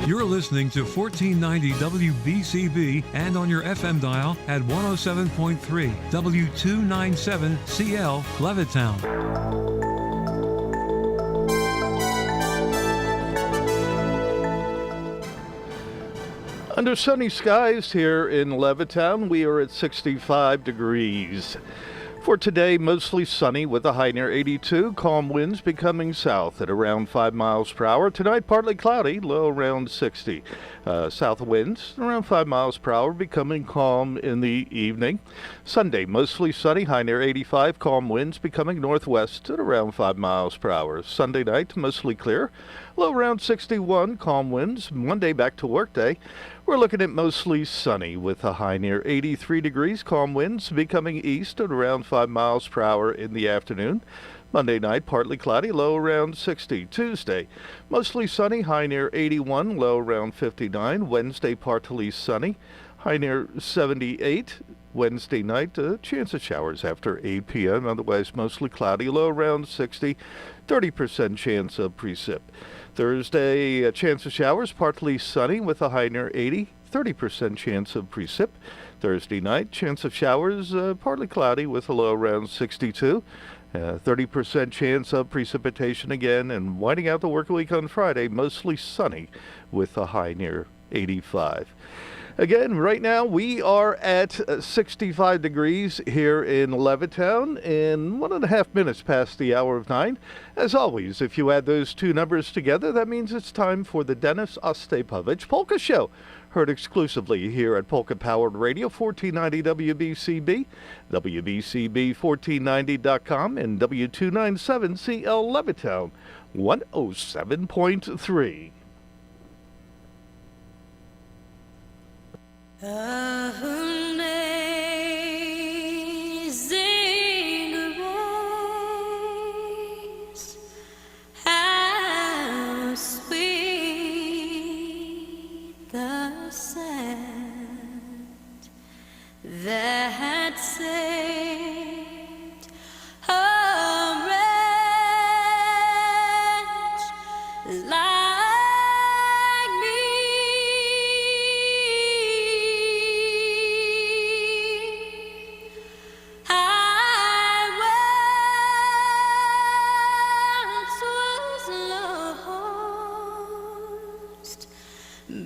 You're listening to 1490 WBCB and on your FM dial at 107.3 W297CL Levittown. Under sunny skies here in Levittown, we are at 65 degrees. For today, mostly sunny with a high near 82, calm winds becoming south at around 5 miles per hour. Tonight, partly cloudy, low around 60. South winds around 5 miles per hour, becoming calm in the evening. Sunday, mostly sunny, high near 85, calm winds becoming northwest at around 5 miles per hour. Sunday night, mostly clear, low around 61, calm winds. Monday, back to work day. We're looking at mostly sunny with a high near 83 degrees, calm winds becoming east at around 5 miles per hour in the afternoon. Monday night, partly cloudy, low around 60. Tuesday, mostly sunny, high near 81, low around 59. Wednesday, partly sunny, high near 78. Wednesday night, a chance of showers after 8 p.m. Otherwise, mostly cloudy, low around 60. 30% chance of precip. Thursday, a chance of showers, partly sunny with a high near 80. 30% chance of precip. Thursday night, chance of showers, partly cloudy with a low around 62. 30% chance of precipitation again, and winding out the work week on Friday, mostly sunny with a high near 85. Again, right now we are at 65 degrees here in Levittown and 1.5 minutes past the hour of 9. As always, if you add those two numbers together, that means it's time for the Dennis Ostepovich Polka Show. Heard exclusively here at Polka Powered Radio, 1490 WBCB, WBCB1490.com, and W297CL Levittown, 107.3. Amazing grace, how sweet the sound that saved a wretch like me.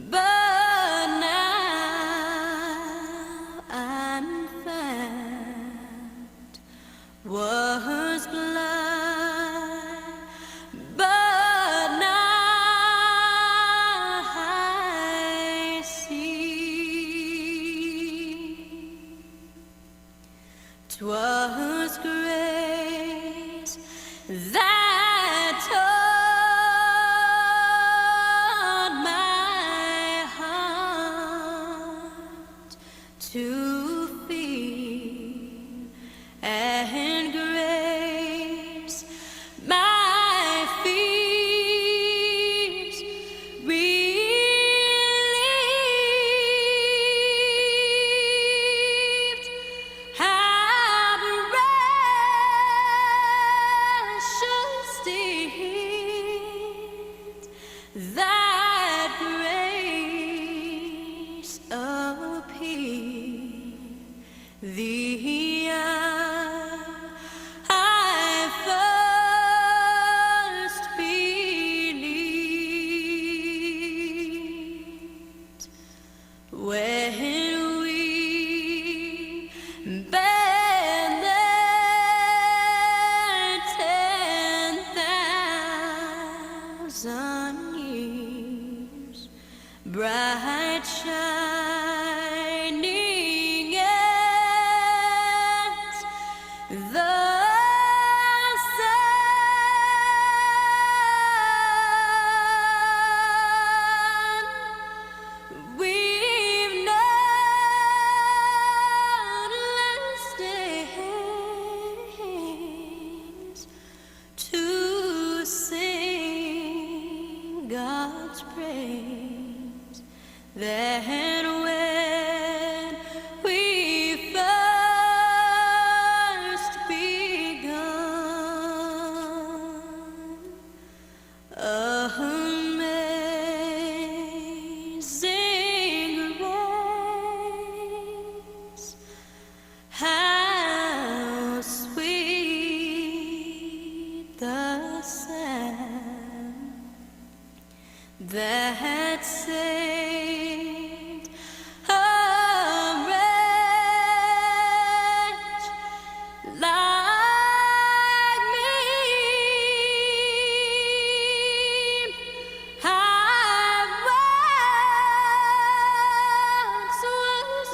But now I'm found, was blind, but now I see. 'Twas grace that taught my heart to feel, and grace my fears relieved. How precious did that grace appear, the hour I first believed, when we bent there 10,000 years, bright shining as the sun. We've numberless days to sing God's praise. Then when we first begun, amazing the sand that saved a wretch like me. I once was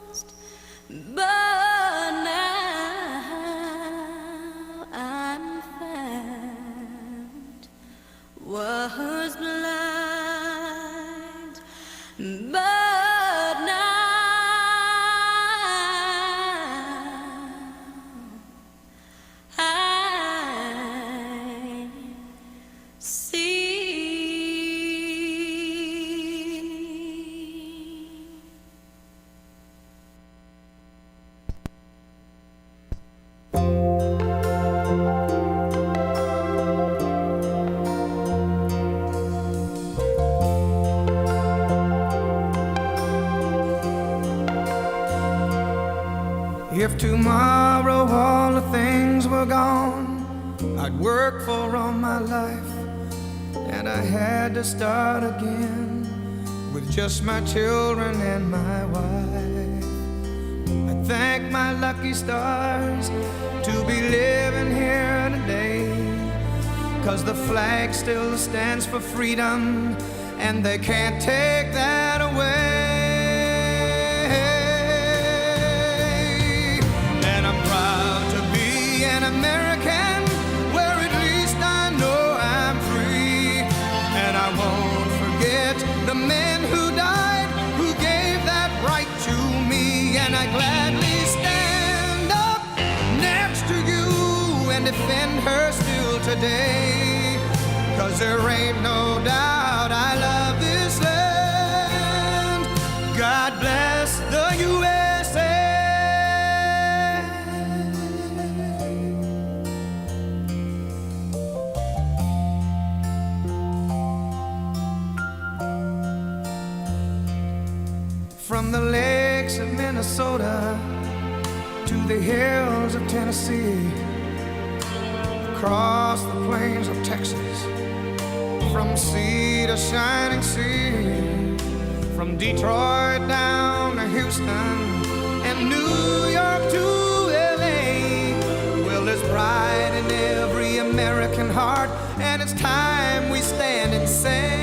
lost, but now I'm found. Was blind, but now I see. If tomorrow all the things were gone I'd worked for all my life, and I had to start again with just my children and my wife. I thank my lucky stars to be living here today, 'cause the flag still stands for freedom, and they can't take that away. And I'm proud to be an American, where at least I know I'm free. And I won't forget the men who died, who gave that right to me. And I gladly stand up next to you and defend her still today, 'cause there ain't no doubt I love this land. God bless the USA. From the lakes of Minnesota to the hills of Tennessee, across the plains of Texas, from sea to shining sea, from Detroit down to Houston and New York to LA. Well, there's pride in every American heart, and it's time we stand and say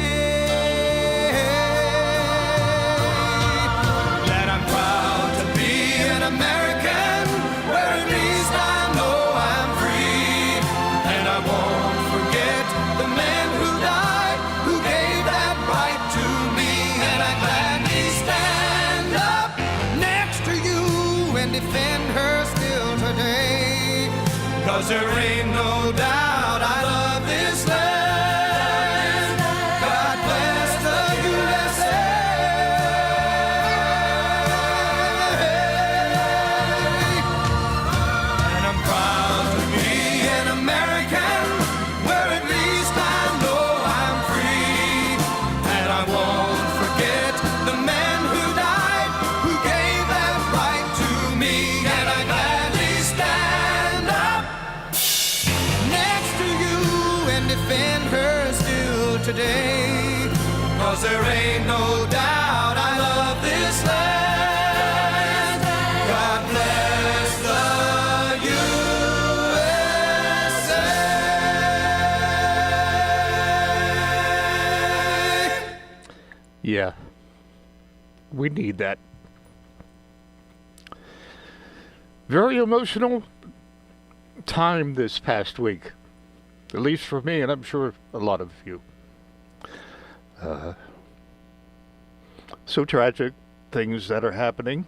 that I'm proud to be an American, where at least I know I'm free. And I won't forget the men who died, who gave that right to me. And I gladly stand up next to you and defend her still today, 'cause there ain't no doubt I love this land. God bless the USA. And I'm proud to be an American, where at least I know I'm free. And I won't forget the men who died, who gave that right to me. And I gladly stand up next to you and defend her still today, 'cause there ain't no doubt I love this land. God bless the USA. Yeah, we need that. Very emotional time this past week, at least for me, and I'm sure a lot of you. So tragic things that are happening.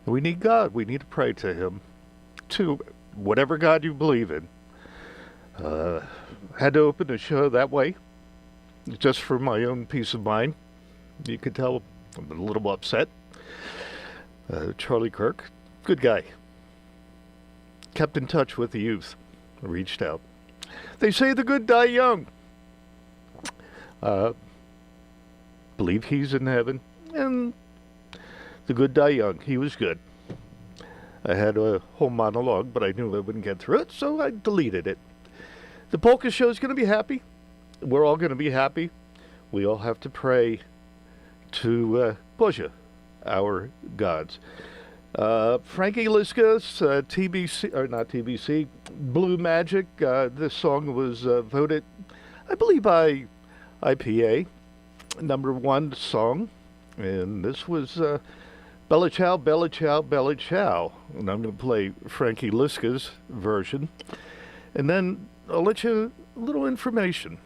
We need God. We need to pray to Him, to whatever God you believe in. Had to open the show that way, just for my own peace of mind. You could tell I'm a little upset. Charlie Kirk, good guy. Kept in touch with the youth. Reached out. They say the good die young. Believe he's in heaven, and the good die young. He was good. I had a whole monologue, but I knew I wouldn't get through it, so I deleted it. The polka show is going to be happy. We're all going to be happy. We all have to pray to Polka, our gods. Frankie Liska's TBC, or not TBC, Blue Magic. This song was voted, I believe, by IPA, #1 song. And this was Bella Ciao, Bella Ciao, Bella Ciao. And I'm going to play Frankie Liska's version. And then I'll let you a little information.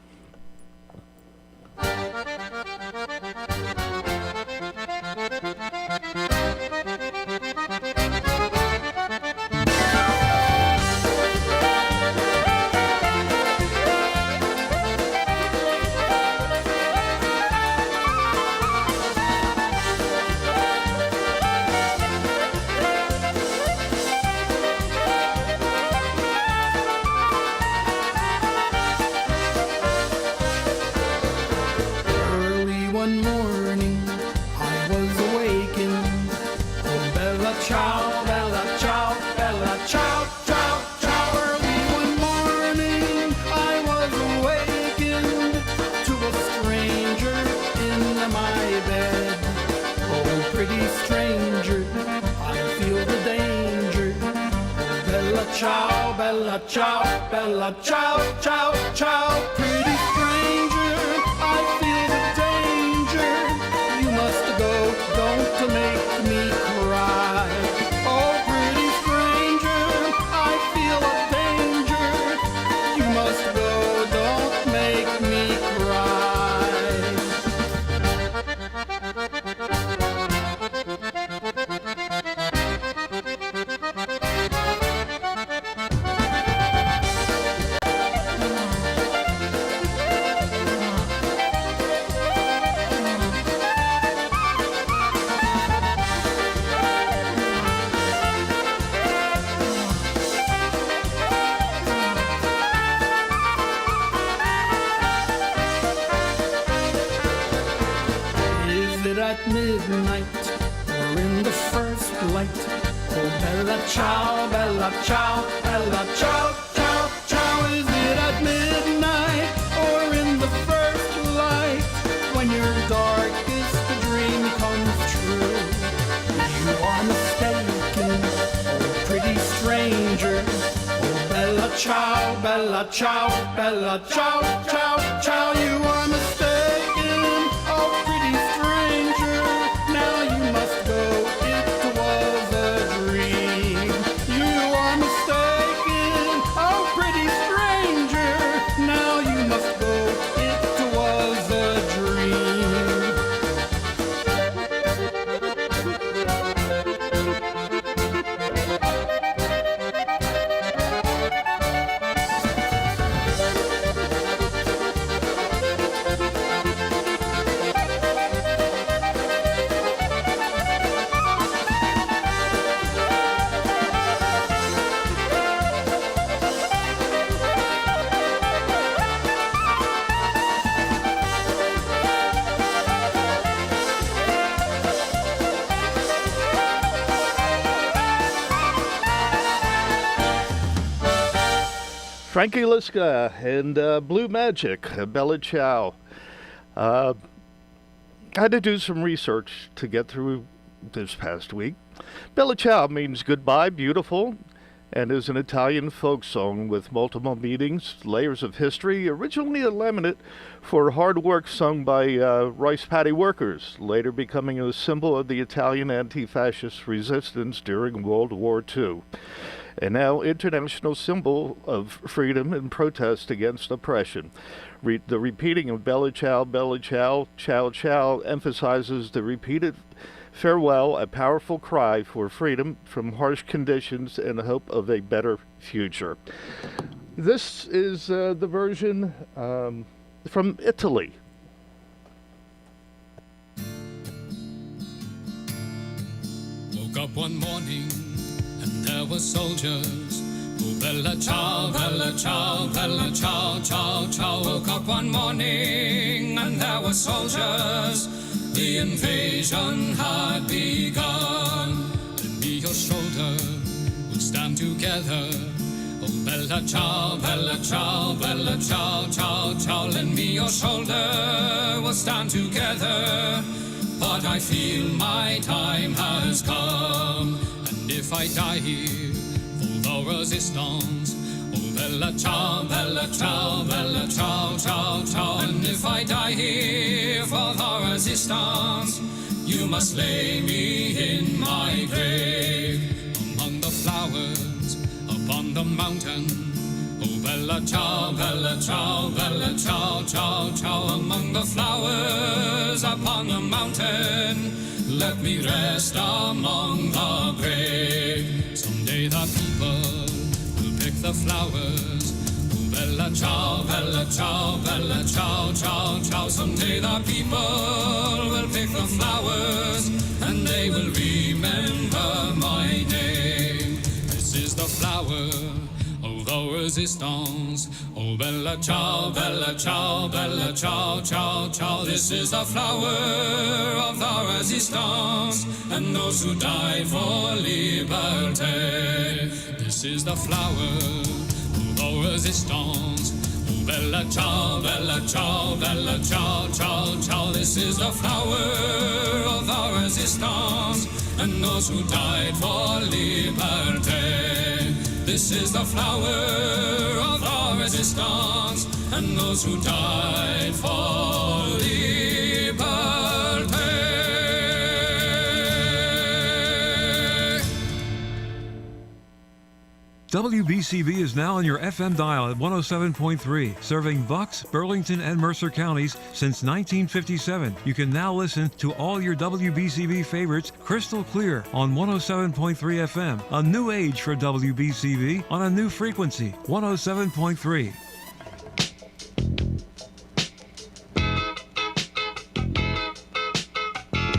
Ciao, bella ciao, bella ciao, ciao, ciao, pretty stranger, I feel the danger. You must go, don't make me cry. Oh, pretty stranger, I feel a danger. You must go, don't make me at midnight or in the first light. Oh, bella ciao, bella ciao, bella ciao, ciao, ciao. Is it at midnight or in the first light when your darkest dream comes true? You are mistaken, oh pretty stranger. Oh, bella ciao, bella ciao, bella ciao, ciao, ciao. You are mistaken, oh pretty stranger. Now you must go, it was a dream. You are mistaken, oh pretty stranger. Now you must go, it was a dream. Frankie Liska and Blue Magic, Bella Ciao. I had to do some research to get through this past week. Bella Ciao means goodbye, beautiful, and is an Italian folk song with multiple meanings, layers of history, originally a laminate for hard work sung by rice paddy workers, later becoming a symbol of the Italian anti-fascist resistance during World War II. And now international symbol of freedom and protest against oppression. The repeating of Bella Ciao, Ciao Ciao emphasizes the repeated farewell, a powerful cry for freedom from harsh conditions and the hope of a better future. This is the version from Italy. Woke up one morning and there were soldiers. Oh, bella ciao, bella ciao, bella ciao, ciao, ciao. Woke up one morning and there were soldiers. The invasion had begun. Lend me your shoulder, stand together. Oh, bella ciao, bella ciao, bella ciao, ciao, ciao. Lend me your shoulder, we'll stand together. But I feel my time has come, and if I die here for the resistance, oh, bella ciao, bella ciao, bella ciao, ciao, ciao. And if I die here for the resistance, you must lay me in my grave among the flowers upon the mountain. Oh, bella ciao, bella ciao, bella ciao, ciao, ciao. Among the flowers upon the mountain, let me rest among the brave. Someday the people will pick the flowers. Oh, bella ciao, bella ciao, bella ciao, ciao, ciao. Someday the people will pick the flowers, and they will remember my name. This is the flower of the resistance. Oh, bella ciao, bella ciao, bella ciao, ciao, ciao. This is the flower of the resistance, and those who died for liberty. This is the flower of the resistance. Oh, bella ciao, bella ciao, bella ciao, ciao, ciao. This is the flower of the resistance, and those who died for liberty. This is the flower of the resistance, and those who died for liberty. WBCB is now on your FM dial at 107.3, serving Bucks, Burlington, and Mercer counties since 1957. You can now listen to all your WBCB favorites crystal clear on 107.3 FM, a new age for WBCB on a new frequency, 107.3.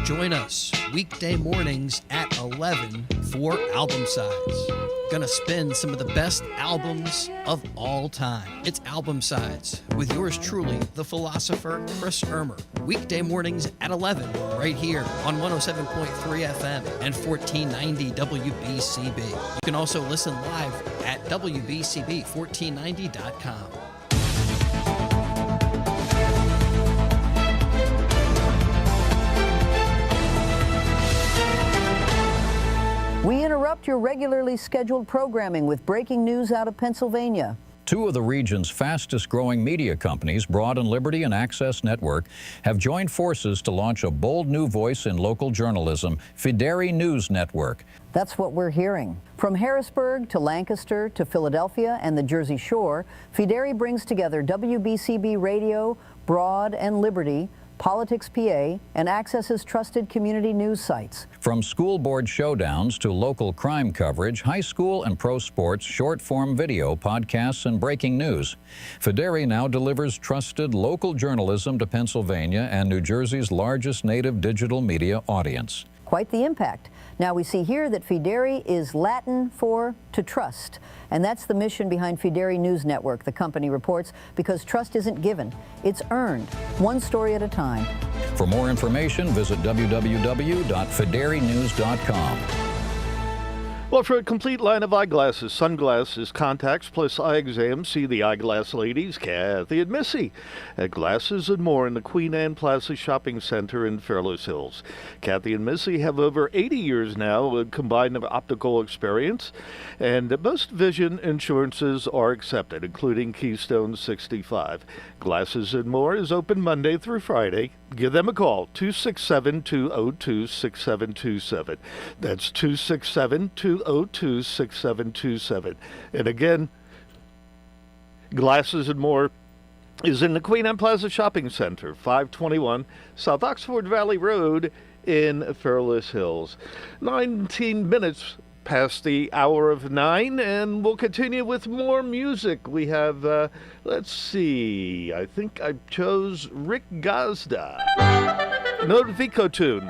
Join us weekday mornings at 11 for Album Sides. Gonna spin some of the best albums of all time. It's Album Sides with yours truly, the philosopher Chris Ermer. Weekday mornings at 11 right here on 107.3 FM and 1490 WBCB. You can also listen live at WBCB1490.com. We interrupt your regularly scheduled programming with breaking news out of Pennsylvania. Two of the region's fastest-growing media companies, Broad and Liberty and Access Network, have joined forces to launch a bold new voice in local journalism, Fideri News Network. That's what we're hearing. From Harrisburg to Lancaster to Philadelphia and the Jersey Shore, Fideri brings together WBCB Radio, Broad and Liberty, Politics PA, and Access's trusted community news sites. From school board showdowns to local crime coverage, high school and pro sports, short-form video, podcasts, and breaking news, Fideri now delivers trusted local journalism to Pennsylvania and New Jersey's largest native digital media audience. Quite the impact. Now we see here that Fideri is Latin for to trust, and that's the mission behind Fideri News Network, the company reports, because trust isn't given, it's earned, one story at a time. For more information, visit www.fiderinews.com. Well, for a complete line of eyeglasses, sunglasses, contacts, plus eye exams, see the eyeglass ladies, Kathy and Missy, at Glasses and More in the Queen Anne Plaza Shopping Center in Fairless Hills. Kathy and Missy have over 80 years now of combined optical experience, and most vision insurances are accepted, including Keystone 65. Glasses and More is open Monday through Friday. Give them a call, 267-202-6727. That's 267-202-6727. And again, Glasses and More is in the Queen Anne Plaza Shopping Center, 521 South Oxford Valley Road in Fairless Hills. 19 minutes past the hour of 9, and we'll continue with more music. We have, let's see, I think I chose Rick Gazda. Notifico tune.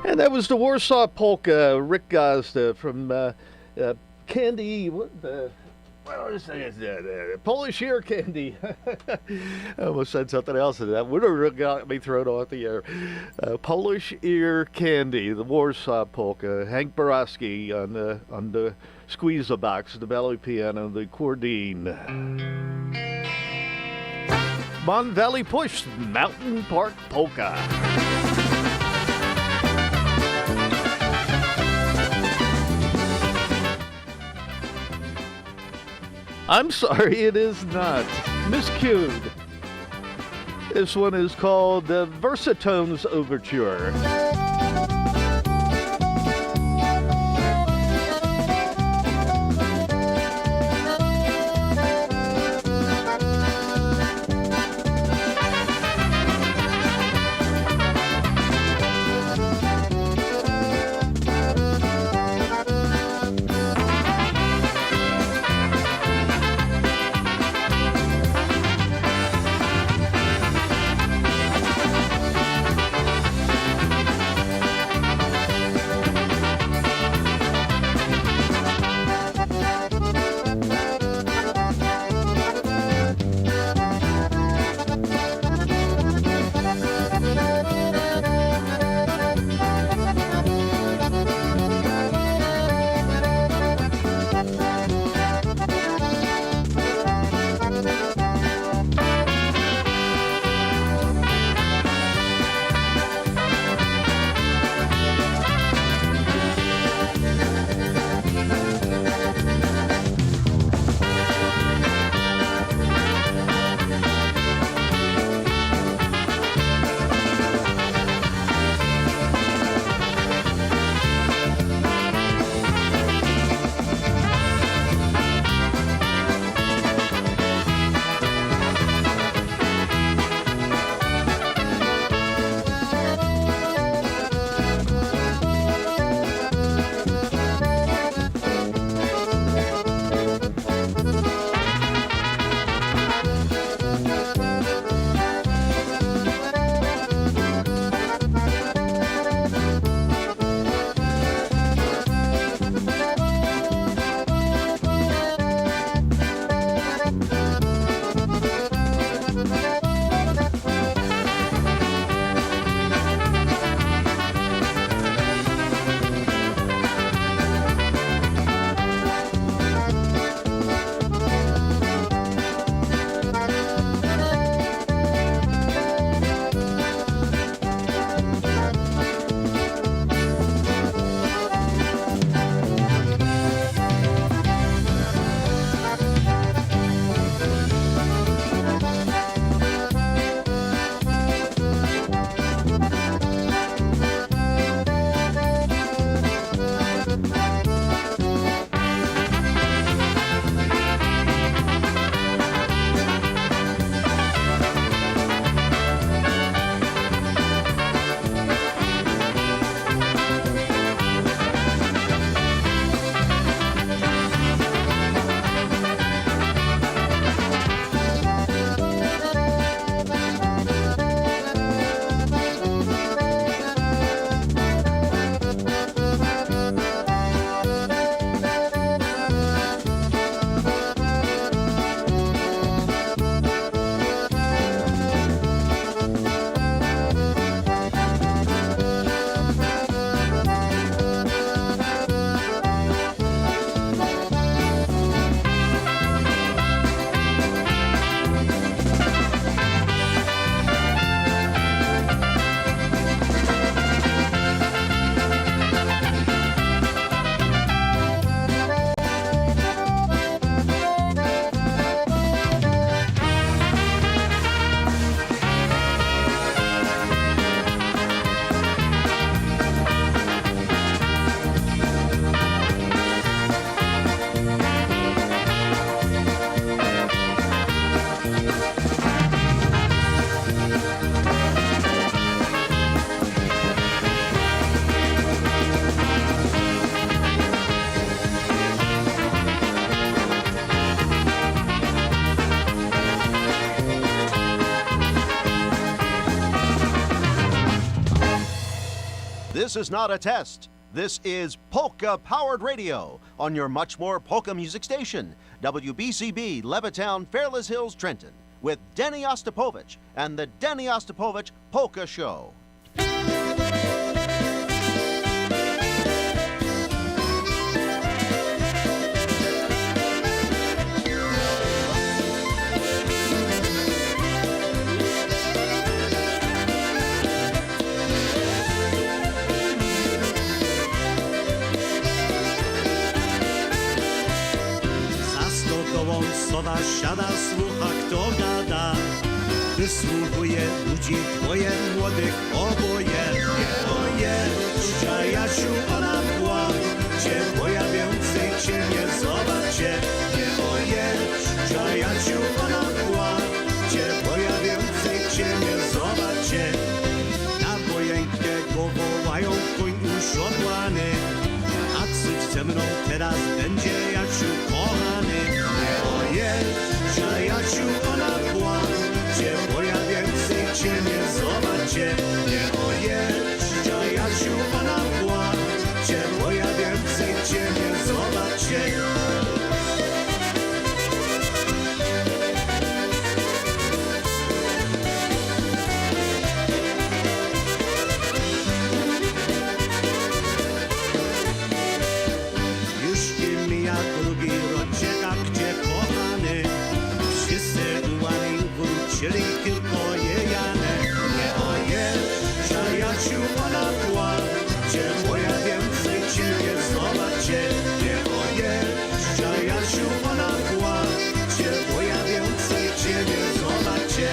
And that was the Warsaw Polka, Rick Gazda from Candy, what is that? Polish ear candy. I almost said something else in that. Would have got me thrown off the air. Polish ear candy, the Warsaw Polka. Hank Borowski on the squeeze box, the belly piano, the cordine. Mon Valley Push, Mountain Park Polka. I'm sorry, it is not. Miscued. This one is called the Versatones Overture. This is not a test. This is polka-powered radio on your much more polka music station, WBCB, Levittown, Fairless Hills, Trenton, with Denny Ostapovich and the Denny Ostapovich Polka Show. Sowa siada, słucha kto gada. Wysłuchuje ludzi dwoje młodych oboje. Oje, Jasiu, ona mgła, cię boja więcej cię nie zobaczcie. Nie oje, Jasiu, ona mgła, cię boja więcej cię nie zobaczcie. Na wojenkę go wołają koń usiodłany. A coś ze mną teraz będzie, Jasiu, kochany. Jasiu, ona była, cię boja więcej cię nie zobaczcie. Nie ojedź, Jasiu, ona była, cię boja więcej cię nie zobaczcie. Już nie mija drugi roczek, a gdzie kochany? Wrócili tylko jejane. Nie ojedź, Jasiu, ona była, cię boja więcej cię nie zobaczcie. Nie ojedź, Jasiu, ona była, cię boja więcej cię nie zobaczcie.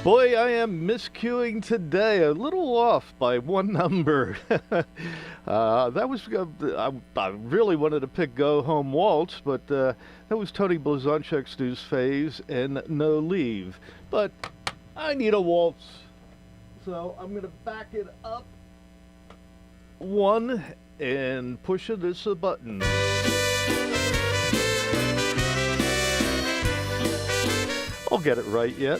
Boy, I am miscuing today, a little off by one number. That was, I really wanted to pick Go Home Waltz, but that was Tony Blazonczyk's News Phase and No Leave. But I need a waltz, so I'm going to back it up one and push this a button. I'll get it right yet.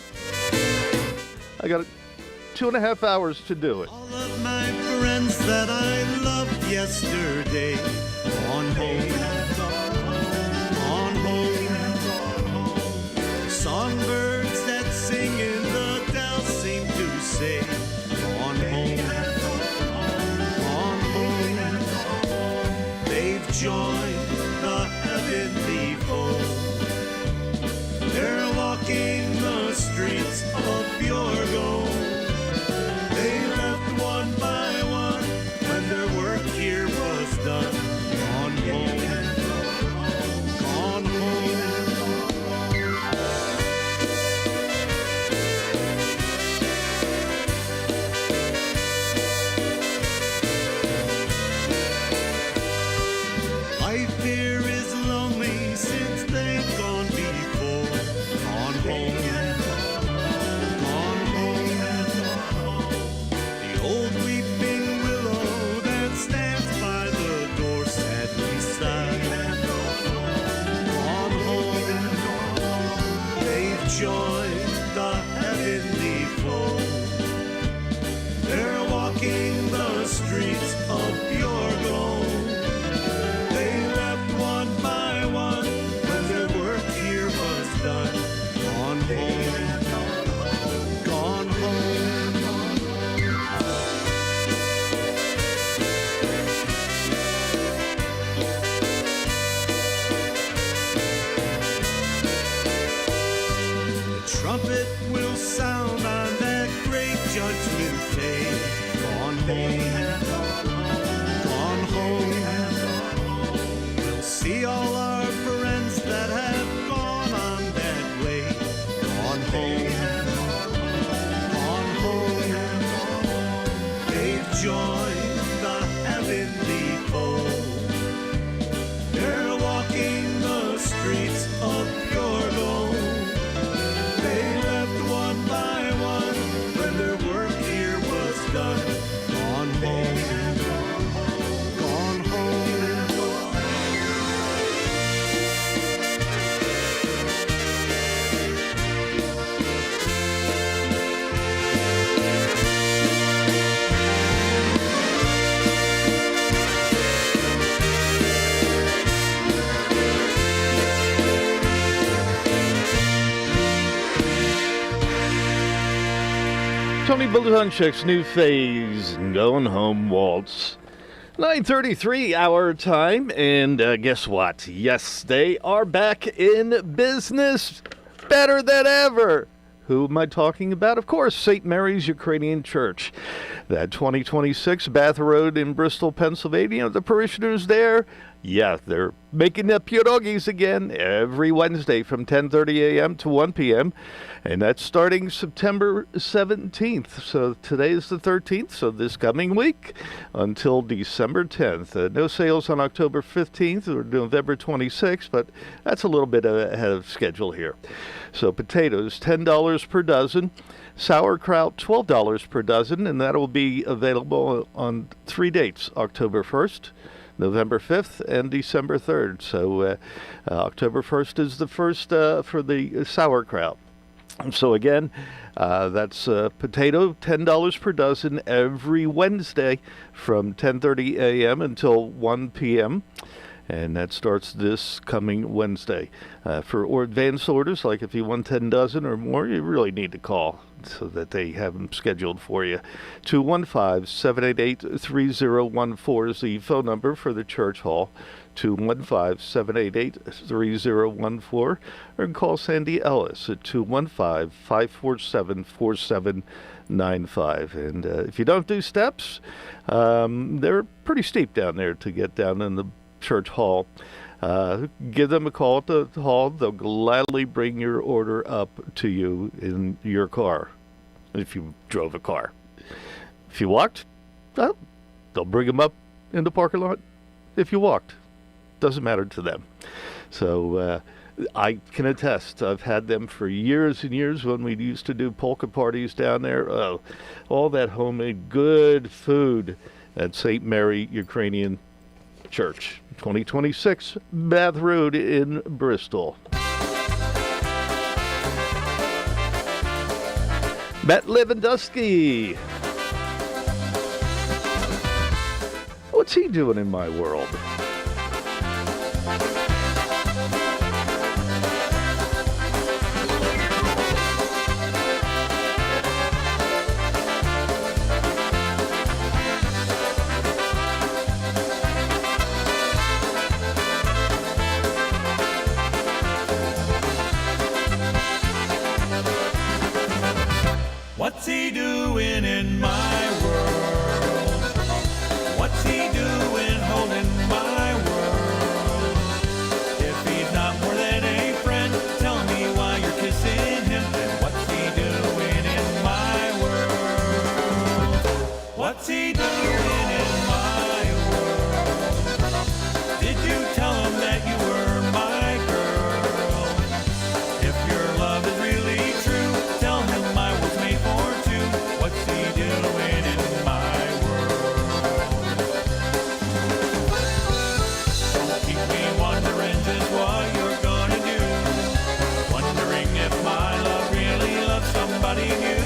I got 2.5 hours to do it. All of my friends that I loved yesterday on home, on home. Songbirds that sing in the dell seem to say on home, on home. They've joined the heavenly fold. They're walking the streets of pure gold. They left one by one when their work here was done. Gone home, gone home. they have gone home. We'll see all our friends that have gone on that way. Gone home. They've joined the heavenly fold. They're walking the streets of pure gold. They left one by one when their work here was done. Gone home. Gone home. Tony Blazonczyk's new phase, Going Home Waltz. 9:33 our time, and guess what? Yes, they are back in business, better than ever. Who am I talking about? Of course, St. Mary's Ukrainian Church. That 2026 Bath Road in Bristol, Pennsylvania. The parishioners there, yeah, they're making the pierogies again every Wednesday from 10:30 a.m. to 1 p.m. And that's starting September 17th. So today is the 13th, so this coming week until December 10th. No sales on October 15th or November 26th, but that's a little bit ahead of schedule here. So potatoes, $10 per dozen. Sauerkraut, $12 per dozen, and that will be available on 3 dates, October 1st, November 5th, and December 3rd. So October 1st is the first for the sauerkraut. So again, that's potato, $10 per dozen every Wednesday from 10:30 a.m. until 1 p.m. And that starts this coming Wednesday. For advance orders, like if you want 10 dozen or more, you really need to call so that they have them scheduled for you. 215-788-3014 is the phone number for the church hall. 215-788-3014, or call Sandy Ellis at 215-547-4795. And if you don't do steps, they're pretty steep down there to get down in the church hall. Give them a call at the hall. They'll gladly bring your order up to you in your car, if you drove a car. If you walked, well, they'll bring them up in the parking lot. If you walked, doesn't matter to them. So I can attest. I've had them for years and years when we used to do polka parties down there. Oh, all that homemade good food at St. Mary Ukrainian Church. 2026 Bath Road in Bristol. Matt Lewandowski. What's he doing in my world? What's he doing in my world? What's he doing holding my world? If he's not more than a friend, tell me why you're kissing him. And what's he doing in my world? What's he doing in my world? Did you tell him that you were my girl? If your love is really true, tell him I was made for two. What's he doing in my world? Don't keep me wondering just what you're gonna do. Wondering if my love really loves somebody new.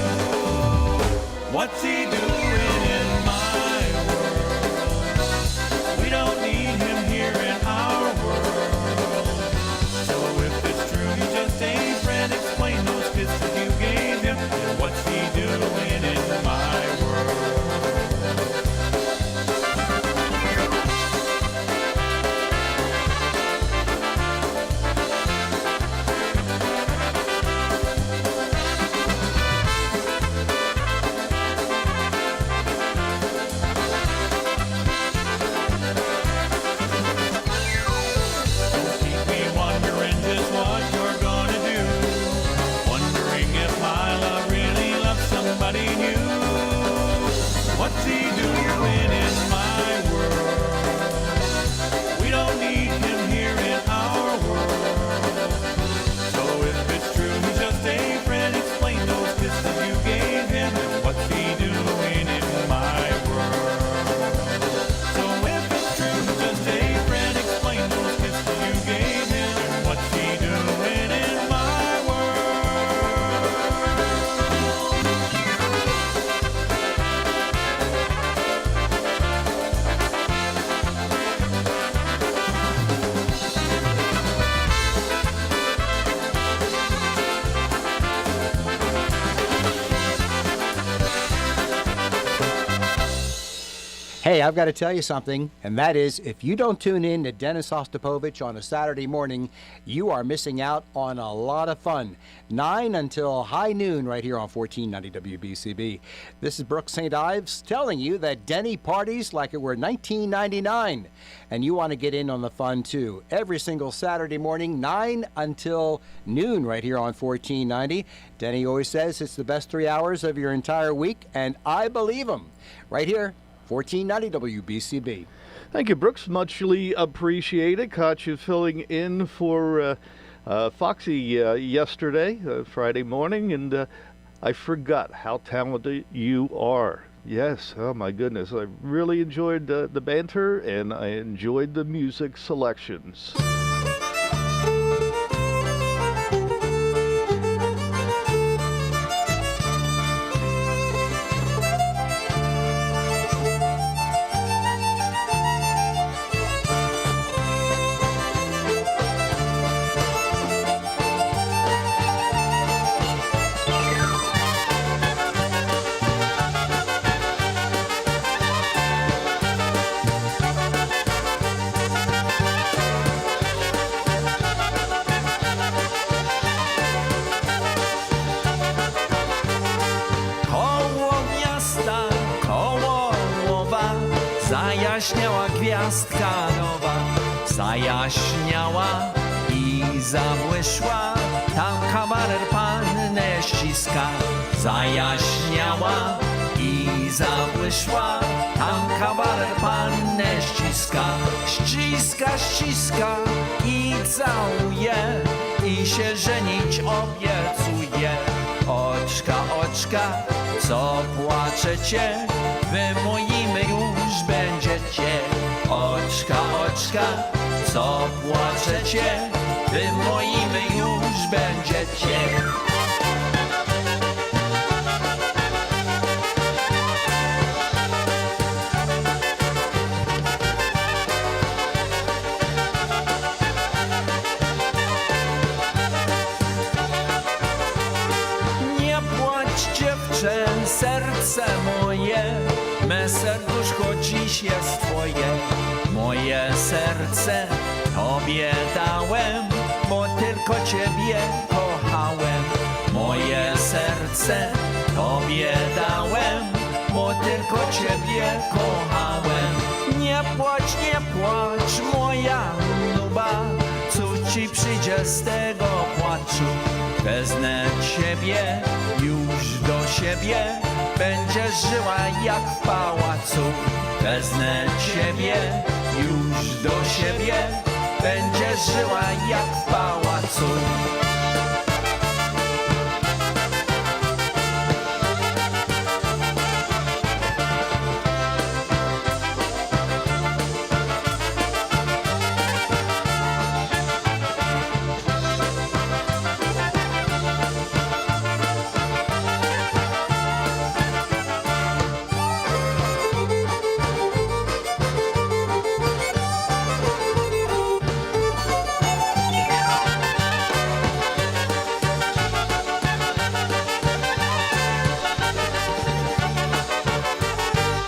What's he doing in my world? We don't need him here in our world. So if it's true he's just a friend, explain those kisses you gave him. And what's he doing in my world? Hey, I've got to tell you something, and that is if you don't tune in to Dennis Ostapovich on a Saturday morning, you are missing out on a lot of fun. 9 until high noon right here on 1490 WBCB. This is Brooks St. Ives telling you that Denny parties like it were 1999, and you want to get in on the fun too. Every single Saturday morning, 9 until noon right here on 1490. Denny always says it's the best 3 hours of your entire week, and I believe him. Right here, 1490 WBCB. Thank you, Brooks. Muchly appreciated. Caught you filling in for Foxy yesterday, Friday morning, and I forgot how talented you are. Yes, oh my goodness. I really enjoyed the banter, and I enjoyed the music selections. Zajaśniała gwiazdka nowa, zajaśniała i zabłyszła, tam kawaler pannę ściska. Zajaśniała i zabłyszła, tam kawaler pannę ściska. Ściska, ściska i całuje, i się żenić obiecuje. Oczka, oczka, co płaczecie, wy moimi już będziecie. Oczka, oczka, co płaczecie, wy moimi już będziecie. Serce moje, me serduszko dziś jest twoje. Moje serce tobie dałem, bo tylko ciebie kochałem. Moje serce tobie dałem, bo tylko ciebie kochałem. Nie płacz, moja luba, cóż ci przyjdzie z tego płaczu? Wezmę ciebie już do siebie, będziesz żyła jak w pałacu. Wezmę ciebie już do siebie, będziesz żyła jak w pałacu.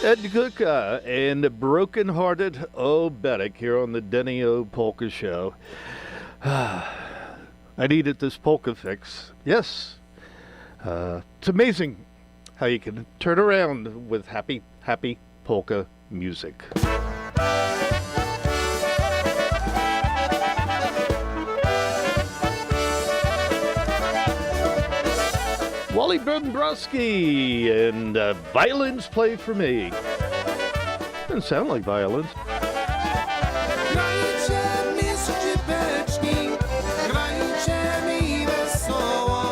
Ed Cook and Broken Hearted Obereks here on the Denny'O Polka Show. I needed this polka fix. Yes. It's amazing how you can turn around with happy, happy polka music. Wally Brombrowski and Violins Play for Me. Doesn't sound like violins. Grajcie mi skrzypeczki, grajcie mi wesoło,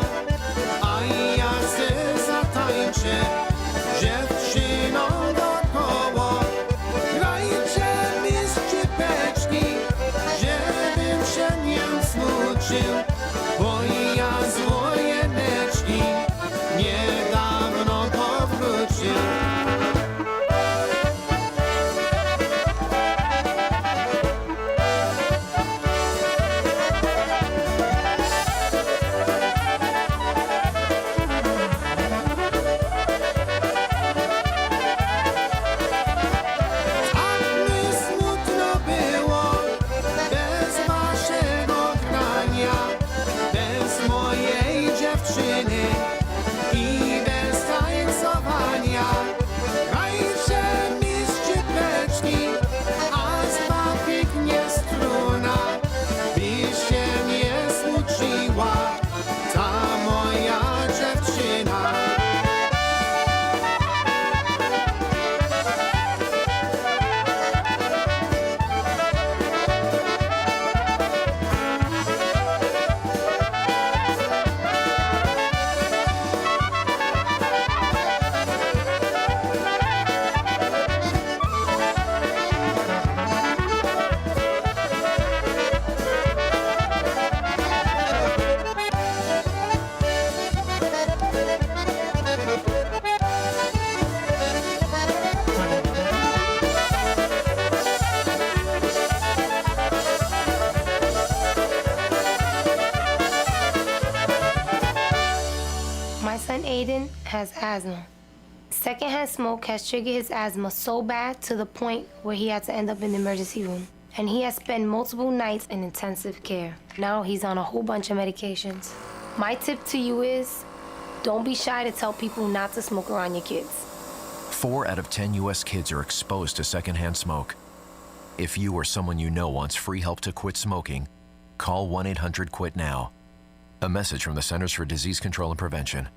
a ja se zatańczę dziewczyną wokoło. Grajcie mi skrzypeczki, żebym się nie smucił, bo ja z wojeneczki niedawno powrócił. has asthma. Secondhand smoke has triggered his asthma so bad to the point where he had to end up in the emergency room. And he has spent multiple nights in intensive care. Now he's on a whole bunch of medications. My tip to you is, don't be shy to tell people not to smoke around your kids. 4 out of 10 U.S. kids are exposed to secondhand smoke. If you or someone you know wants free help to quit smoking, call 1-800-QUIT-NOW. A message from the Centers for Disease Control and Prevention.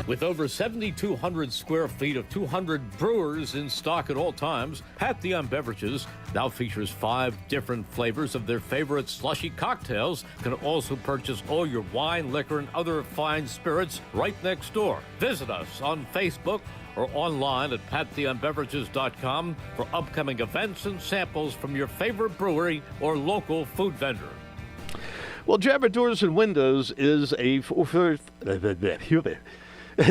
With over 7,200 square feet of 200 brewers in stock at all times, Pantheon Beverages now features 5 different flavors of their favorite slushy cocktails. You can also purchase all your wine, liquor, and other fine spirits right next door. Visit us on Facebook or online at pantheonbeverages.com for upcoming events and samples from your favorite brewery or local food vendor. Well, Jammer Doors and Windows is a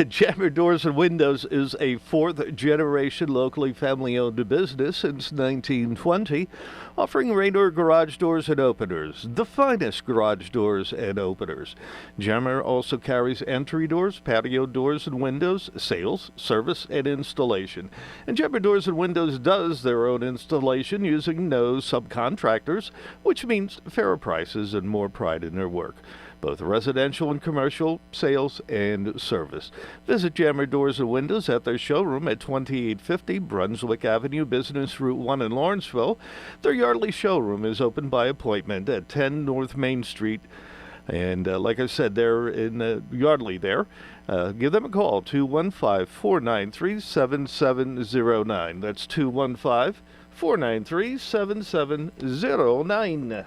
Jammer Doors and Windows is a 4th generation locally family-owned business since 1920, offering Raynor garage doors and openers, the finest garage doors and openers. Jammer also carries entry doors, patio doors and windows, sales, service, and installation. And Jammer Doors and Windows does their own installation using no subcontractors, which means fairer prices and more pride in their work. Both residential and commercial, sales, and service. Visit Jammer Doors and Windows at their showroom at 2850 Brunswick Avenue, Business Route 1 in Lawrenceville. Their Yardley showroom is open by appointment at 10 North Main Street. And like I said, they're in Yardley there. Give them a call, 215-493-7709. That's 215-493-7709.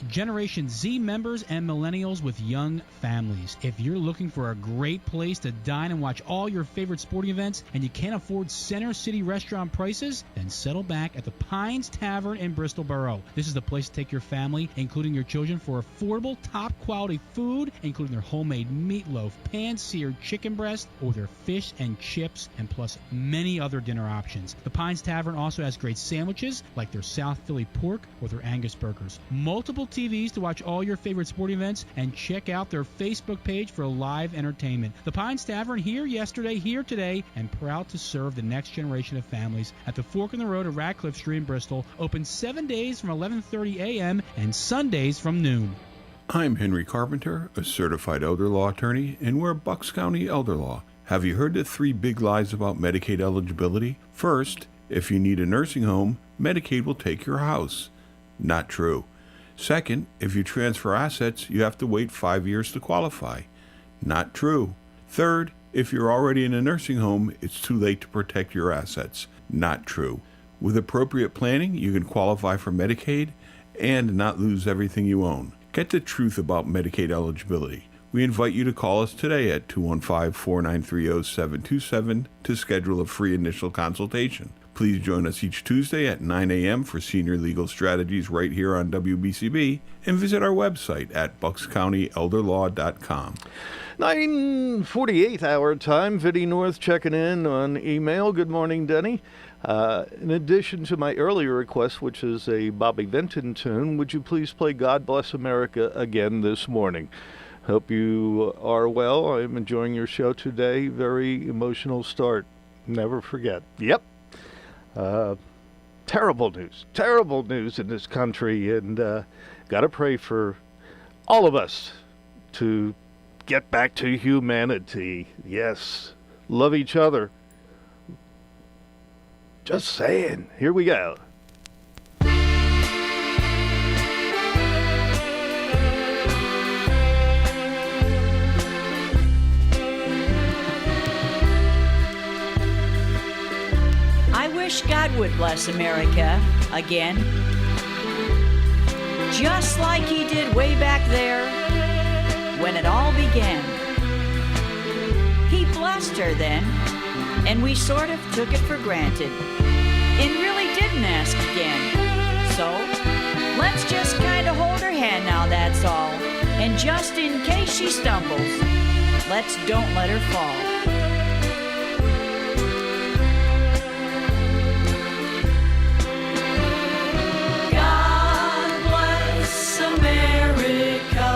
Generation Z members and millennials with young families. If you're looking for a great place to dine and watch all your favorite sporting events and you can't afford Center City restaurant prices, then settle back at the Pines Tavern in Bristol Borough. This is the place to take your family, including your children, for affordable, top-quality food, including their homemade meatloaf, pan-seared chicken breast, or their fish and chips, and plus many other dinner options. The Pines Tavern also has great sandwiches, like their South Philly pork or their Angus burgers. Multiple TVs to watch all your favorite sporting events, and check out their Facebook page for live entertainment. The Pines Tavern, here yesterday, here today, and proud to serve the next generation of families at the fork in the road of Radcliffe Street in Bristol. Open 7 days from 11:30 a.m. and Sundays from noon. I'm Henry Carpenter, a certified elder law attorney, and we're Bucks County Elder Law. Have you heard the 3 big lies about Medicaid eligibility? First, if you need a nursing home, Medicaid will take your house. Not true. Second, if you transfer assets, you have to wait 5 years to qualify. Not true. Third, if you're already in a nursing home, it's too late to protect your assets. Not true. With appropriate planning, you can qualify for Medicaid and not lose everything you own. Get the truth about Medicaid eligibility. We invite you to call us today at 215-493-0727 to schedule a free initial consultation. Please join us each Tuesday at 9 a.m. for Senior Legal Strategies right here on WBCB, and visit our website at buckscountyelderlaw.com. 9:48 hour time. Vinny North checking in on email. Good morning, Denny. In addition to my earlier request, which is a Bobby Vinton tune, would you please play God Bless America again this morning? Hope you are well. I'm enjoying your show today. Very emotional start. Never forget. Yep. Terrible news in this country, and gotta pray for all of us to get back to humanity. Yes, love each other. Just saying. Here we go. God would bless America again, just like he did way back there when it all began. He blessed her then, and we sort of took it for granted and really didn't ask again. So let's just kind of hold her hand now, that's all. And just in case she stumbles, let's don't let her fall. God bless America.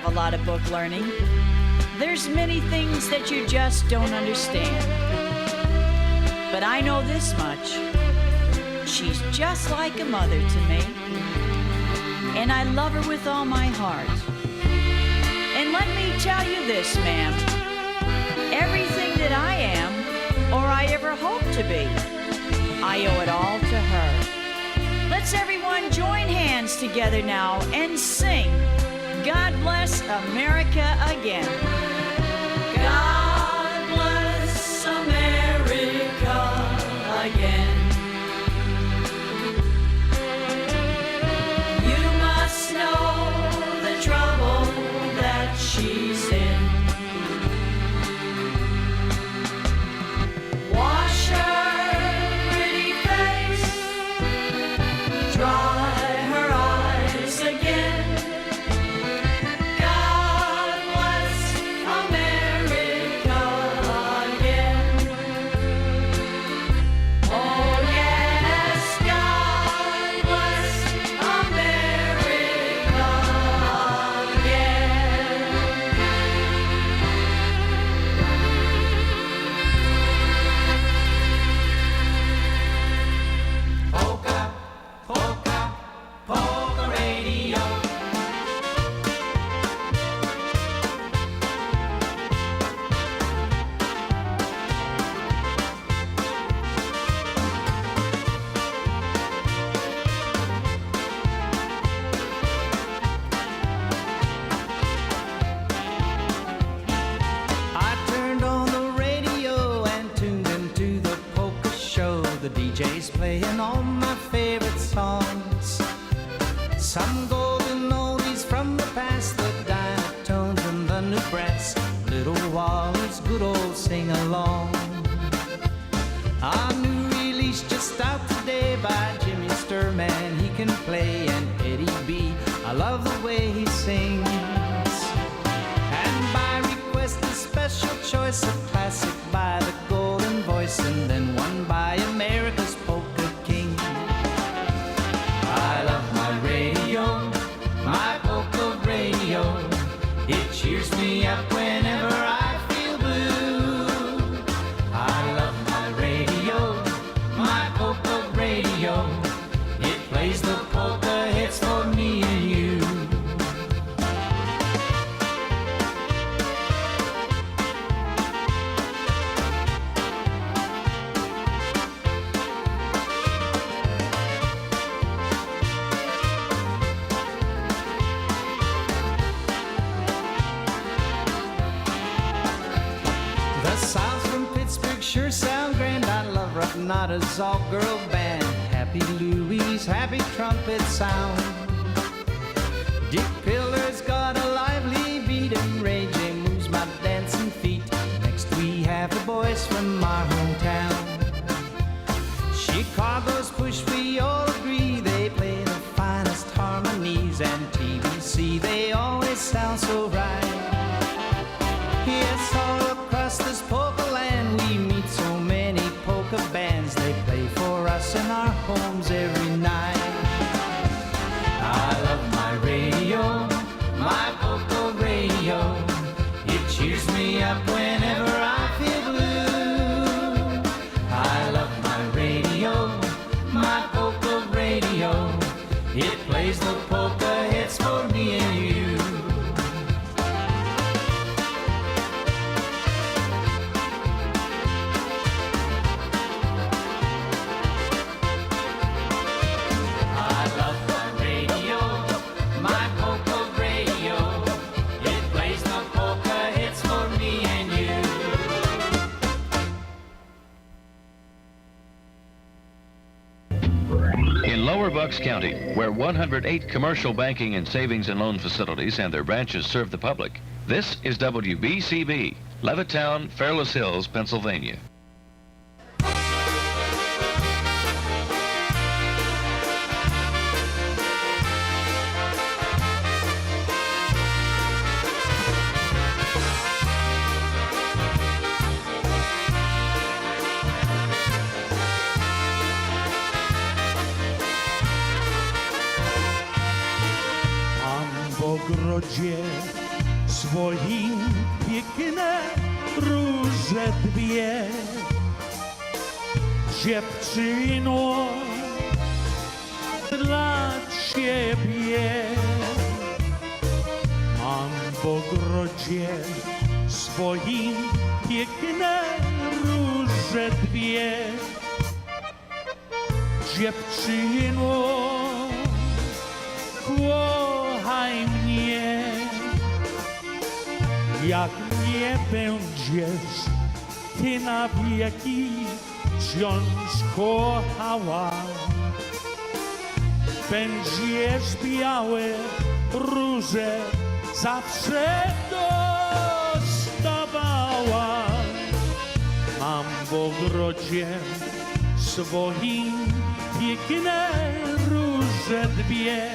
a lot of book learning. There's many things that you just don't understand. But I know this much. She's just like a mother to me. And I love her with all my heart. And let me tell you this, ma'am. Everything that I am, or I ever hope to be, I owe it all to her. Let's everyone join hands together now and sing God Bless America again. God bless America again. You must know the trouble that she's in. Wash her pretty face, dry her eyes again. God bless America again. Oh yes, God bless America again. Polka, polka, polka radio. I turned on the radio and tuned into the polka show. The DJ's playing all my favorite songs. Some golden oldies from the past, the tones and the new brass. Little Waller's good old sing-along. A new release just out today by Jimmy Sturman. He can play, and Eddie B. I love the way he sings. And by request, a special choice, a classic by the Golden Voice, and then one by America's Polka King. I love my radio, my polka radio. It cheers me up whenever I feel blue. I love my radio, my polka radio. It plays the polka hits for me and you. The sounds from Pittsburgh sure sound grand. I love Rocknada's all-girl band. Happy Louie's happy trumpet sound. Dick Pillar's got a lively beat, and Ray J moves my dancing feet. Next we have the boys from our hometown. Chicago's push, we all agree. They play the finest harmonies, and TBC, they always sound so right. Yes, all across this polka land we meet so many polka bands. They play for us in our homes every night. I love my radio, my polka radio. It cheers me up whenever I feel blue. I love my radio, my polka radio. It plays the polka hits for me and you. Lower Bucks County, where 108 commercial banking and savings and loan facilities and their branches serve the public. This is WBCB, Levittown, Fairless Hills, Pennsylvania. W ogrodzie swoim piękne róże dwie. Dziewczyno, dla ciebie mam w ogrodzie swoim piękne róże dwie. Dziewczyno, kochaj mnie, jak nie będziesz ty na wieki wciąż kochała. Będziesz białe róże zawsze dostawała. Mam w ogrodzie swoim piękne róże dwie.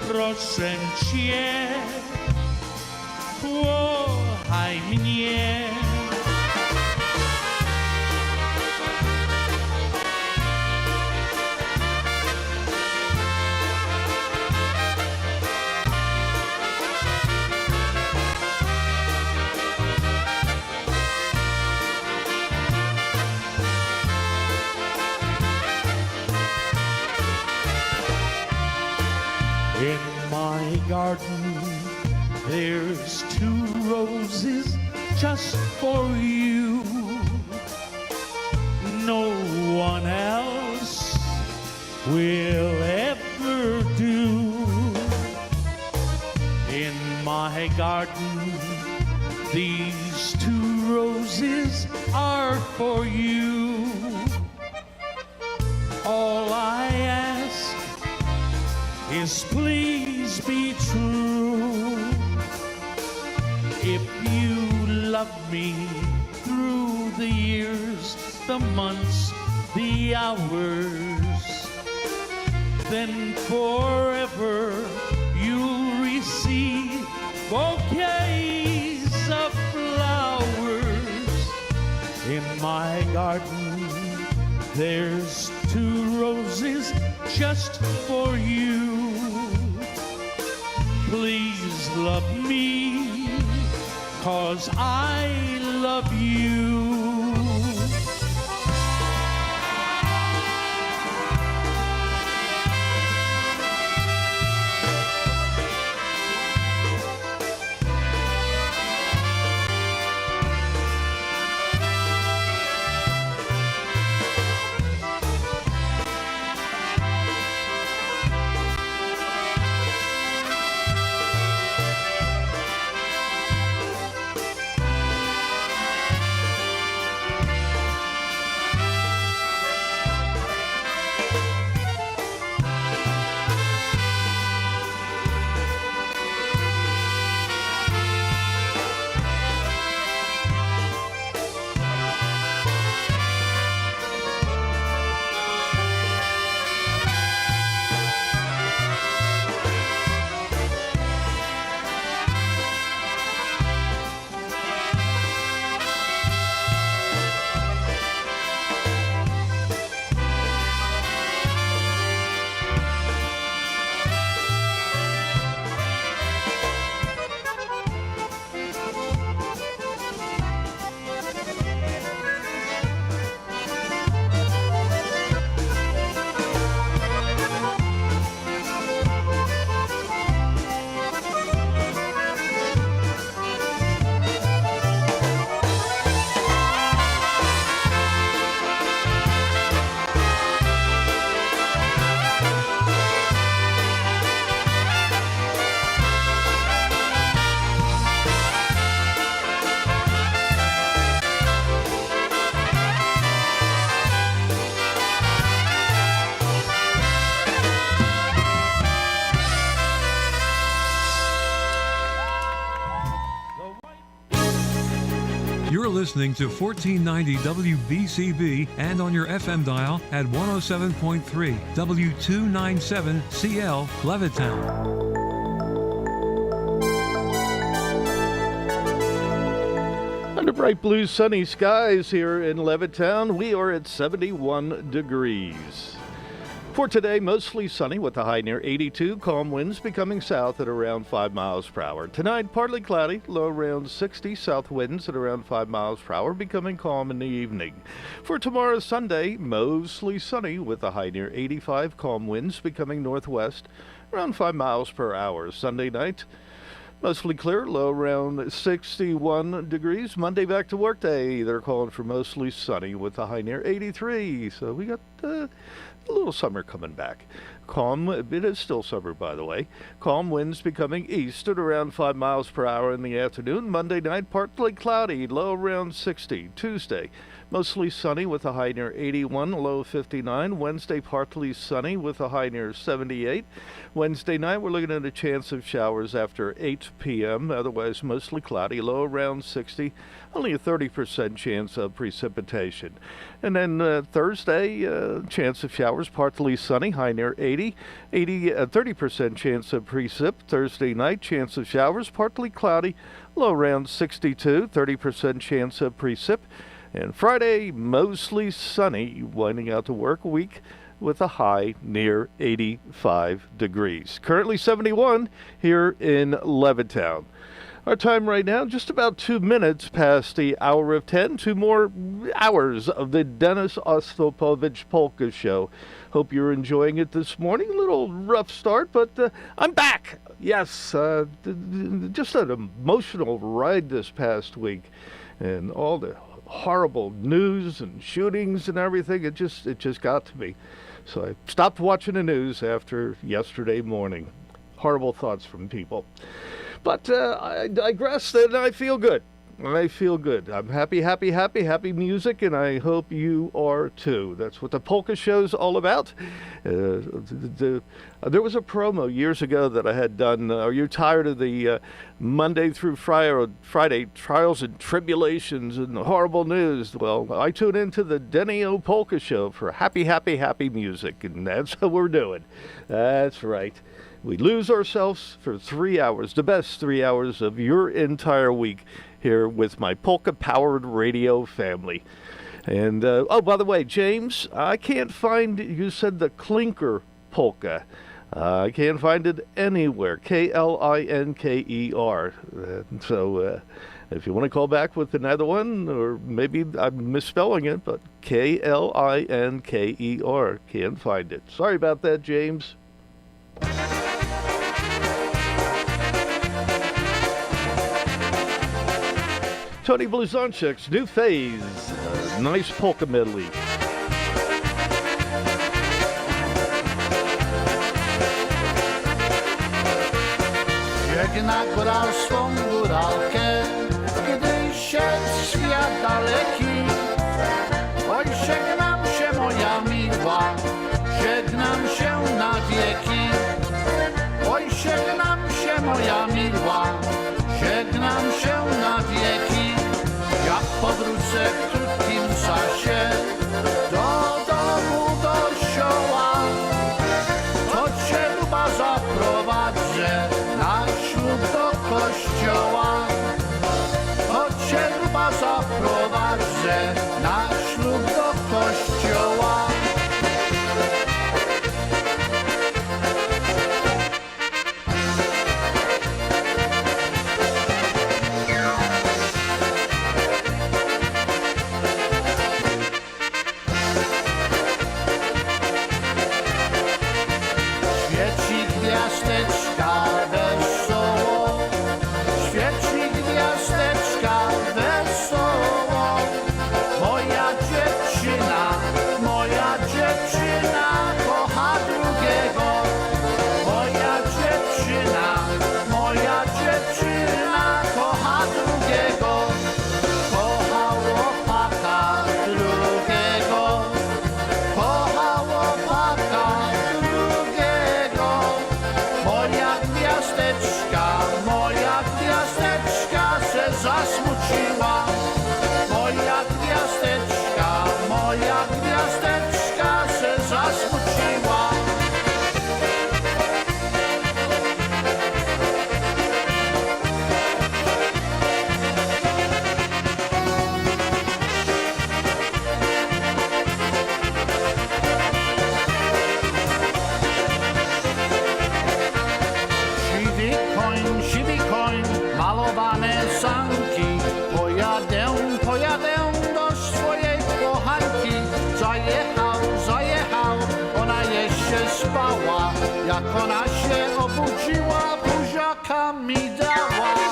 Proszę cię, kochaj mnie. In my garden, there's 2 roses just for you. No one else will ever do. In my garden, these 2 roses are for you. All I ask is please be true. If you love me through the years, the months, the hours, then forever you'll receive bouquets of flowers. In my garden, there's 2 roses just for you. Please love me, 'cause I love you. You're listening to 1490 WBCB and on your FM dial at 107.3 W297CL Levittown. Under bright blue sunny skies here in Levittown, we are at 71 degrees. For today, mostly sunny with a high near 82. Calm winds becoming south at around 5 miles per hour. Tonight, partly cloudy, low around 60. South winds at around 5 miles per hour, becoming calm in the evening. For tomorrow, Sunday, mostly sunny with a high near 85. Calm winds becoming northwest around 5 miles per hour. Sunday night, mostly clear, low around 61 degrees. Monday, back to work day. They're calling for mostly sunny with a high near 83. So we got a little summer coming back. Calm, it is still summer, by the way. Calm winds becoming east at around 5 miles per hour in the afternoon. Monday night, partly cloudy, low around 60. Tuesday, mostly sunny with a high near 81, low 59. Wednesday, partly sunny with a high near 78. Wednesday night, we're looking at a chance of showers after 8 p.m. Otherwise, mostly cloudy, low around 60. Only a 30% chance of precipitation. And then Thursday, chance of showers, partly sunny, high near 80. 30% chance of precip. Thursday night, chance of showers, partly cloudy, low around 62. 30% chance of precip. And Friday, mostly sunny, winding out the work week with a high near 85 degrees. Currently 71 here in Levittown. Our time right now, just about 2 minutes past the hour of 10. 2 more hours of the Dennis Ostopovich Polka Show. Hope you're enjoying it this morning. A little rough start, but I'm back. Yes, just an emotional ride this past week. And all the horrible news and shootings and everything, it just got to me. So I stopped watching the news after yesterday morning. Horrible thoughts from people. But I digress, and I feel good. I feel good. I'm happy music, and I hope you are too. That's what the Polka Show's all about. There was a promo years ago that I had done. Are you tired of the Monday through Friday trials and tribulations and horrible news? Well, I tune into the Denny'O Polka Show for happy music, and that's what we're doing. That's right. We lose ourselves for 3 hours, the best 3 hours of your entire week here with my polka-powered radio family. And, oh, by the way, James, I can't find, you said the Clinker polka. I can't find it anywhere, Klinker. So if you want to call back with another one, or maybe I'm misspelling it, but Klinker, can't find it. Sorry about that, James. Tony Bluzonczyk's New Phase, nice polka medley. Żegna góral swą góralkę, gdy się świat daleki. Oj, żegnam się moja miła, żegnam się na wieki. Oj, żegnam się moja miła, żegnam się na wieki. Jak powrócę w krótkim czasie do domu, do sioła, to cię chyba zaprowadzę na ślub do kościoła. To cię chyba zaprowadzę na ślub do kościoła. Moja się spała, jak ona się obudziła, buziaka mi dała.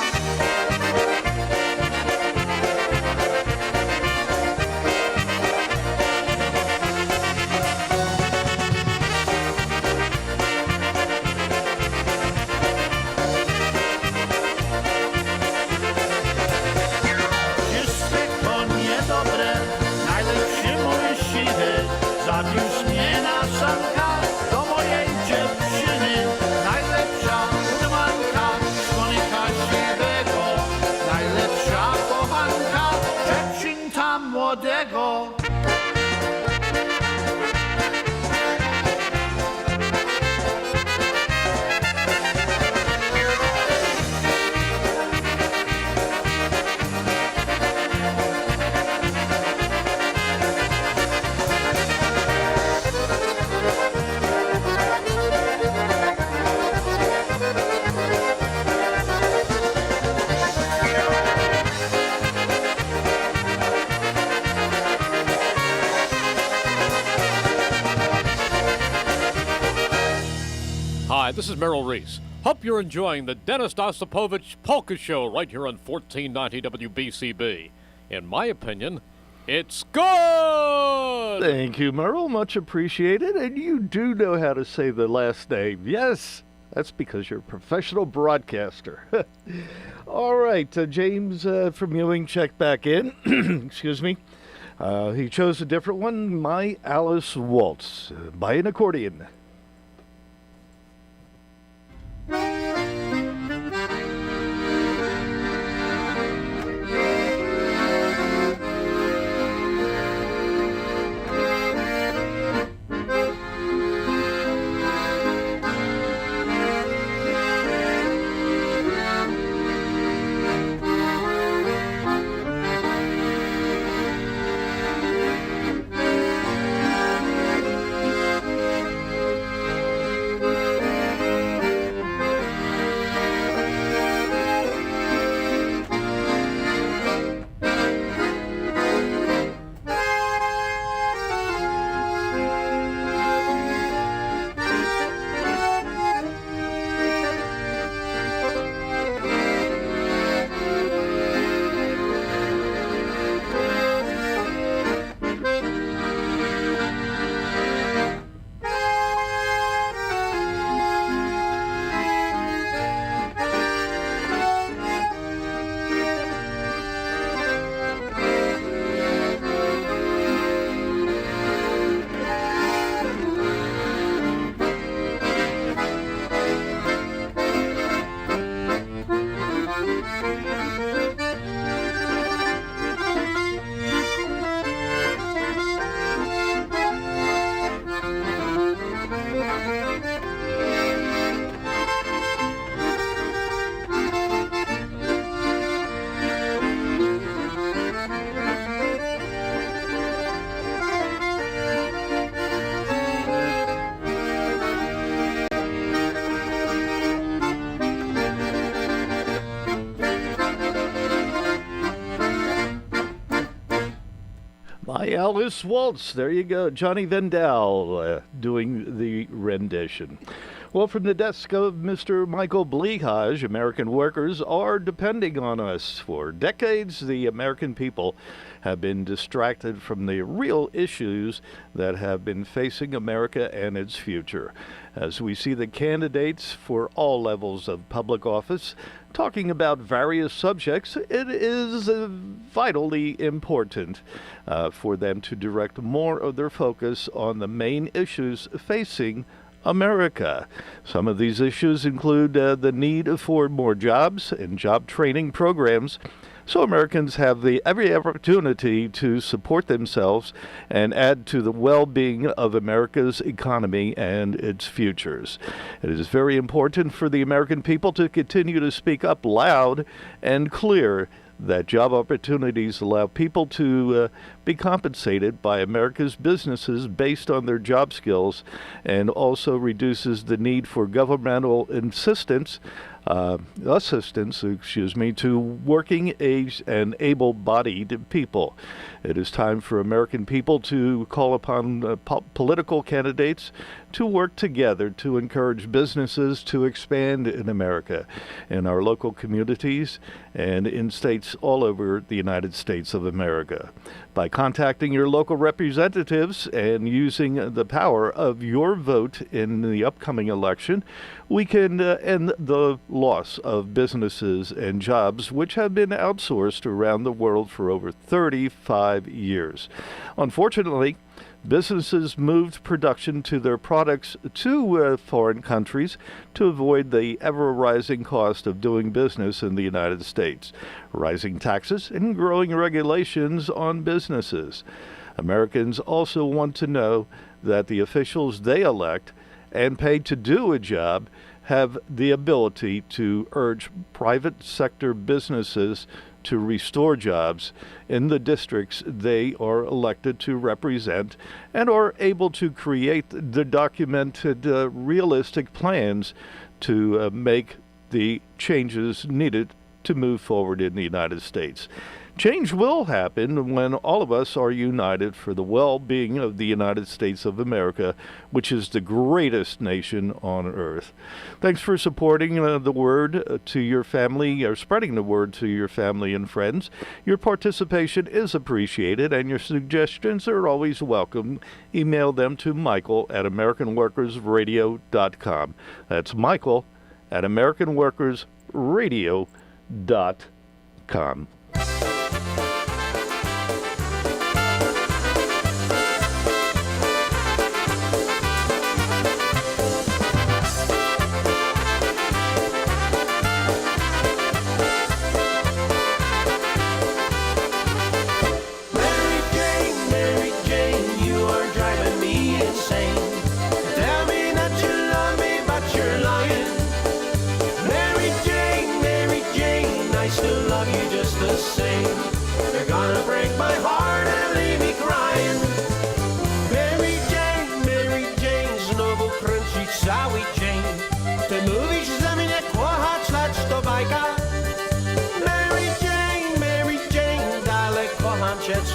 Zawiózł mnie na sankach do mojej dziewczyny, najlepsza urmanka z konika siwego, najlepsza kochanka dziewczynka młodego. Hi, this is Merrill Reese. Hope you're enjoying the Dennis Ostapovich Polka Show right here on 1490 WBCB. In my opinion, it's good! Thank you, Merle. Much appreciated. And you do know how to say the last name. Yes, that's because you're a professional broadcaster. All right, James from Ewing checked back in. Excuse me. He chose a different one, My Alice Waltz, by an accordion. My Alice Waltz. There you go. Johnny Vendel doing the rendition. Well, from the desk of Mr. Michael Bleehage, American workers are depending on us. For decades, the American people have been distracted from the real issues that have been facing America and its future. As we see the candidates for all levels of public office talking about various subjects, it is vitally important for them to direct more of their focus on the main issues facing America. Some of these issues include the need for more jobs and job training programs, so Americans have every opportunity to support themselves and add to the well-being of America's economy and its futures. It is very important for the American people to continue to speak up loud and clear that job opportunities allow people to be compensated by America's businesses based on their job skills, and also reduces the need for governmental assistance to working age and able-bodied people. It is time for American people to call upon political candidates to work together to encourage businesses to expand in America, in our local communities, and in states all over the United States of America. By contacting your local representatives and using the power of your vote in the upcoming election, we can end the loss of businesses and jobs which have been outsourced around the world for over 35 years. Unfortunately, businesses moved production to their products to foreign countries to avoid the ever-rising cost of doing business in the United States, rising taxes, and growing regulations on businesses. Americans also want to know that the officials they elect and pay to do a job have the ability to urge private sector businesses to restore jobs in the districts they are elected to represent and are able to create the documented, realistic plans to make the changes needed to move forward in the United States. Change will happen when all of us are united for the well-being of the United States of America, which is the greatest nation on earth. Thanks for supporting the word to your family, or spreading the word to your family and friends. Your participation is appreciated, and your suggestions are always welcome. Email them to michael@AmericanWorkersRadio.com. That's michael@AmericanWorkersRadio.com.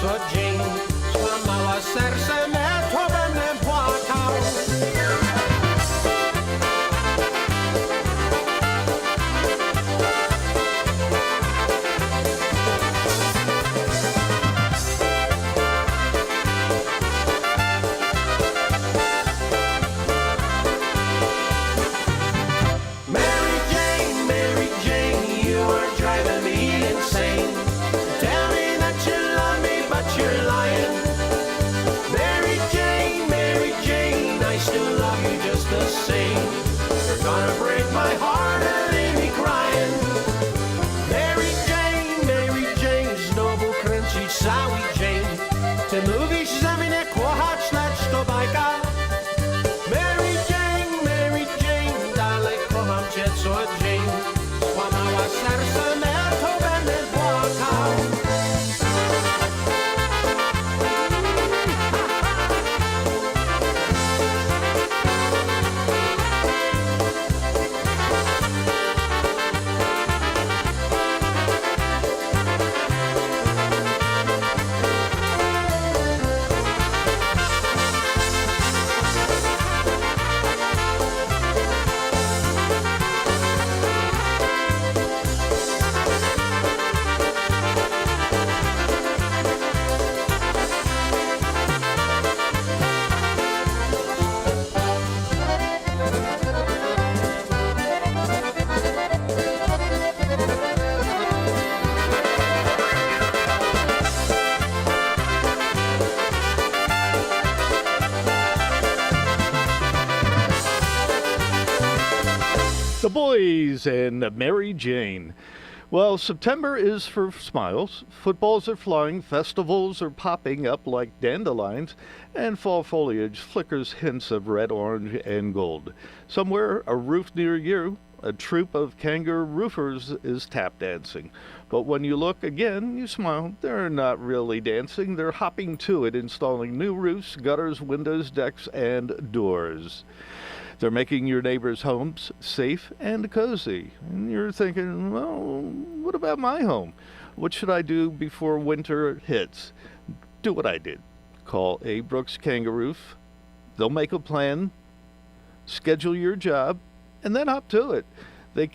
Co dzień złamała serce me, to będę płakał. Mary Jane, you are driving me insane. Tell me that you love me, but you're lying. Mary Jane, I still love you just the same. You're gonna break my heart and leave me crying. Mary Jane, znowu kręcić cały dzień. Ty mówisz, że mnie kochać, lecz to bajka. Mary Jane, dalej kocham cię co dzień. Złamała serce me, to będę płakał. The Boys and Mary Jane. Well, September is for smiles. Footballs are flying, festivals are popping up like dandelions, and fall foliage flickers hints of red, orange, and gold. Somewhere, a roof near you, a troop of kangaroo roofers is tap dancing. But when you look again, you smile. They're not really dancing. They're hopping to it, installing new roofs, gutters, windows, decks, and doors. They're making your neighbors' homes safe and cozy. And you're thinking, well, what about my home? What should I do before winter hits? Do what I did. Call A. Brooks Kangaroo. They'll make a plan schedule your job, and then hop to it. They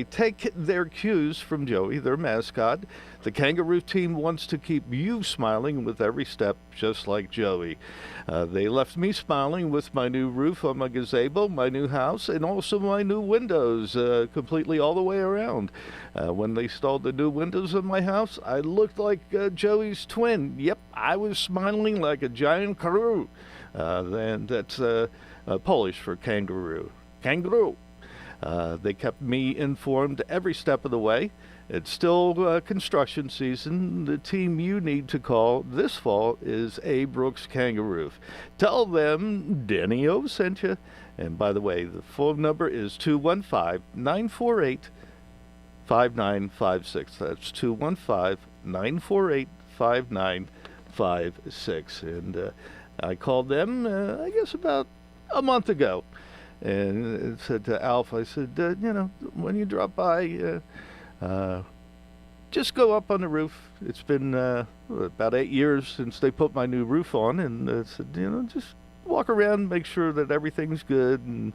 take their cues from Joey, their mascot. The kangaroo team wants to keep you smiling with every step, just like Joey. They left me smiling with my new roof on my gazebo, my new house, and also my new windows completely all the way around. When they installed the new windows in my house, I looked like Joey's twin. Yep, I was smiling like a giant karoo. And that's Polish for kangaroo. Kangaroo. They kept me informed every step of the way. It's still construction season. The team you need to call this fall is A. Brooks Kangaroo. Tell them Denny'O sent you. And by the way, the phone number is 215-948-5956. That's 215-948-5956. And I called them, I guess, about a month ago. And said to Alf, I said, when you drop by, just go up on the roof. It's been about 8 years since they put my new roof on, and said, just walk around, make sure that everything's good, and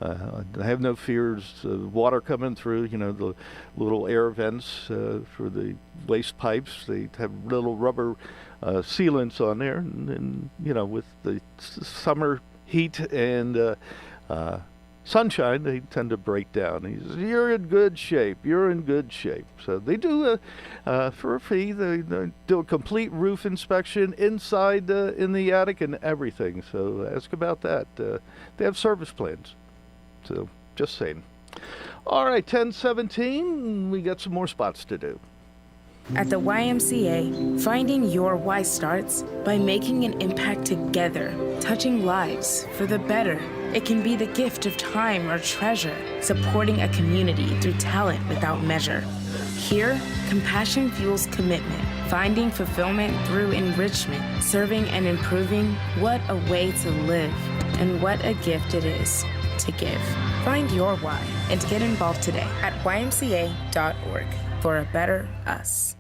I have no fears of water coming through. The little air vents for the waste pipes, they have little rubber sealants on there, and with the summer heat and sunshine, they tend to break down. He says, you're in good shape. You're in good shape. So they do, for a fee, they do a complete roof inspection inside in the attic and everything. So ask about that. They have service plans. So just saying. All right, 10:17. We got some more spots to do. At the YMCA, finding your why starts by making an impact together, touching lives for the better. It can be the gift of time or treasure, supporting a community through talent without measure. Here, compassion fuels commitment, finding fulfillment through enrichment, serving and improving. What a way to live, and what a gift it is to give. Find your why and get involved today at ymca.org for a better us.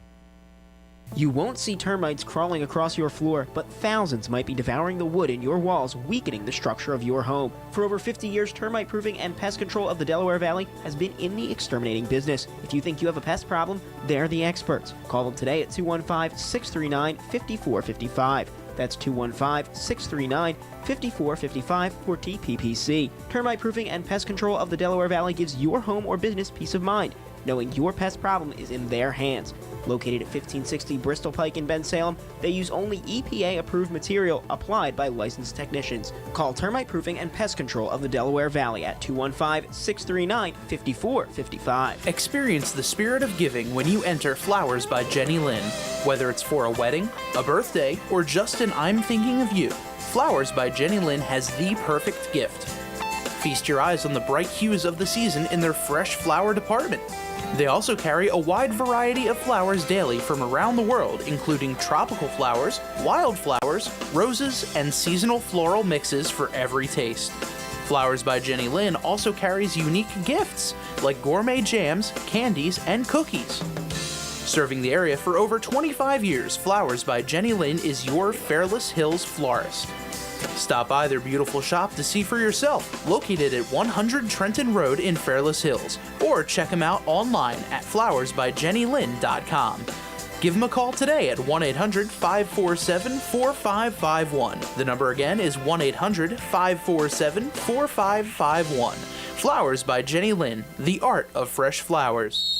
You won't see termites crawling across your floor, but thousands might be devouring the wood in your walls, weakening the structure of your home. For over 50 years, termite proofing and pest control of the Delaware Valley has been in the exterminating business. If you think you have a pest problem, they're the experts. Call them today at 215-639-5455. That's 215-639-5455 for TPPC. Termite proofing and pest control of the Delaware Valley gives your home or business peace of mind, knowing your pest problem is in their hands. Located at 1560 Bristol Pike in Bensalem, they use only EPA-approved material applied by licensed technicians. Call Termite Proofing and Pest Control of the Delaware Valley at 215-639-5455. Experience the spirit of giving when you enter Flowers by Jenny Lynn. Whether it's for a wedding, a birthday, or just an I'm thinking of you, Flowers by Jenny Lynn has the perfect gift. Feast your eyes on the bright hues of the season in their fresh flower department. They also carry a wide variety of flowers daily from around the world, including tropical flowers, wildflowers, roses, and seasonal floral mixes for every taste. Flowers by Jenny Lynn also carries unique gifts, like gourmet jams, candies, and cookies. Serving the area for over 25 years, Flowers by Jenny Lynn is your Fairless Hills florist. Stop by their beautiful shop to see for yourself, located at 100 Trenton Road in Fairless Hills, or check them out online at flowersbijennylynn.com. Give them a call today at 1-800-547-4551. The number again is 1-800-547-4551. Flowers by Jenny Lynn, the art of fresh flowers.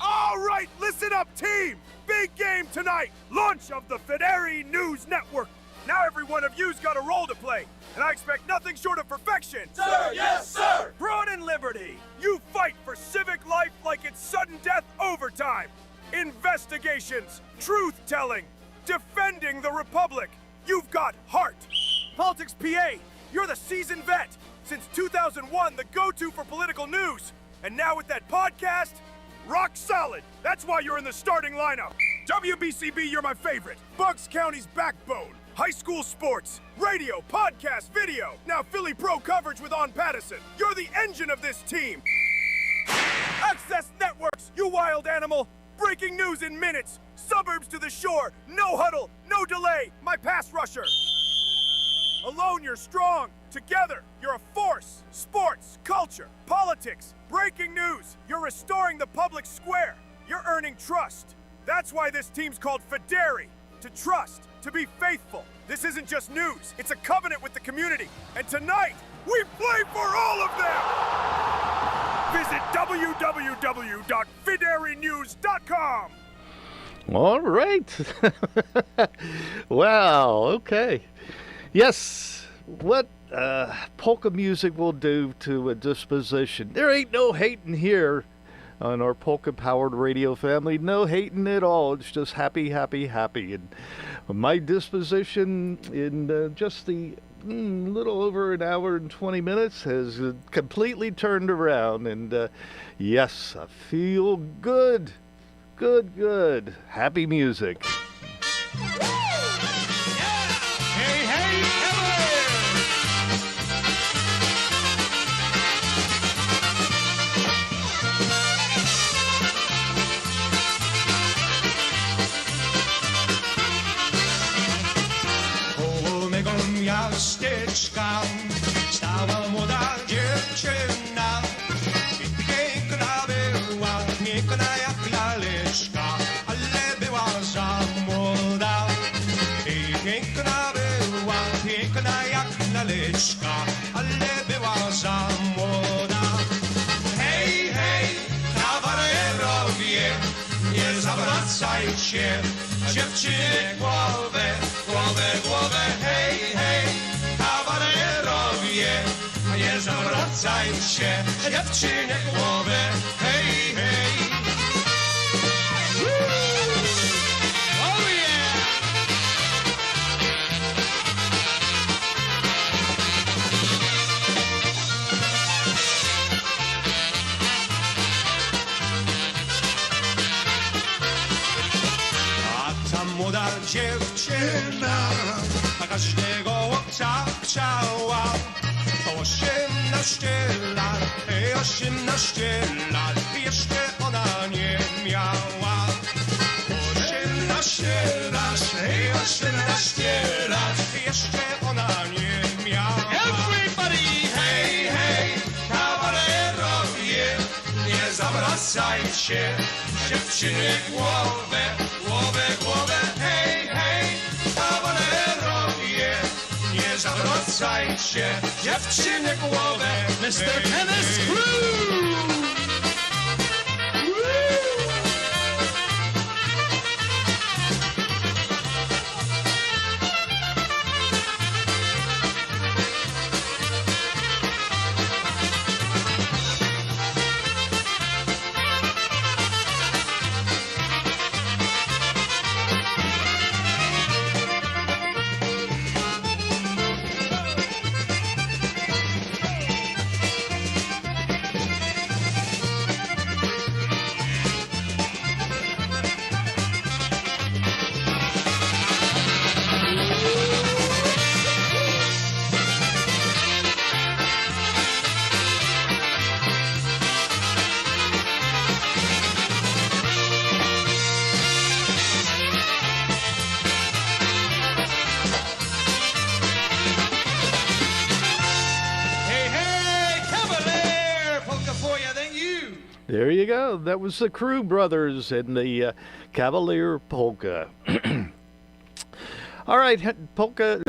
All right, listen up, team! Big game tonight! Launch of the Federi News Network! Now every one of you's got a role to play, and I expect nothing short of perfection. Sir, yes, sir! Brawn and liberty, you fight for civic life like it's sudden death overtime. Investigations, truth-telling, defending the Republic. You've got heart. Politics PA, you're the seasoned vet. Since 2001, the go-to for political news. And now with that podcast, rock solid. That's why you're in the starting lineup. WBCB, you're my favorite. Bucks County's backbone. High school sports, radio, podcast, video. Now Philly Pro coverage with On Pattison. You're the engine of this team. Access Networks, you wild animal. Breaking news in minutes. Suburbs to the shore. No huddle, no delay. My pass rusher. Alone, you're strong. Together, you're a force. Sports, culture, politics, breaking news. You're restoring the public square. You're earning trust. That's why this team's called Fideri. To trust, to be faithful. This isn't just news. It's a covenant with the community. And tonight, we play for all of them. Visit www.fiderinews.com. All right. Wow, okay. Yes, what polka music will do to a disposition. There ain't no hating here on our polka-powered radio family. No hating at all. It's just happy, happy, happy. And my disposition in just the little over an hour and 20 minutes has completely turned around. And yes, I feel good. Good, good. Happy music. Miasteczka stała młoda dziewczyna i piękna była, piękna jak laleczka, ale była za młoda. I piękna była, piękna jak laleczka, ale była za młoda. Hej, hej, kawalerowie, nie zawracajcie dziewczynie głowę, głowę, głowę, hej, hej. Nie zawracajcie dziewczynie głowę, hej, hej. Oh yeah! A ta młoda dziewczyna na każdego chłopca chciała. 18 lat, 18 lat, jeszcze ona nie miała. 18 lat, 18 lat, jeszcze ona nie miała. Everybody, hej, hej, kawalerowie, nie zawracajcie dziewczynie głowę, głowę, głowę, hej, hej, kawalerowie. Nie zawracajcie dziewczynie głowę, Mr. Tennis Crew! There you go. That was the Crew Brothers and the Cavalier Polka. All right, Polka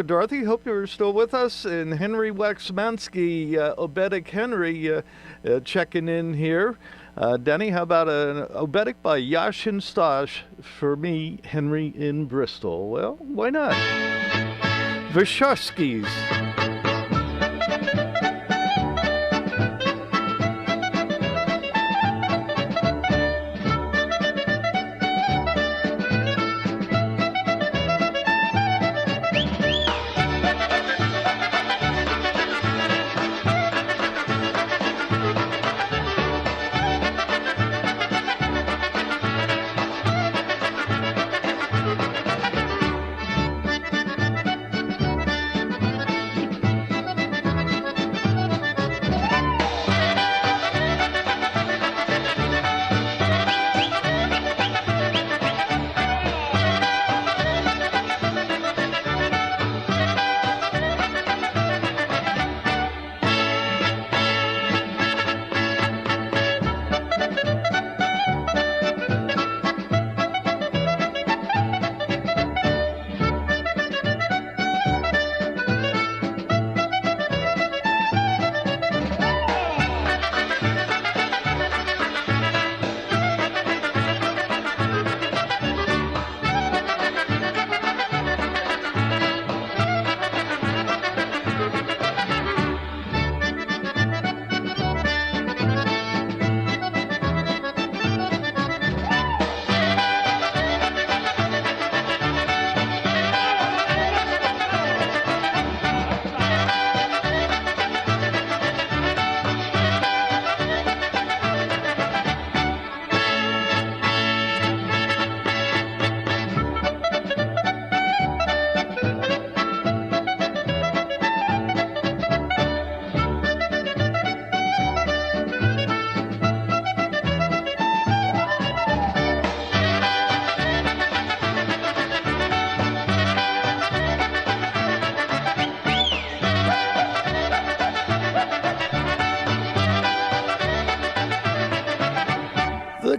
Dorothy, hope you're still with us. And Henry Waxmansky, Oberek Henry, checking in here. Denny, how about an Oberek by Yashin Stash for me, Henry in Bristol? Well, why not? Vyshevsky's.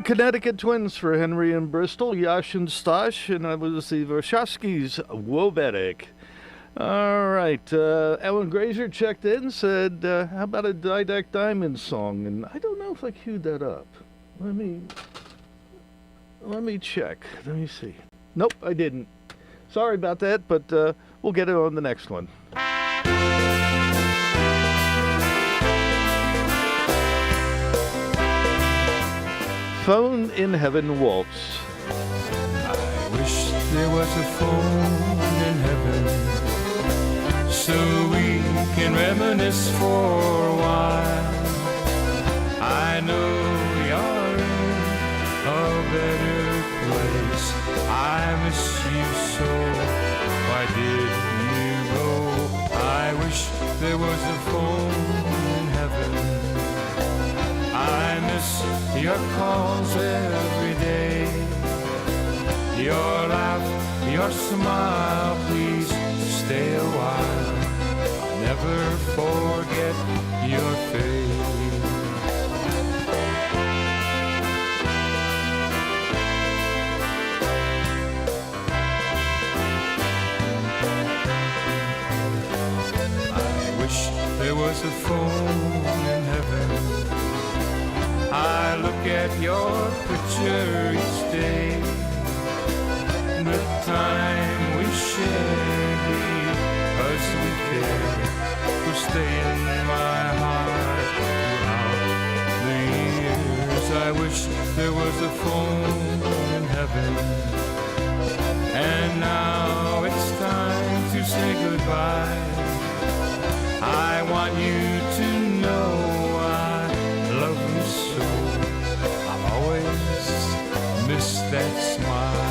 Connecticut Twins for Henry and Bristol, Yash and Stosh, and I was the Warshawskis, Woberek. All right, Ellen Grazer checked in, said, how about a Didac Diamond song? And I don't know if I queued that up. Let me check. Let me see. Nope, I didn't. Sorry about that, but we'll get it on the next one. Phone in Heaven Waltz. I wish there was a phone in heaven so we can reminisce for a while. I know you're in a better place. I miss you so. Why did you go? I wish there was a phone in heaven. I miss your calls every day. Your laugh, your smile, please stay a while. I'll never forget your face. I wish there was a phone in heaven. I look at your picture each day. The time we shared because we care will stay in my heart throughout the years. I wish there was a phone in heaven. And now it's time to say goodbye. I want you to know I love you so. I always miss that smile.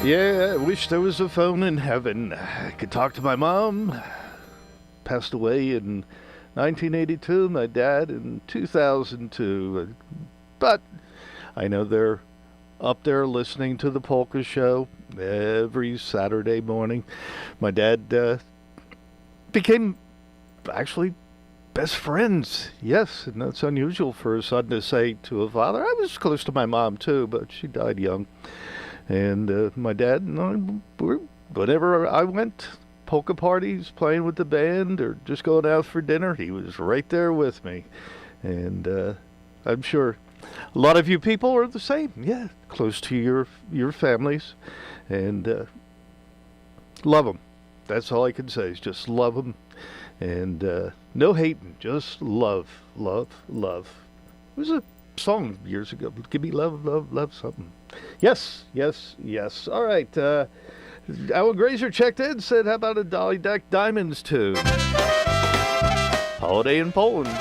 Yeah, I wish there was a phone in heaven. I could talk to my mom. Passed away in 1982, my dad in 2002. But I know they're up there listening to the Polka show every Saturday morning. My dad became actually best friends. Yes, and that's unusual for a son to say to a father. I was close to my mom too, but she died young. And my dad and I, whenever I went, polka parties, playing with the band, or just going out for dinner, he was right there with me. And I'm sure a lot of you people are the same. Yeah, close to your families. And love them. That's all I can say is just love them. And no hating, just love, love, love. It was a song years ago. Give me love, love, love something. Yes, yes, yes. All right. Alan Grazer checked in, said, how about a Dolly Deck Diamonds tune? Holiday in Poland.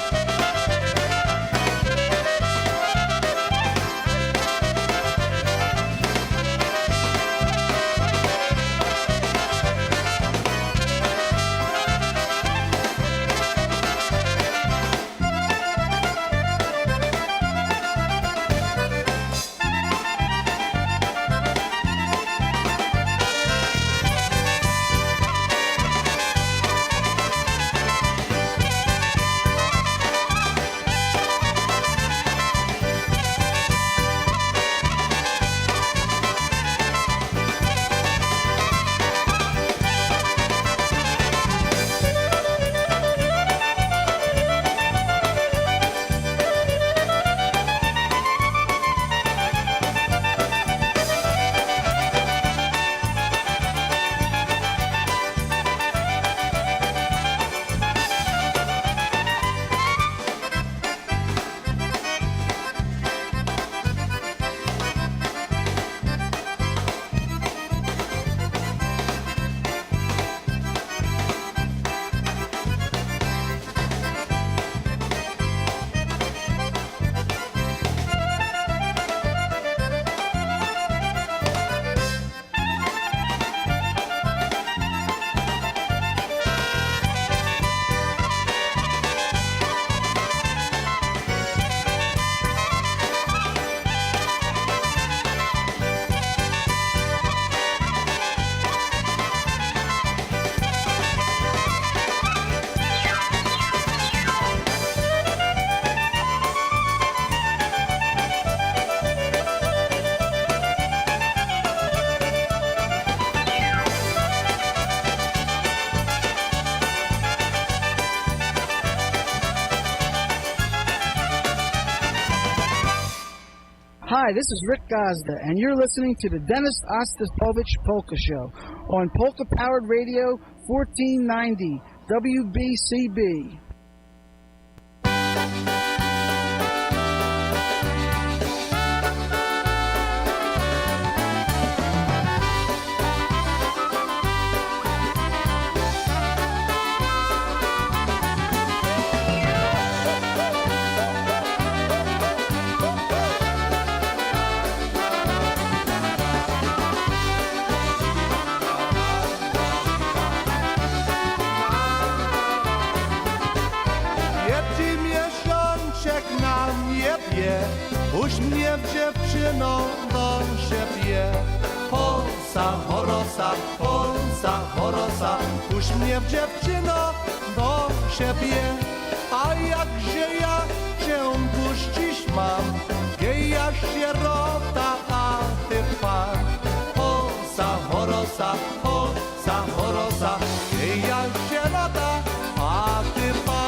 Hi, this is Rick Gazda, and you're listening to the Dennis Ostapovich Polka Show on Polka Powered Radio 1490 WBCB. Puść mnie dziewczyno do siebie. Polsa, chorosa, polsa, chorosa. Puść mnie dziewczyno do siebie. A jakże ja cię puścić mam, geja sierota, a ty pan. Polsa, chorosa, polsa, chorosa. Geja sierota, a ty pan.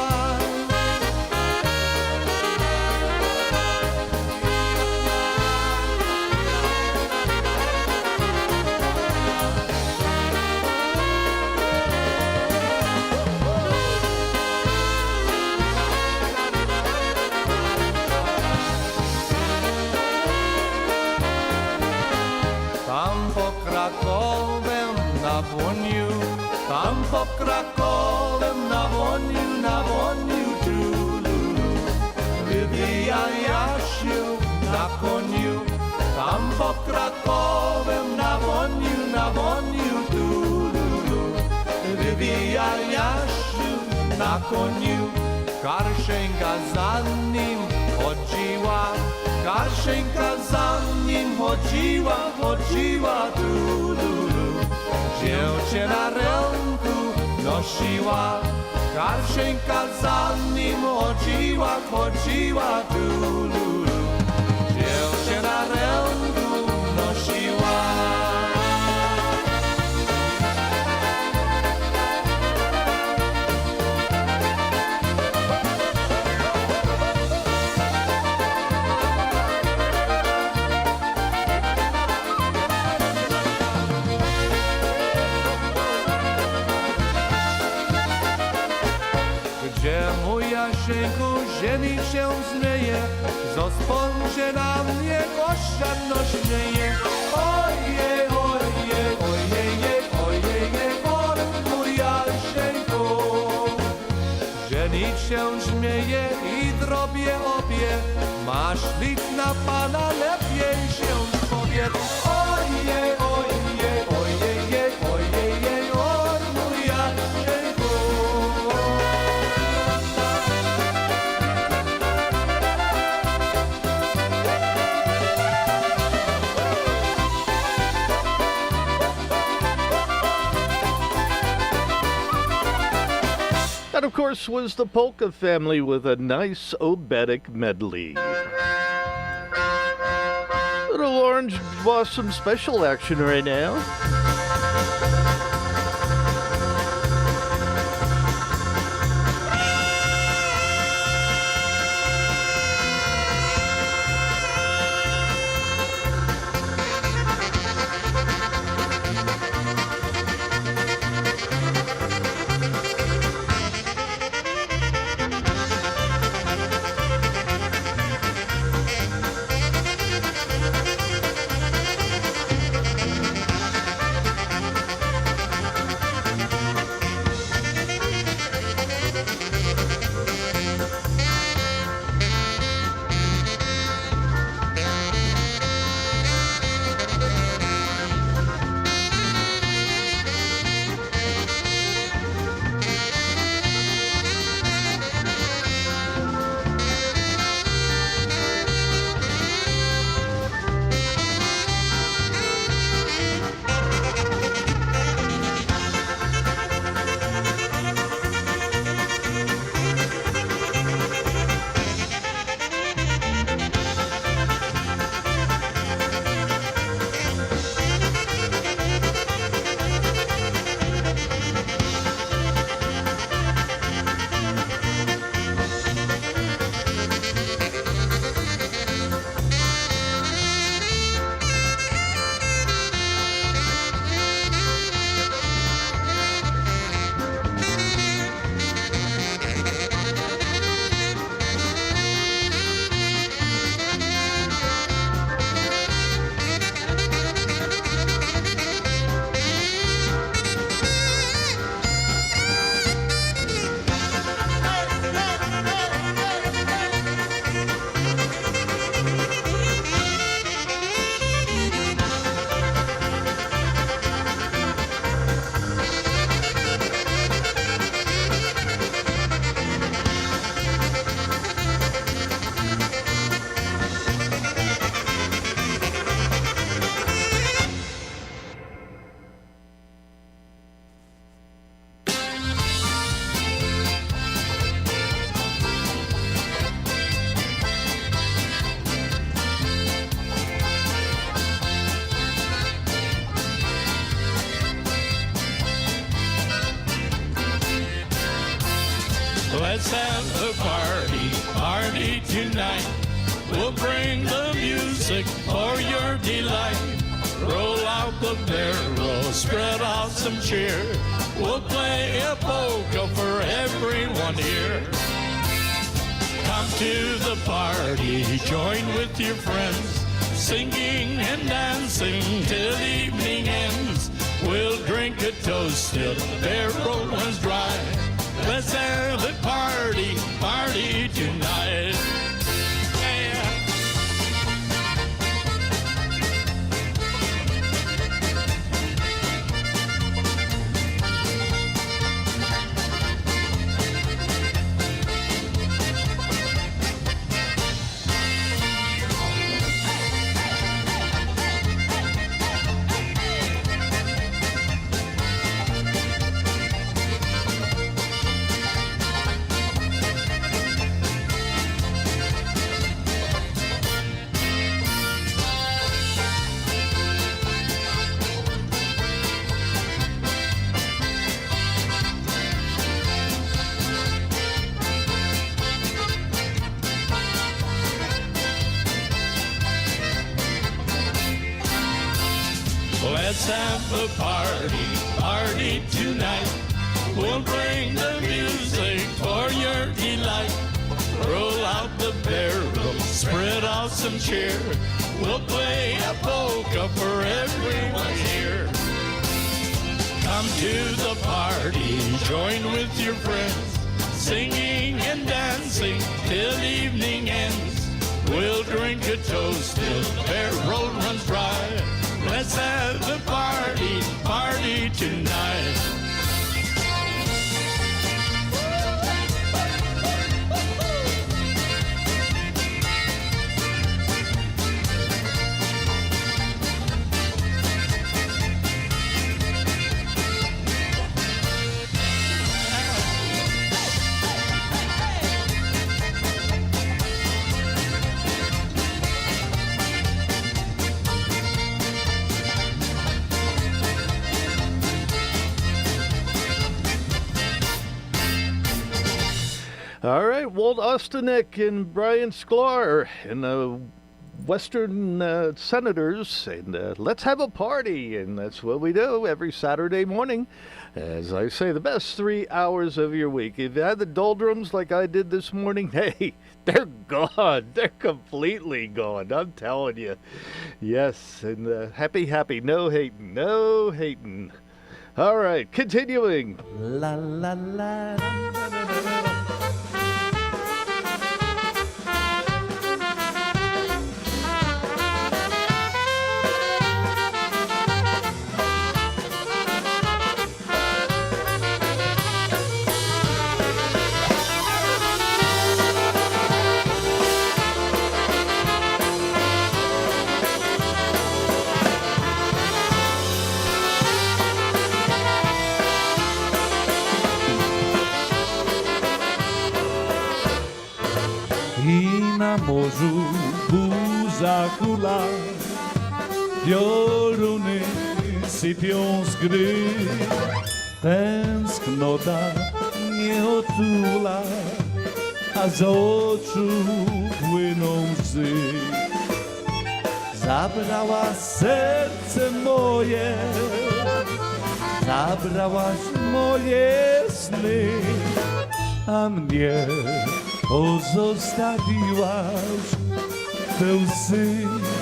Tam pod Krakowem na Woniu, tululu. Wybija Jasiu na koniu. Tam pod Krakowem na Woniu, tululu. Wybija Jasiu na koniu. Karszenka za nim chodziła, Karszenka za nim chodziła, tululu. Dziewczę na ręku nosiła, Karszenka za nim chodziła, tululu. Dziewczę na ręku nosiła. Gdzie mój Jasieńku ziemi się zmyje, zo spojrzy na mnie oszczędno śmieje. Oje, oje, ojeje, ojeje, mój Jasieńku. Żenić się śmieje i drobie obie, masz lit na pana, lepiej się powiedz. Oje, oje, ojeje, ojeje, mój Jasieńku. That, of course, was the Polka family with a nice oberek medley. Little Orange Blossom special action right now. Let's have a party tonight. We'll bring the music for your delight. Roll out the barrel, spread out some cheer. We'll play a polka for everyone here. Come to the party, join with your friends, singing and dancing till evening ends. We'll drink a toast till the barrel runs dry. Let's have a party tonight. Let's have a party tonight. We'll bring the music for your delight. Roll out the barrel, spread out some cheer. We'll play a polka for everyone here. Come to the party, join with your friends, singing and dancing till evening ends. We'll drink a toast till the barrel runs dry. Let's have a party tonight. All right, Walt Ostanek and Brian Sklar and the Western Senators, and let's have a party, and that's what we do every Saturday morning. As I say, the best 3 hours of your week. If you had the doldrums like I did this morning, hey, they're gone. They're completely gone, I'm telling you. Yes, and happy, no hating. All right, continuing. La la la. I na morzu burza hula, pioruny sypią z gry. Tęsknota mnie otula, a z oczu płyną łzy. Zabrała serce moje, zabrałaś moje sny, a mnie pozostawiłaś te łzy,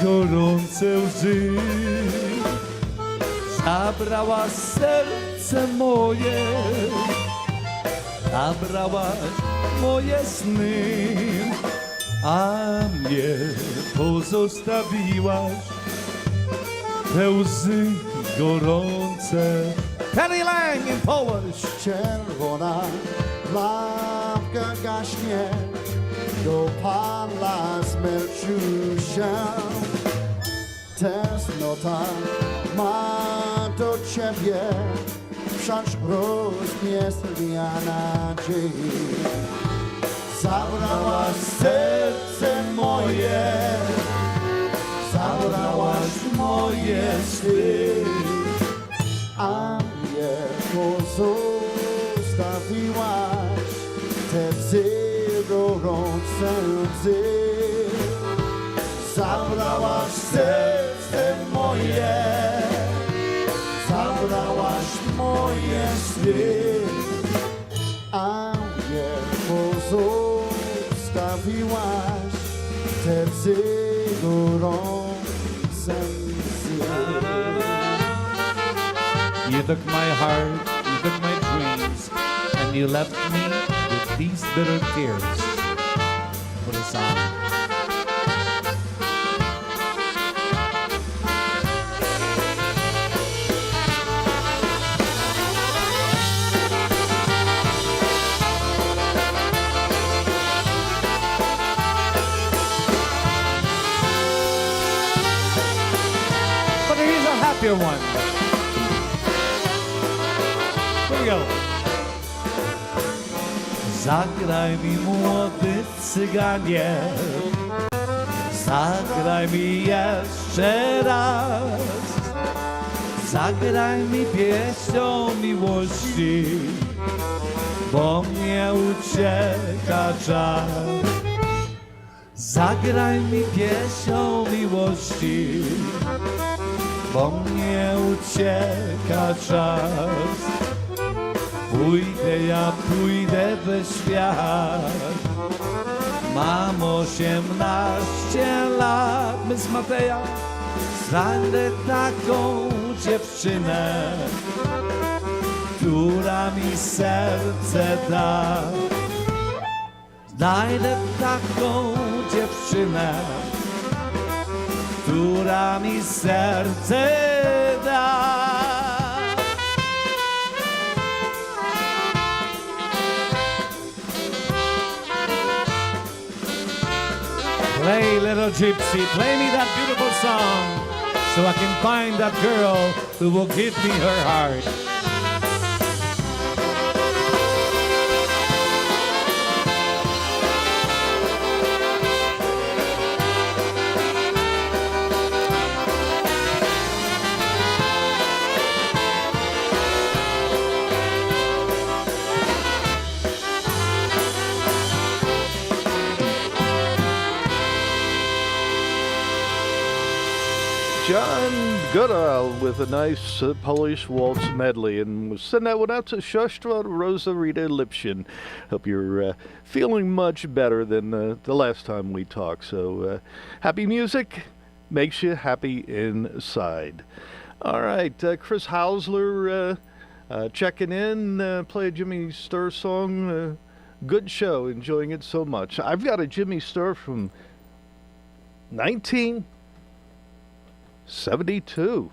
gorące łzy. Zabrałaś serce moje, zabrałaś moje sny, a mnie pozostawiłaś te łzy gorące. Penny Lang in Polish. Czerwona lampka gaśnie, dopala zmęczył się. Tęsknota ma do ciebie, wszak rozmiestnia nadziei. Zabrałaś serce moje, zabrałaś moje sny, a mnie pozostawiłaś te łzy serce. Zabrałaś serce moje, zabrałaś moje sny, a mnie pozostawiłaś w sercu gorące łzy. You took my heart, you took my dreams, and you left me with these bitter tears. For the song. But here's a happier one. Here we go. Zagraj mi, młody cyganie, zagraj mi jeszcze raz. Zagraj mi pieśń o miłości, bo mnie ucieka czas. Zagraj mi pieśń o miłości, bo mnie ucieka czas. Pójdę we świat. Mam 18 lat. Miss Mateja, znajdę taką dziewczynę, która mi serce da. Znajdę taką dziewczynę, która mi serce da. Play, little gypsy, play me that beautiful song, so I can find that girl who will give me her heart. John Goodall with a nice Polish waltz medley, and we'll send that one out to Siostra Rosarita Lipshin. Hope you're feeling much better than the last time we talked. So happy music makes you happy inside. All right, Chris Hausler checking in, play a Jimmy Sturr song. Good show, enjoying it so much. I've got a Jimmy Sturr from 1972.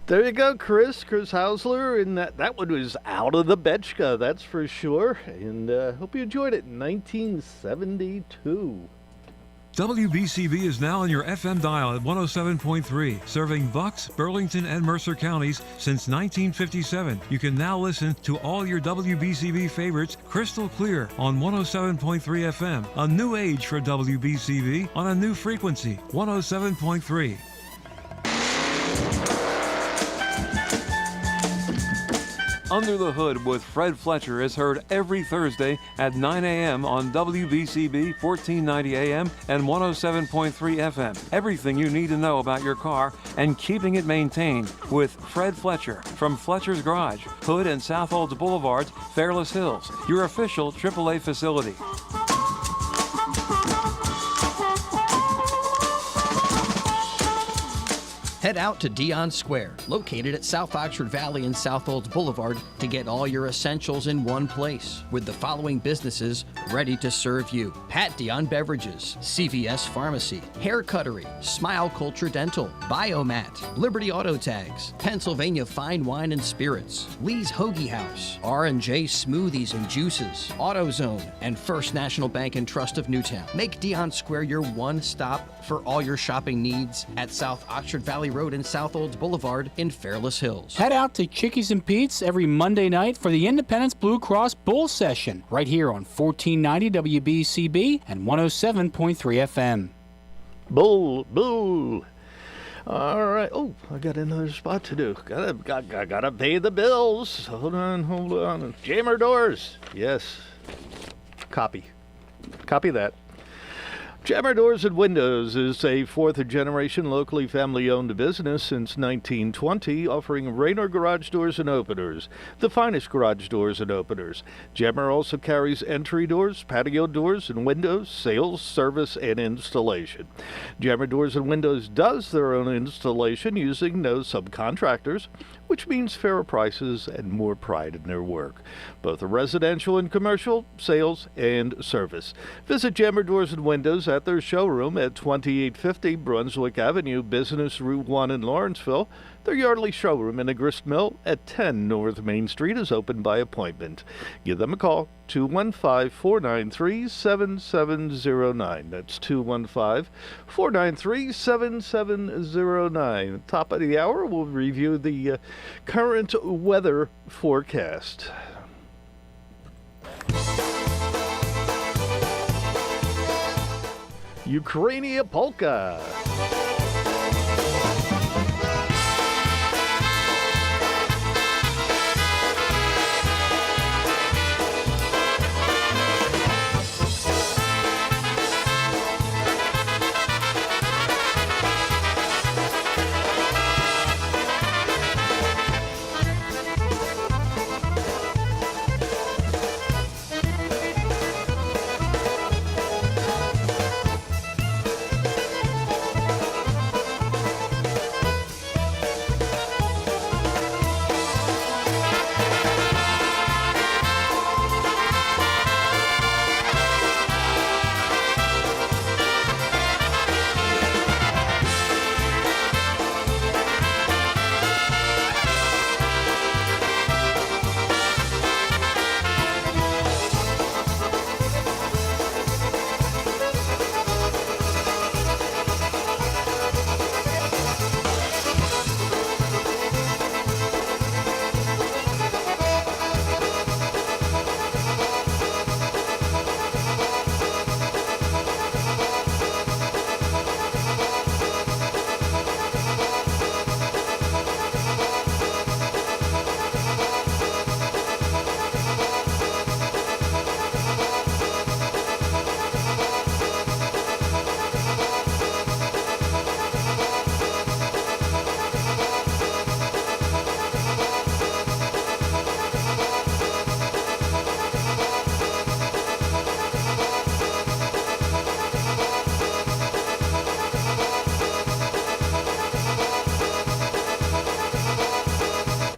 There you go, Chris Hausler, and that one was out of the Betchka, that's for sure. And hope you enjoyed it. 1972. WBCB is now on your FM dial at 107.3, serving Bucks, Burlington, and Mercer counties since 1957. You can now listen to all your WBCB favorites crystal clear on 107.3 FM. A new age for WBCB on a new frequency, 107.3. Under the Hood with Fred Fletcher is heard every Thursday at 9 a.m. on WBCB 1490 AM and 107.3 FM. Everything you need to know about your car and keeping it maintained with Fred Fletcher from Fletcher's Garage, Hood and South Olds Boulevards, Fairless Hills, your official AAA facility. Head out to Dion Square, located at South Oxford Valley and South Olds Boulevard, to get all your essentials in one place, with the following businesses ready to serve you: Pat Dion Beverages, CVS Pharmacy, Hair Cuttery, Smile Culture Dental, Biomat, Liberty Auto Tags, Pennsylvania Fine Wine and Spirits, Lee's Hoagie House, R&J Smoothies and Juices, AutoZone, and First National Bank and Trust of Newtown. Make Dion Square your one stop for all your shopping needs at South Oxford Valley Road and South Olds Boulevard in Fairless Hills. Head out to Chickies and Pete's every Monday night for the Independence Blue Cross Bull Session, right here on 1490 WBCB and 107.3 FM. Bull. All right. Oh, I got another spot to do. Gotta pay the bills. Hold on. Jammer doors. Yes. Copy that. Jammer Doors and Windows is a fourth-generation, locally family-owned business since 1920, offering Raynor garage doors and openers, the finest garage doors and openers. Jammer also carries entry doors, patio doors, and windows, sales, service, and installation. Jammer Doors and Windows does their own installation using no subcontractors, which means fairer prices and more pride in their work, both residential and commercial, sales, and service. Visit Jammer Doors and Windows at their showroom at 2850 Brunswick Avenue, Business Route 1 in Lawrenceville. Their Yardley showroom in the Grist Mill at 10 North Main Street is open by appointment. Give them a call, 215-493-7709. That's 215-493-7709. Top of the hour, we'll review the current weather forecast. Ukrainian polka.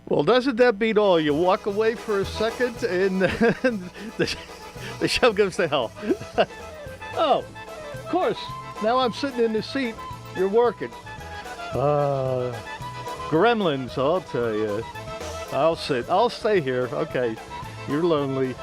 Well, doesn't that beat all? You walk away for a second and the show goes to hell. Oh, of course. Now I'm sitting in the seat. You're working. Gremlins, I'll tell you. I'll stay here. Okay, you're lonely.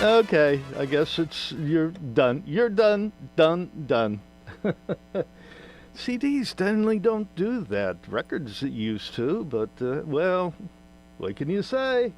Okay, I guess you're done. You're done. CDs generally don't do that. Records used to, but, well, what can you say?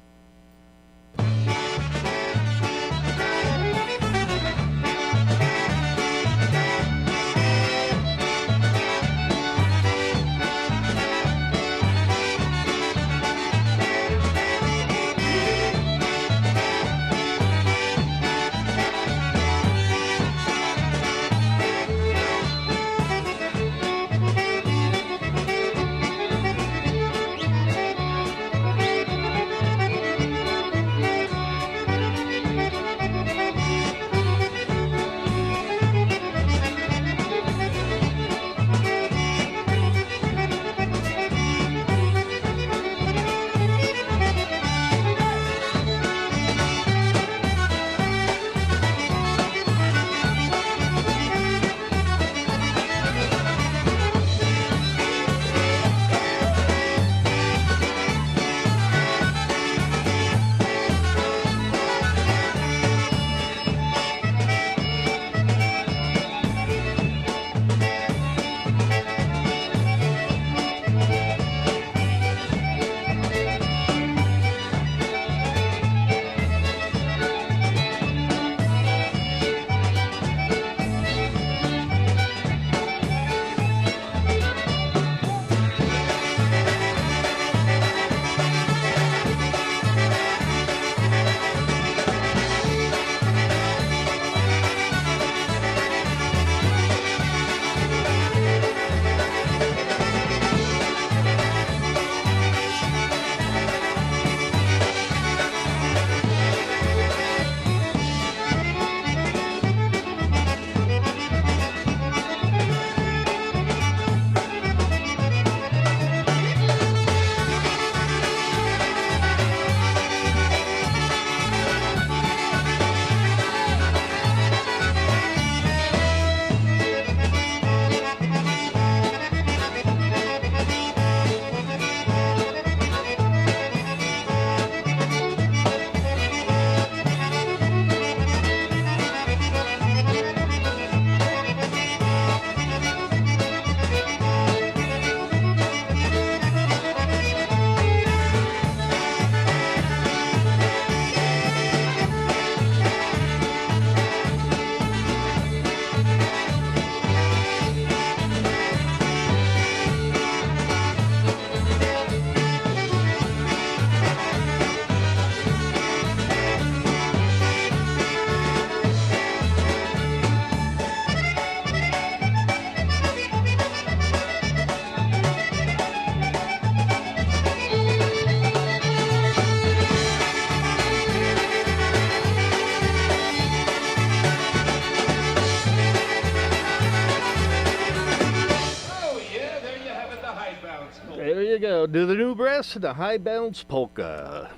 There you go. Do the new brass and the high bounce polka.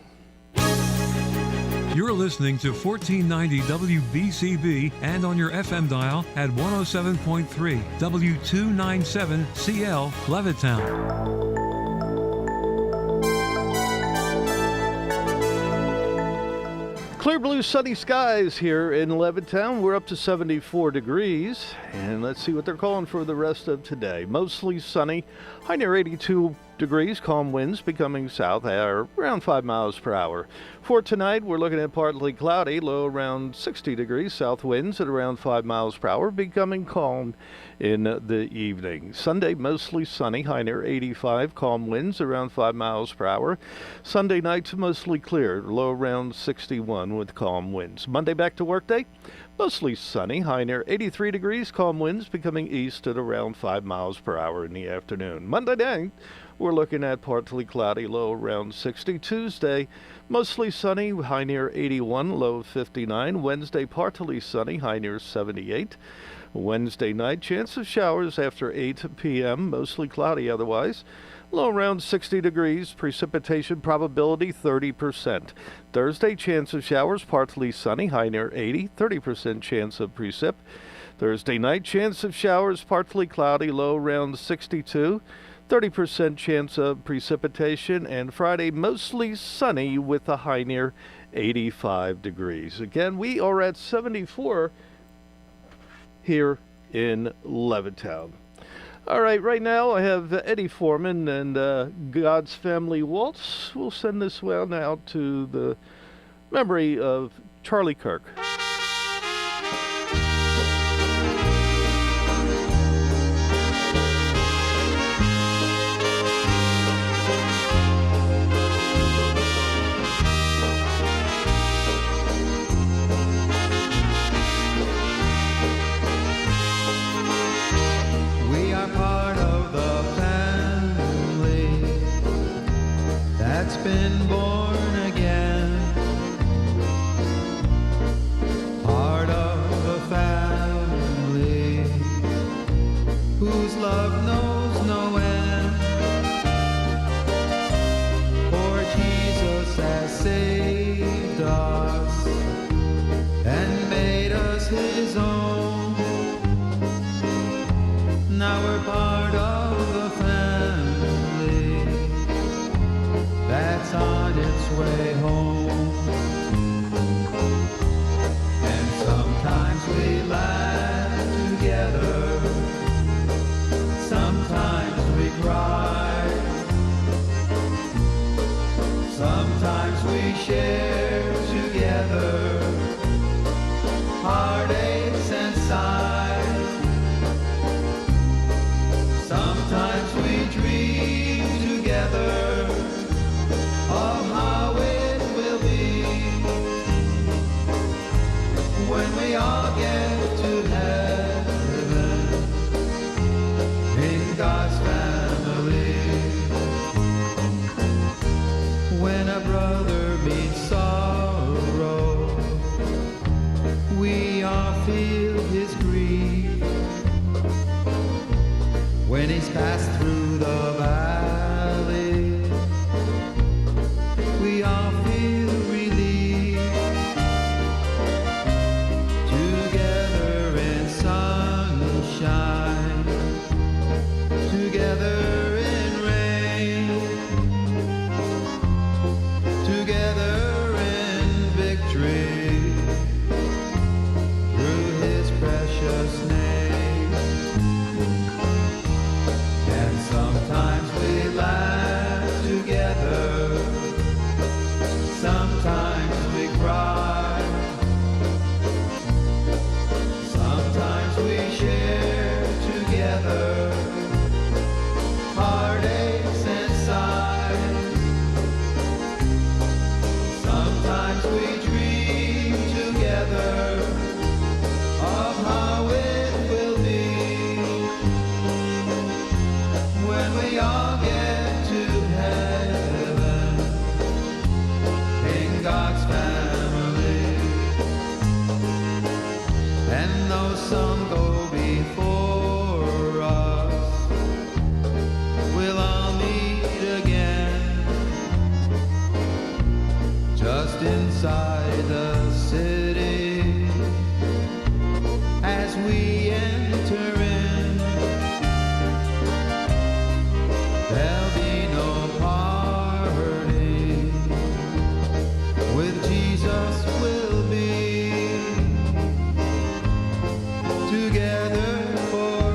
You're listening to 1490 WBCB and on your FM dial at 107.3 W297CL Levittown. Clear blue sunny skies here in Levittown. We're up to 74 degrees. And let's see what they're calling for the rest of today. Mostly sunny. High near 82 degrees, calm winds becoming south around 5 miles per hour. For tonight, we're looking at partly cloudy, low around 60 degrees, south winds at around 5 miles per hour, becoming calm in the evening. Sunday, mostly sunny, high near 85, calm winds around 5 miles per hour. Sunday night, mostly clear, low around 61 with calm winds. Monday, back to work day, mostly sunny, high near 83 degrees, calm winds becoming east at around 5 miles per hour in the afternoon. Monday night, we're looking at partly cloudy, low around 60. Tuesday, mostly sunny, high near 81, low 59. Wednesday, partly sunny, high near 78. Wednesday night, chance of showers after 8 p.m., mostly cloudy otherwise. Low around 60 degrees, precipitation probability 30%. Thursday, chance of showers, partly sunny, high near 80, 30% chance of precip. Thursday night, chance of showers, partly cloudy, low around 62, 30% chance of precipitation. And Friday, mostly sunny with a high near 85 degrees. Again, we are at 74 here in Levittown. All right, right now I have Eddie Foreman and God's Family Waltz. We'll send this one out to the memory of Charlie Kirk. Been born again, part of a family whose love knows no end. For Jesus has saved us and made us his own. Now we're part of the family that's on its way home. And sometimes we laugh together, sometimes we cry, sometimes we share together heartaches and sighs. Sometimes we dream together of how it will be when we all get to heaven in God's family. When a brother meets sorrow, we all feel his grief. When he's passed through the valley, we all feel relief. Together in sunshine, together in rain, together in victory, through his precious name. And sometimes we laugh together, sometimes we cry, sometimes we share together heartaches and sighs. Sometimes we dream together of how it will be when we all get to heaven in God's family. And though some go before us, we'll all meet again just inside the city as we enter in. There'll be no parting, with Jesus we'll be together for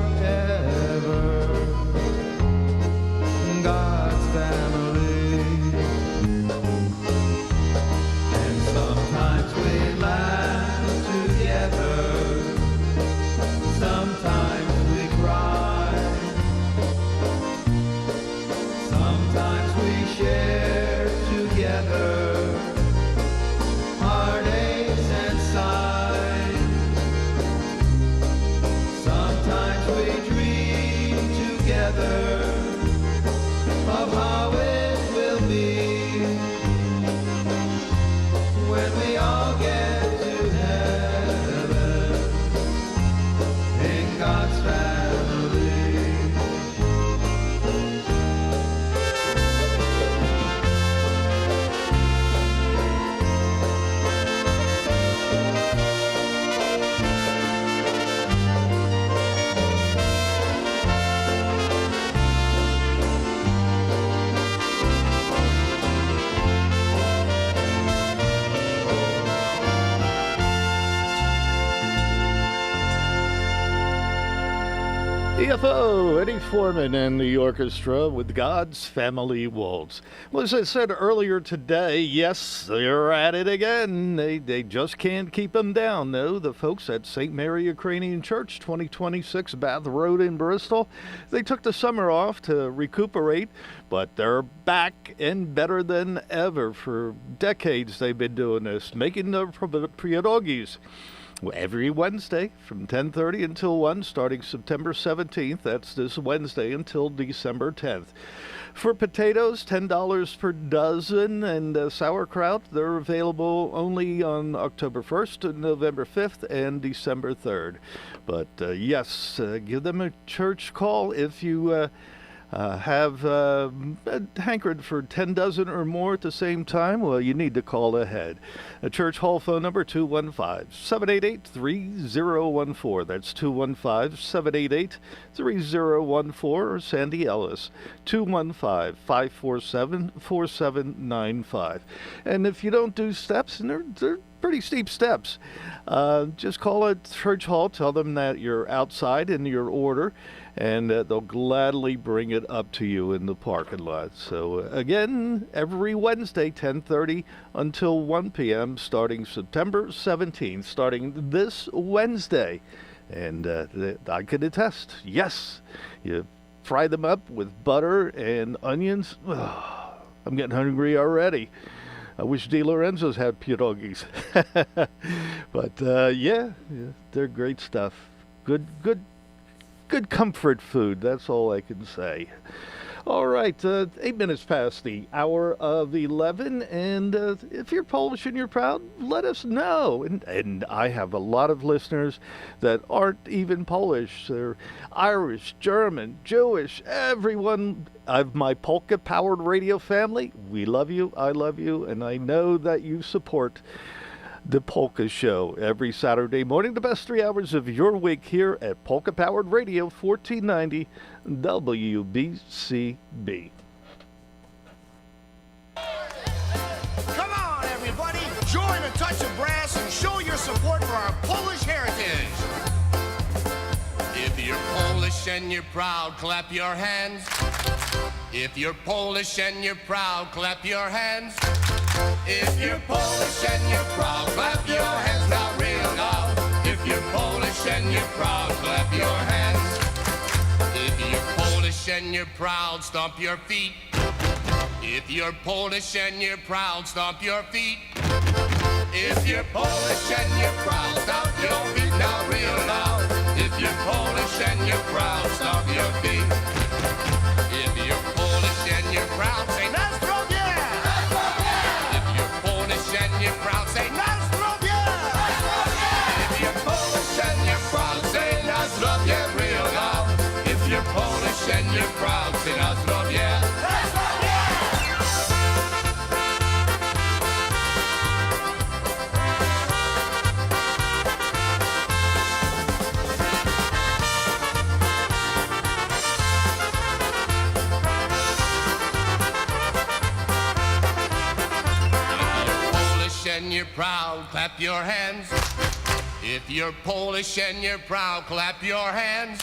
EFO, Eddie Foreman and the orchestra with God's Family Waltz. Well, as I said earlier today, yes, they're at it again. They just can't keep them down, though. The folks at St. Mary Ukrainian Church, 2026 Bath Road in Bristol, they took the summer off to recuperate, but they're back and better than ever. For decades they've been doing this, making the pierogies. Every Wednesday from 10:30 until 1, starting September 17th. That's this Wednesday until December 10th. For potatoes, $10 per dozen, and sauerkraut, they're available only on October 1st, November 5th, and December 3rd. But yes, give them a church call if you have hankered for 10 dozen or more at the same time. Well, you need to call ahead. A church hall phone number 215-788-3014. That's 215-788-3014. Or Sandy Ellis, 215-547-4795. And if you don't do steps, and they're pretty steep steps, just call a church hall, tell them that you're outside in your order, and they'll gladly bring it up to you in the parking lot. So again, every Wednesday, 10:30 until 1 p.m., starting September 17th, starting this Wednesday. And I can attest, yes, you fry them up with butter and onions. Oh, I'm getting hungry already. I wish Di Lorenzo's had pierogies. But yeah, they're great stuff. Good comfort food. That's all I can say. All right, 8 minutes past the hour of 11, and if you're Polish and you're proud, let us know. And I have a lot of listeners that aren't even Polish. They're Irish, German, Jewish, everyone. Of my polka-powered radio family, we love you, I love you, and I know that you support the Polka Show every Saturday morning, the best 3 hours of your week here at Polka Powered Radio, 1490 WBCB. Come on, everybody, join a touch of brass and show your support for our Polish heritage. If you're Polish and you're proud, clap your hands. If you're Polish and you're proud, clap your hands. If you're Polish and you're proud, clap your hands now, real loud. If you're Polish and you're proud, clap your hands. If you're Polish and you're proud, stomp your feet. If you're Polish and you're proud, stomp your feet. If you're Polish and you're proud, stomp your feet now, real loud. If you're Polish and you're proud, stomp your feet. If you're Polish and you're proud, say Nazdrowie! If you're Polish and you're proud, say Nazdrowie! If you're Polish and you're proud, say Nazdrowie real loud. If you're Polish and you're proud, say Nazdrowie! And you're proud, clap your hands. If you're Polish and you're proud, clap your hands.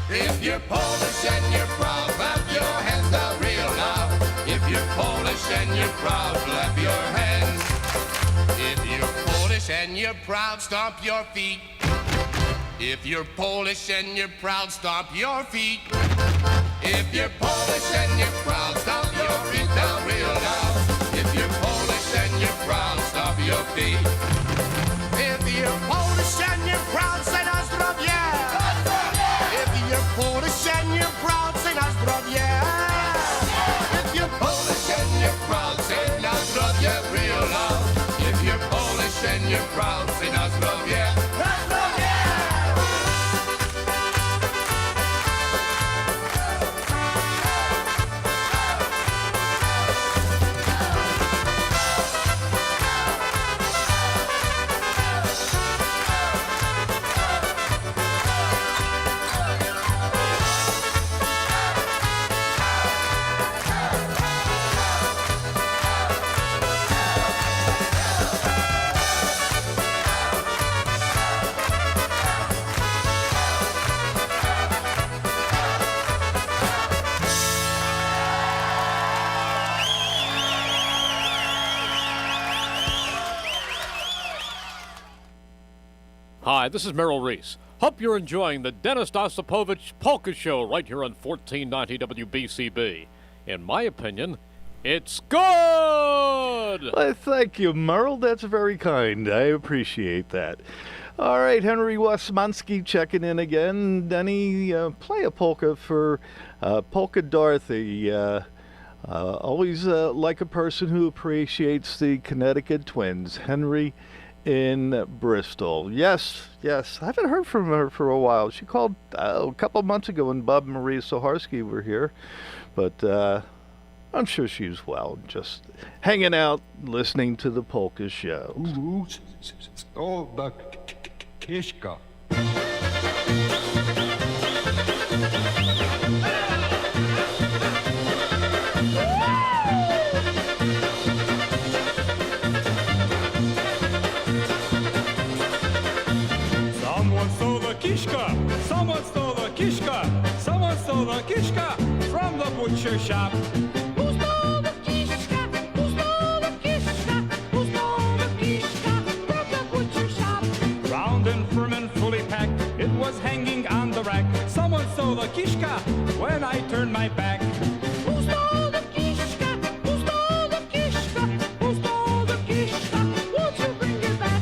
If you're Polish and you're proud, clap your hands now real loud. If you're Polish and you're proud, clap your hands. If you're Polish and you're proud, stomp your feet. If you're Polish and you're proud, stomp your feet. If you're Polish and you're proud, stomp your feet down real loud. If you're Polish and you're proud, stomp your feet. If you're Polish and you're proud, say Nazdrowie! If you're Polish and you're proud, say Nazdrowie! If you're Polish and you're proud, say Nazdrowie real loud. If you're Polish and you're proud, say Nazdrowie! Hi, this is Merrill Reese. Hope you're enjoying the Dennis Ossipovich Polka Show right here on 1490 WBCB. In my opinion, it's good! Well, thank you, Merle. That's very kind. I appreciate that. All right, Henry Wasmansky checking in again. Denny, play a polka for Polka Dorothy. Always like a person who appreciates the Connecticut twins. Henry in Bristol. Yes. I haven't heard from her for a while. She called a couple months ago when Bob and Maria Soharski were here. But I'm sure she's well, just hanging out, listening to the Polka Show. Oh, the Kishka. Someone stole the kishka. Someone stole the kishka. Someone stole the kishka from the butcher shop. Who stole the kishka? Who stole the kishka? Who stole the kishka from the butcher shop? Round and firm and fully packed, it was hanging on the rack. Someone stole the kishka when I turned my back. Who stole the kishka? Who stole the kishka? Who stole the kishka? Won't you bring it back?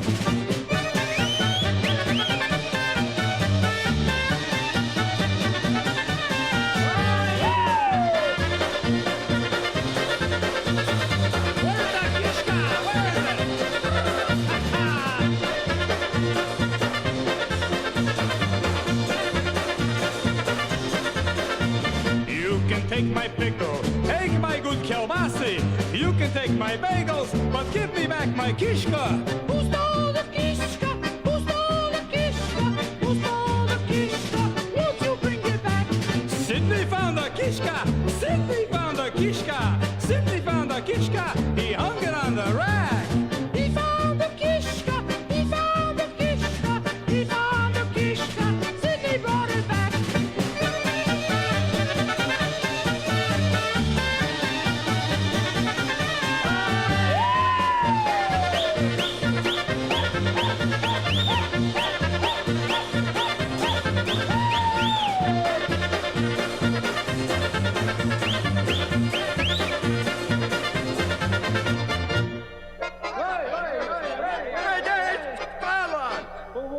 You can take my pickle, take my good kielbasy. You can take my bagels, but give me back my kishka. Who stole the kishka? Who stole the kishka? Who stole the kishka? Won't you bring it back? Sidney found a kishka. Sidney found a kishka. Sidney found a kishka. He hung it on the rack. He found the kishka. He found the kishka. He found the kishka. Sidney brought it back.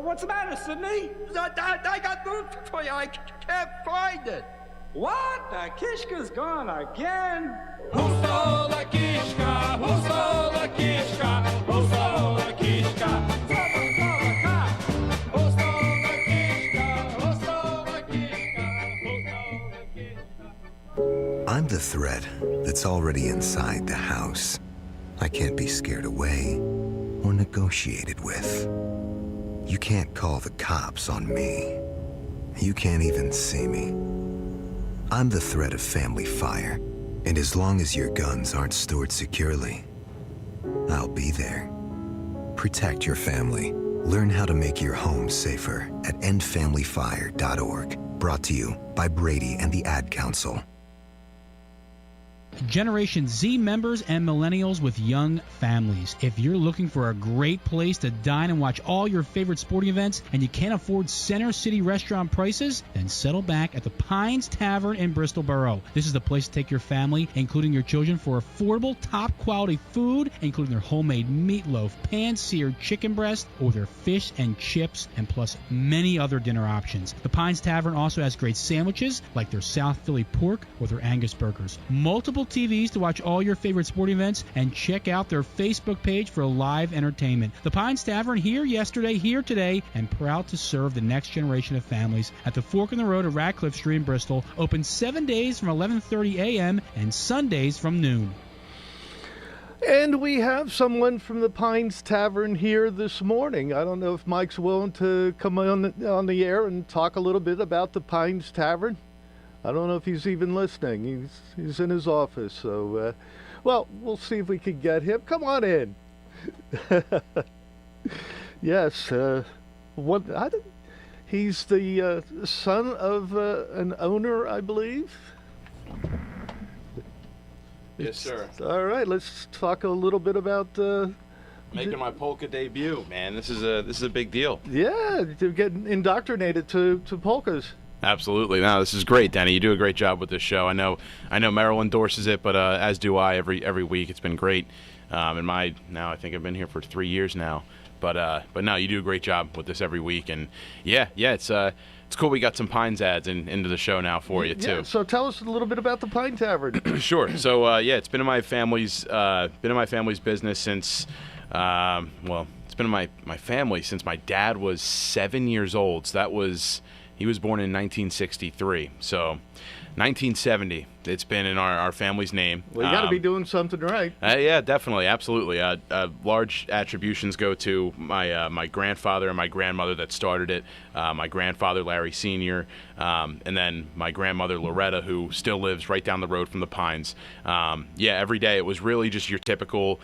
What's the matter, Sidney? I got news for you. I can't find it. What? The kishka's gone again? Who stole the kishka? Who stole the kishka? Who stole the kishka? Someone call a cop. Who stole the kishka? Who stole the kishka? Who stole the kishka? I'm the threat that's already inside the house. I can't be scared away or negotiated with. You can't call the cops on me. You can't even see me. I'm the threat of family fire, and as long as your guns aren't stored securely, I'll be there. Protect your family. Learn how to make your home safer at endfamilyfire.org. Brought to you by Brady and the Ad Council. Generation Z members and millennials with young families. If you're looking for a great place to dine and watch all your favorite sporting events and you can't afford Center City restaurant prices, then settle back at the Pines Tavern in Bristol Borough. This is the place to take your family, including your children, for affordable, top-quality food, including their homemade meatloaf, pan-seared chicken breast, or their fish and chips, and plus many other dinner options. The Pines Tavern also has great sandwiches, like their South Philly pork or their Angus burgers. Multiple TVs to watch all your favorite sporting events, and check out their Facebook page for live entertainment. The Pines Tavern, here yesterday, here today, and proud to serve the next generation of families at the fork in the road of Radcliffe Street in Bristol. Open 7 days from 11:30 a.m. and Sundays from noon. And we have someone from the Pines Tavern here this morning. I don't know if Mike's willing to come on the air and talk a little bit about the Pines Tavern. I don't know if he's even listening. He's in his office. So, well, we'll see if we can get him. Come on in. Yes. He's the son of an owner, I believe. Yes, sir. All right. Let's talk a little bit about the Making my polka debut, man. This is a big deal. Yeah, to get indoctrinated to polkas. Absolutely. No, this is great, Denny. You do a great job with this show. I know Merrill endorses it, but as do I every week. It's been great. I think I've been here for 3 years now. But no, you do a great job with this every week, and yeah, it's cool. We got some Pines ads into the show now for you too. Yeah, so tell us a little bit about the Pine Tavern. Sure. So it's been in my family's business since it's been in my family since my dad was 7 years old. So he was born in 1963. So 1970. It's been in our family's name. Well, you got to be doing something right. Yeah, definitely, absolutely. Large attributions go to my grandfather and my grandmother that started it. My grandfather, Larry Sr., and then my grandmother, Loretta, who still lives right down the road from the Pines. Every day it was really just your typical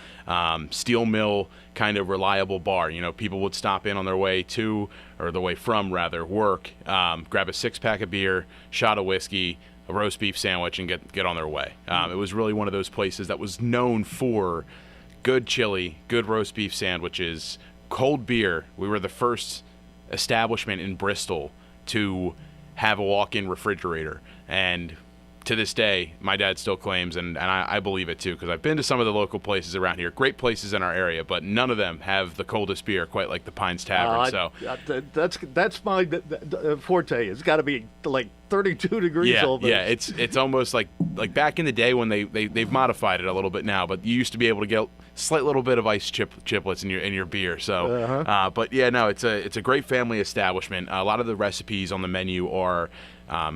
steel mill kind of reliable bar. You know, people would stop in on their way to, or the way from rather, work, grab a 6-pack of beer, shot of whiskey, a roast beef sandwich, and get on their way. It was really one of those places that was known for good chili, good roast beef sandwiches, cold beer. We were the first establishment in Bristol to have a walk-in refrigerator, and to this day, my dad still claims, and I believe it too, because I've been to some of the local places around here, great places in our area, but none of them have the coldest beer quite like the Pines Tavern. That's my forte. It's got to be like 32 degrees almost. Yeah, it's almost like back in the day when they've modified it a little bit now, but you used to be able to get a slight little bit of ice chiplets in your beer. So, but yeah, no, it's a great family establishment. A lot of the recipes on the menu are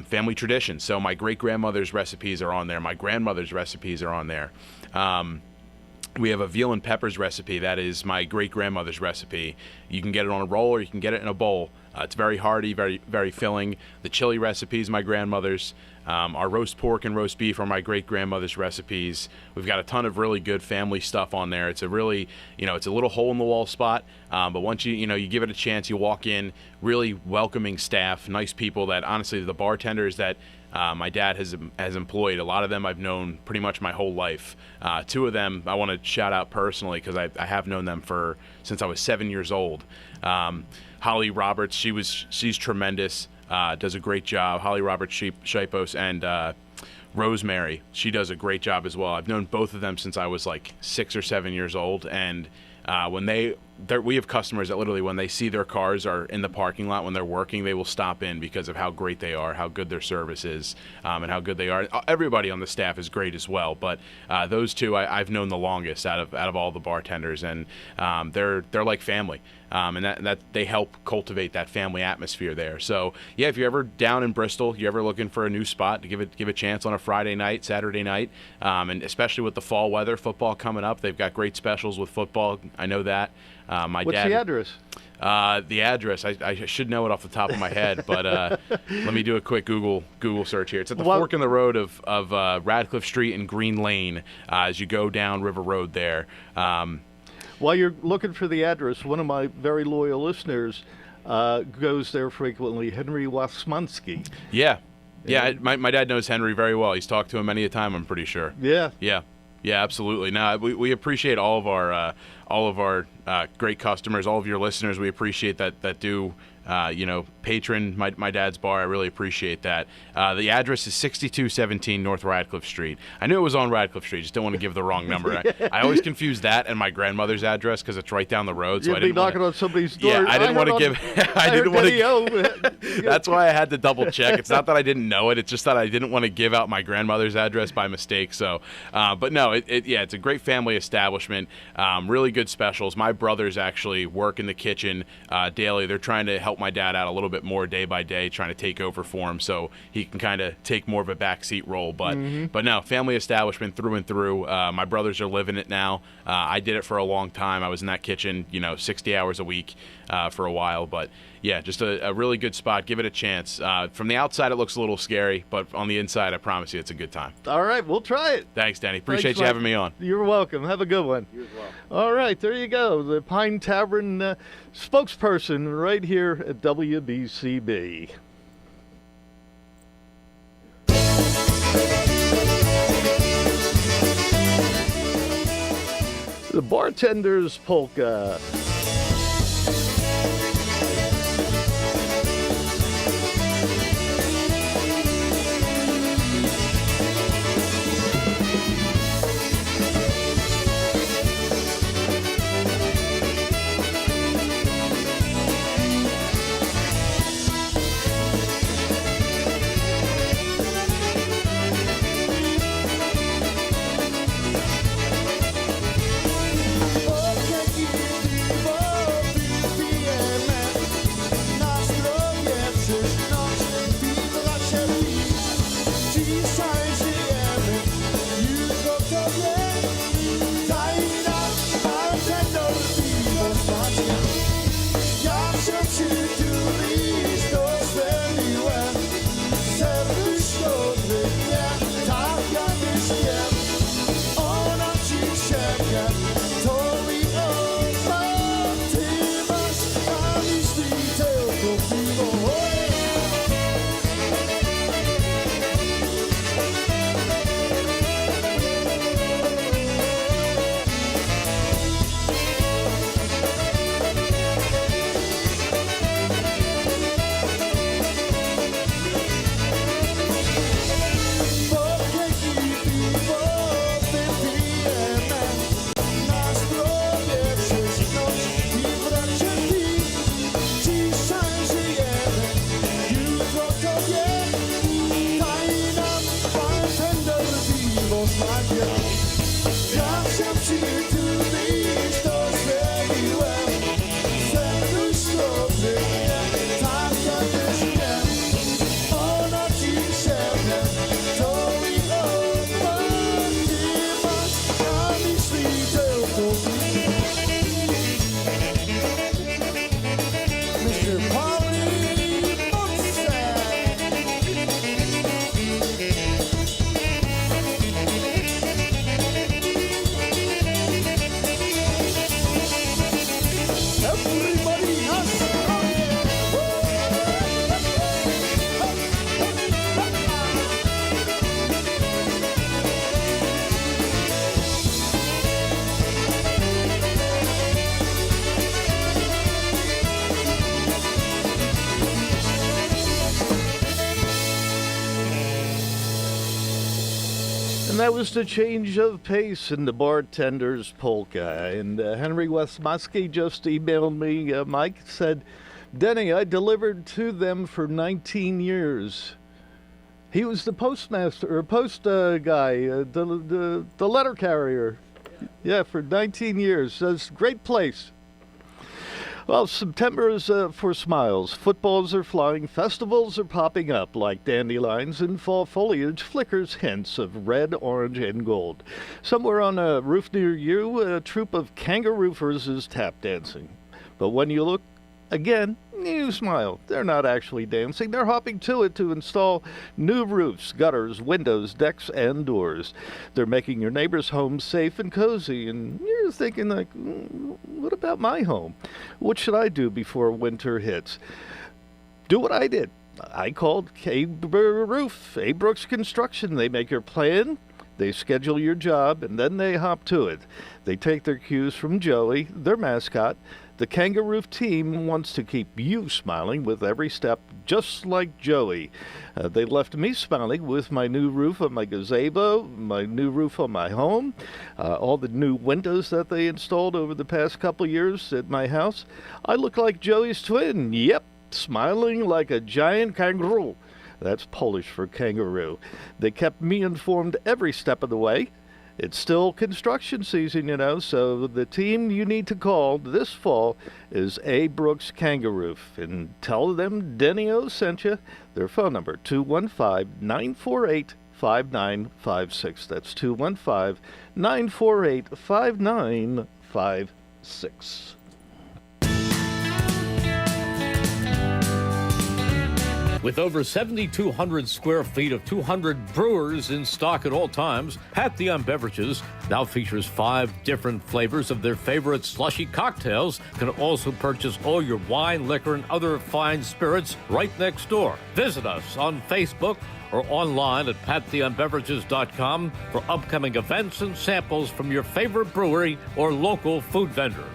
family traditions. So my great-grandmother's recipes are on there. My grandmother's recipes are on there. We have a veal and peppers recipe. That is my great-grandmother's recipe. You can get it on a roll or you can get it in a bowl. It's very hearty, very, very filling. The chili recipes, my grandmother's. Our roast pork and roast beef are my great-grandmother's recipes. We've got a ton of really good family stuff on there. It's a really, it's a little hole-in-the-wall spot, but once you give it a chance, you walk in, really welcoming staff, nice people that, honestly, the bartenders that my dad has employed, a lot of them I've known pretty much my whole life. 2 of them I want to shout out personally because I have known them since I was 7 years old. Holly Roberts, she's tremendous. Does a great job. Holly Roberts Shipos and Rosemary, she does a great job as well. I've known both of them since I was like 6 or 7 years old, and when we have customers that literally when they see their cars are in the parking lot when they're working, they will stop in because of how great they are, how good their service is, and how good they are. Everybody on the staff is great as well, but those 2 I've known the longest out of all the bartenders, and they're like family. And that they help cultivate that family atmosphere there. So yeah, if you're ever down in Bristol, you're ever looking for a new spot to give a chance on a Friday night, Saturday night, and especially with the fall weather, football coming up, they've got great specials with football. I know that. What's the address? The address, I should know it off the top of my head, but let me do a quick Google search here. It's at the fork in the road of Radcliffe Street and Green Lane as you go down River Road there. While you're looking for the address, one of my very loyal listeners goes there frequently, Henry Wasmansky. Yeah. My dad knows Henry very well. He's talked to him many a time, I'm pretty sure. Yeah, absolutely. No, we appreciate all of our great customers, all of your listeners. We appreciate that do patron my dad's bar. I really appreciate that. The address is 6217 North Radcliffe Street. I knew it was on Radcliffe Street. Just don't want to give the wrong number. I always confuse that and my grandmother's address because it's right down the road. So You'd be knocking on somebody's door. Yeah, I didn't want to give. I didn't want to. That's why I had to double check. It's not that I didn't know it. It's just that I didn't want to give out my grandmother's address by mistake. So, but no, it's a great family establishment. Really good specials. My brothers actually work in the kitchen daily. They're trying to help my dad out a little bit more day by day, trying to take over for him so he can kind of take more of a backseat role. But no, family establishment through and through. My brothers are living it now. I did it for a long time. I was in that kitchen, 60 hours a week for a while. But yeah, just a really good spot. Give it a chance. From the outside, it looks a little scary, but on the inside, I promise you it's a good time. All right, we'll try it. Thanks, Danny. Appreciate you having me on. You're welcome. Have a good one. You as well. All right, there you go. The Pine Tavern spokesperson right here at WBCB. The Bartender's Polka. That was the change of pace in the Bartender's Polka. And Henry Westmosky just emailed me. Mike said, Denny, I delivered to them for 19 years. He was the postmaster, or post guy, the letter carrier. Yeah, for 19 years. That's a great place. Well, September is for smiles. Footballs are flying. Festivals are popping up like dandelions, and fall foliage flickers hints of red, orange, and gold. Somewhere on a roof near you, a troop of kangaroofers is tap dancing. But when you look again, you smile. They're not actually dancing. They're hopping to it to install new roofs, gutters, windows, decks, and doors. They're making your neighbor's home safe and cozy, and you're thinking, like, what about my home? What should I do before winter hits? Do what I did. I called Roof, A. Brooks Construction. They make your plan, they schedule your job, and then they hop to it. They take their cues from Joey, their mascot. The Kangaroo team wants to keep you smiling with every step, just like Joey. They left me smiling with my new roof on my gazebo, my new roof on my home, all the new windows that they installed over the past couple years at my house. I look like Joey's twin. Yep, smiling like a giant kangaroo. That's Polish for kangaroo. They kept me informed every step of the way. It's still construction season, you know, so the team you need to call this fall is A. Brooks Kangaroo. And tell them Denny'O sent you. Their phone number, 215-948-5956. That's 215-948-5956. With over 7,200 square feet of 200 brewers in stock at all times, Pat Dion Beverages now features 5 different flavors of their favorite slushy cocktails. You can also purchase all your wine, liquor, and other fine spirits right next door. Visit us on Facebook or online at patdionbeverages.com for upcoming events and samples from your favorite brewery or local food vendor.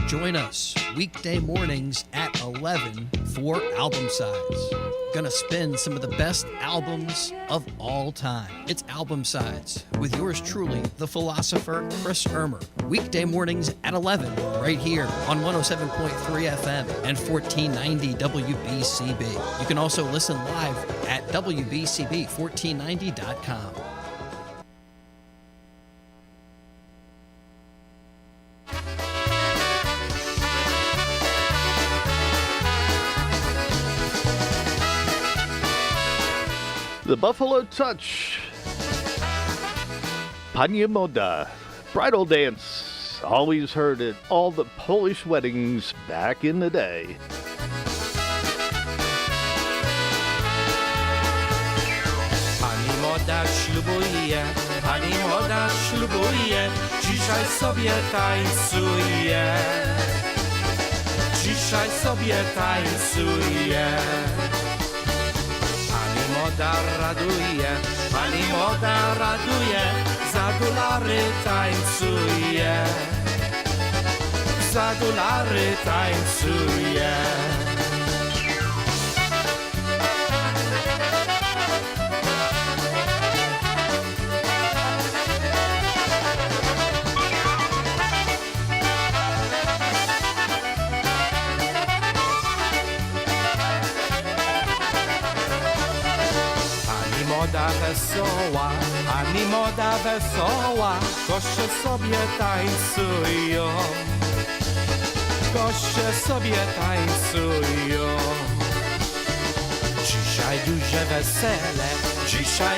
Join us weekday mornings at 11 for Album Sides. Gonna spin some of the best albums of all time. It's Album Sides with yours truly, the philosopher Chris Ermer. Weekday mornings at 11 right here on 107.3 FM and 1490 WBCB. You can also listen live at WBCB1490.com. The Buffalo Touch, Panie Moda, bridal dance, always heard at all the Polish weddings back in the day. Pani moda ślubuje, pani moda ślubuje, dzisiaj sobie tańcuje, dzisiaj sobie tańcuje. Pani moda raduje, za dolary tańcuje, za dolary tańcuje. Ani moda wesoła, goście sobie tańcują, goście sobie tańcują. Dzisiaj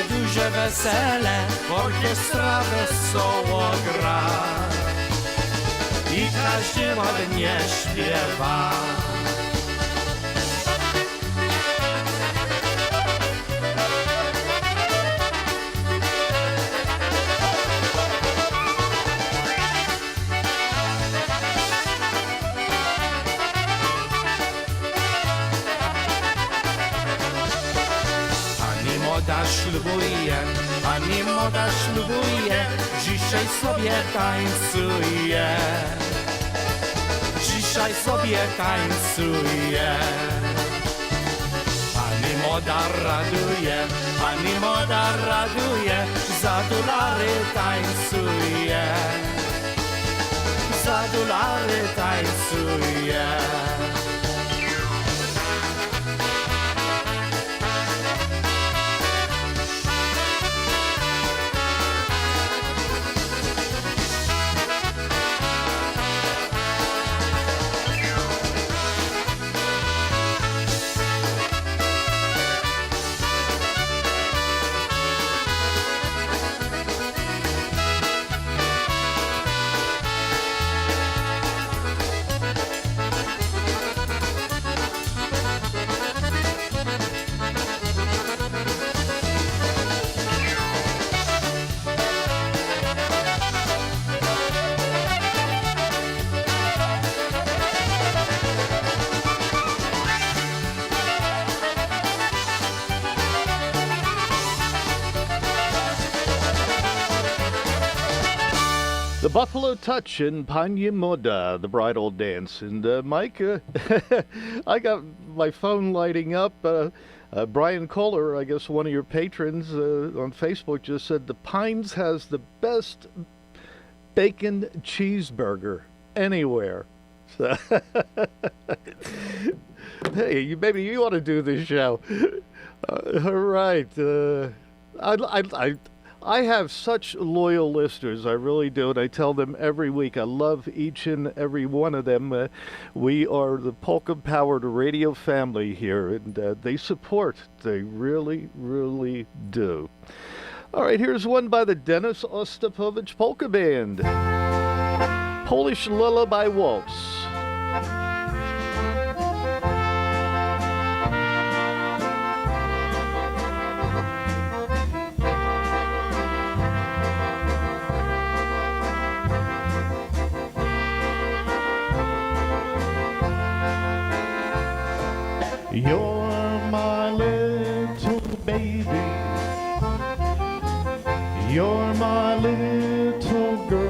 duże wesele, orkiestra wesoło gra i każdy ładnie śpiewa. Pani moda ślubuje, dzisiaj sobie tańcuje, dzisiaj sobie tańcuje. Pani moda raduje, za dolary tańcuje, za dolary tańcuje. The Buffalo Touch and Panie Moda, the bridal dance. And Mike, I got my phone lighting up. Brian Kohler, I guess one of your patrons on Facebook, just said the Pines has the best bacon cheeseburger anywhere. So hey, maybe you ought to do this show. All right. I have such loyal listeners, I really do, and I tell them every week. I love each and every one of them. We are the Polka-powered radio family here, and they support. They really, really do. All right, here's one by the Dennis Ostapovich Polka Band. Polish Lullaby Waltz. You're my little baby. You're my little girl.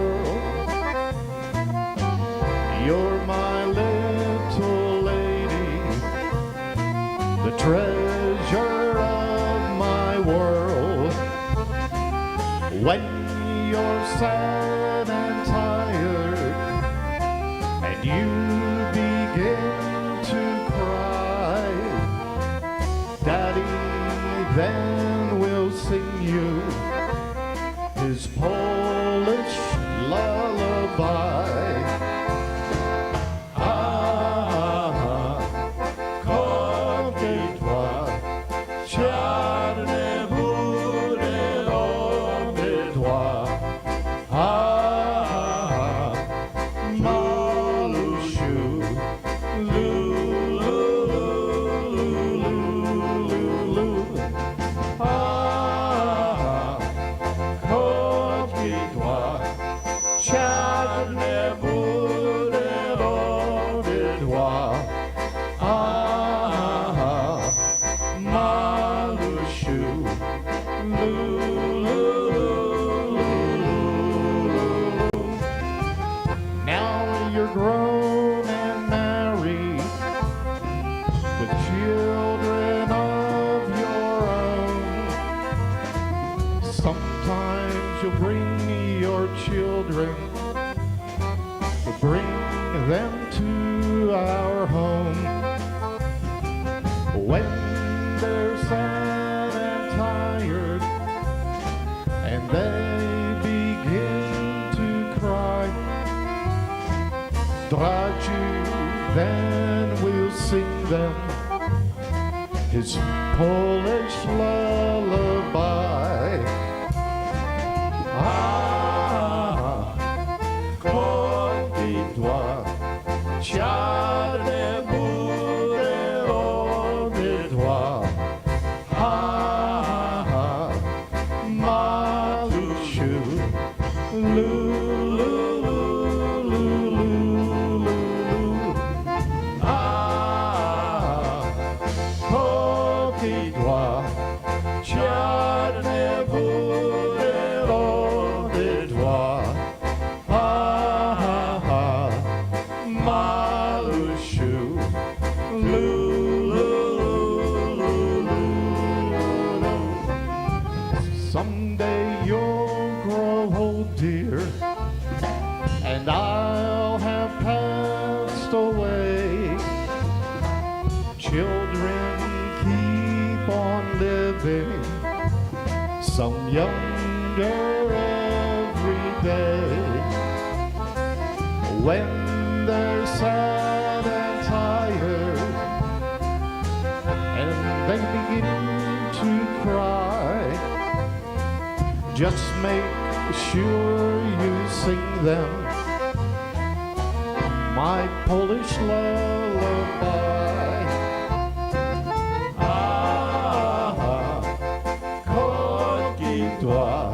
You're my little lady, the treasure of my world. When you're sad and tired and you begin to cry, Daddy then will sing you his Polish lullaby. Now you're grown and married with children of your own. Sometimes you'll bring your children, bring them to our home. When they're sad and tired and they begin to cry, Draghi then will sing them his Polish lullaby. Kondytła, czarne bude odydła. Malusiu, Kondytła, czarne bude odydła. Malusiu, someday you'll grow old, dear, and I'll have passed away. Children keep on living, some younger every day. When they're sad and tired and they begin to cry, just make sure you sing them my Polish lullaby. Kondytła,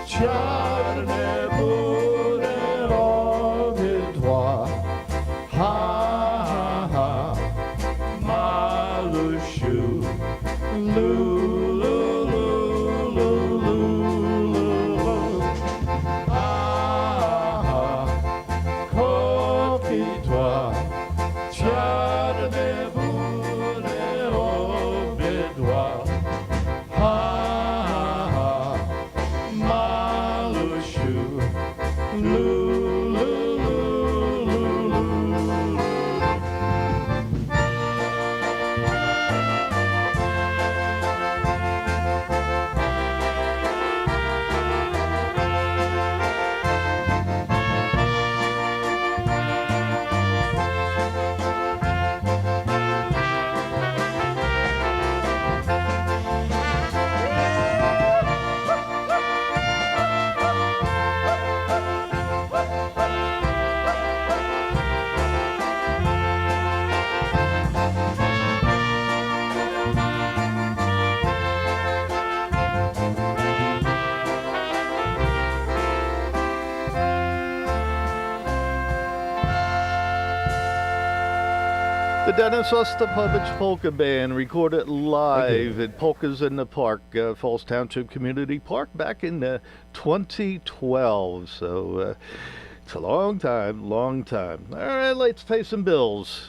czarne bude odydła. Malusiu, Kondytła, czarne bude obydwa. Malusiu, The Dennis Ostapovich Polka Band recorded live at Polkas in the Park, Falls Township Community Park, back in 2012. So it's a long time, long time. All right, let's pay some bills.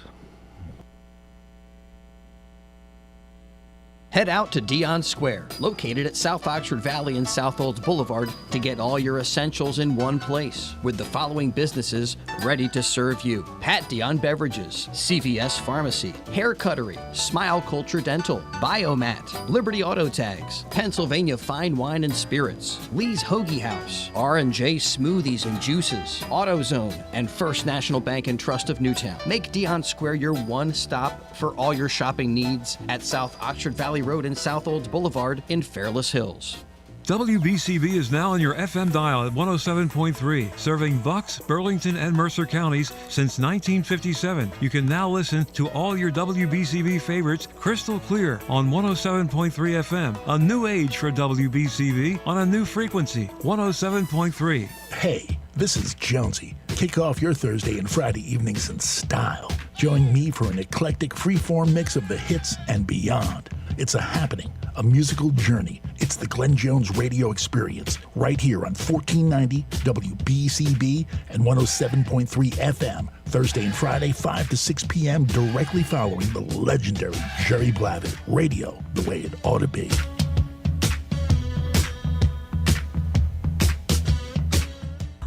Head out to Dion Square, located at South Oxford Valley and South Olds Boulevard, to get all your essentials in one place, with the following businesses ready to serve you: Pat Dion Beverages, CVS Pharmacy, Hair Cuttery, Smile Culture Dental, Biomat, Liberty Auto Tags, Pennsylvania Fine Wine and Spirits, Lee's Hoagie House, R&J Smoothies and Juices, AutoZone, and First National Bank and Trust of Newtown. Make Dion Square your one stop for all your shopping needs at South Oxford Valley Road and South Olds Boulevard in Fairless Hills. WBCB is now on your FM dial at 107.3, serving Bucks, Burlington, and Mercer counties since 1957. You can now listen to all your WBCB favorites crystal clear on 107.3 FM, a new age for WBCB on a new frequency, 107.3. Hey, this is Jonesy. Kick off your Thursday and Friday evenings in style. Join me for an eclectic freeform mix of the hits and beyond. It's a happening, a musical journey. It's the Glenn Jones Radio Experience, right here on 1490 WBCB and 107.3 FM, Thursday and Friday, 5 to 6 p.m., directly following the legendary Jerry Blavitt. Radio, the way it ought to be.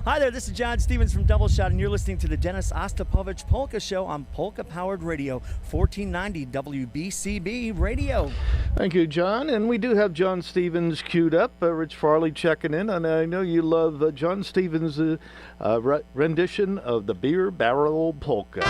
Hi there, this is John Stevens from Double Shot, and you're listening to the Dennis Ostapovich Polka Show on Polka Powered Radio, 1490 WBCB Radio. Thank you, John. And we do have John Stevens queued up. Rich Farley checking in, and I know you love John Stevens' rendition of the Beer Barrel Polka.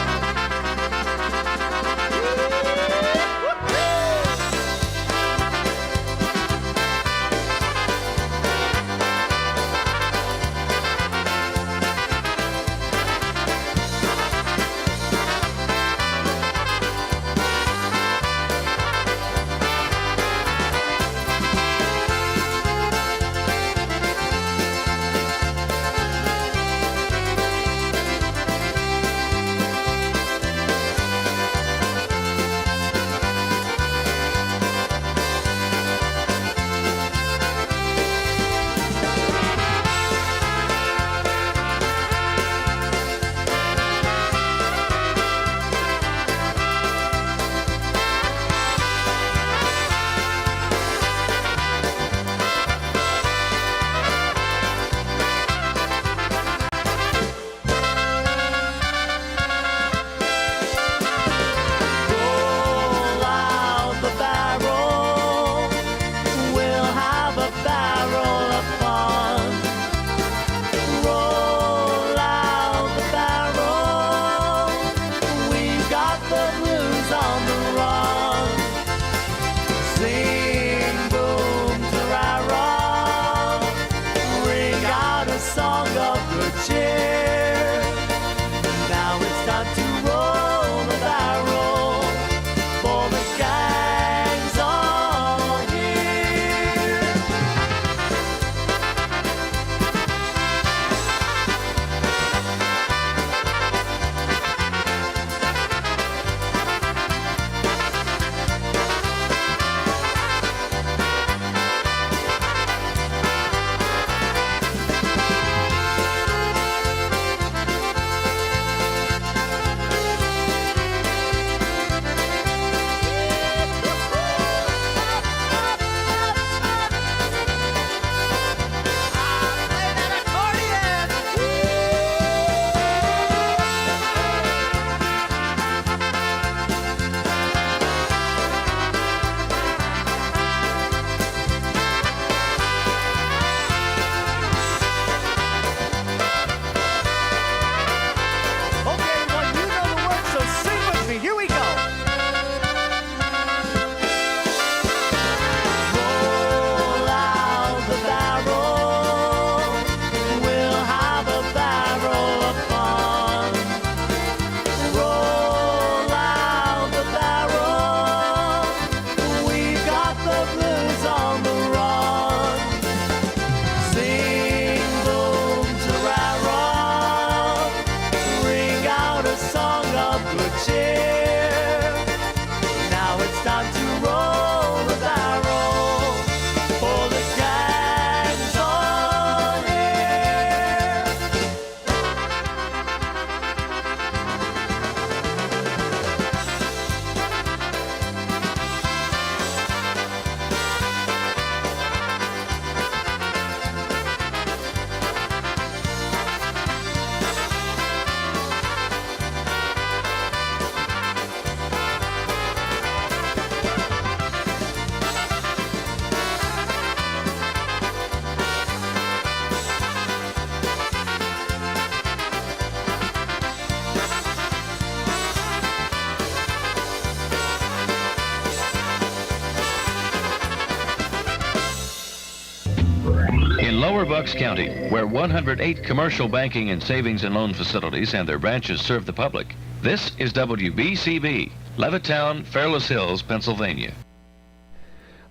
Lower Bucks County, where 108 commercial banking and savings and loan facilities and their branches serve the public. This is WBCB, Levittown, Fairless Hills, Pennsylvania.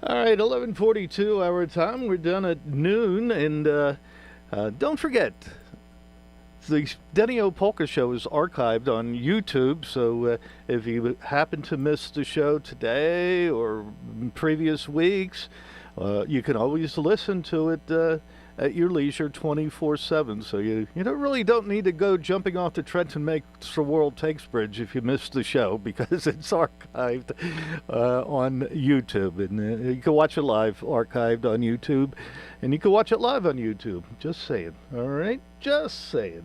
All right, 11:42 our time. We're done at noon, and don't forget, the Denny'O Polka Show is archived on YouTube, so if you happen to miss the show today or previous weeks, you can always listen to it at your leisure 24/7. So you really don't need to go jumping off the Trenton Makes the World Takes Bridge if you missed the show, because it's archived on YouTube. And you can watch it live, archived on YouTube, and you can watch it live on YouTube. Just saying. All right? Just saying.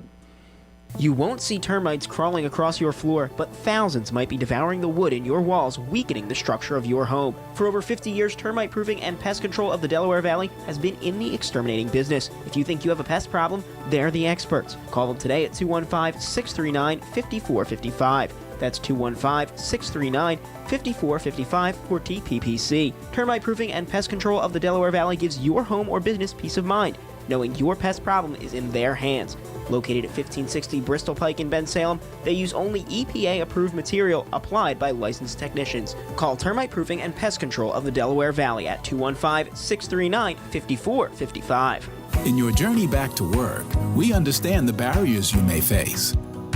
You won't see termites crawling across your floor, but thousands might be devouring the wood in your walls, weakening the structure of your home. For over 50 years, termite proofing and pest control of the Delaware Valley has been in the exterminating business. If you think you have a pest problem, they're the experts. Call them today at 215-639-5455. That's 215-639-5455 for TPPC. Termite proofing and pest control of the Delaware Valley gives your home or business peace of mind, knowing your pest problem is in their hands. Located at 1560 Bristol Pike in Bensalem, they use only EPA-approved material applied by licensed technicians. Call Termite Proofing and Pest Control of the Delaware Valley at 215-639-5455. In your journey back to work, we understand the barriers you may face.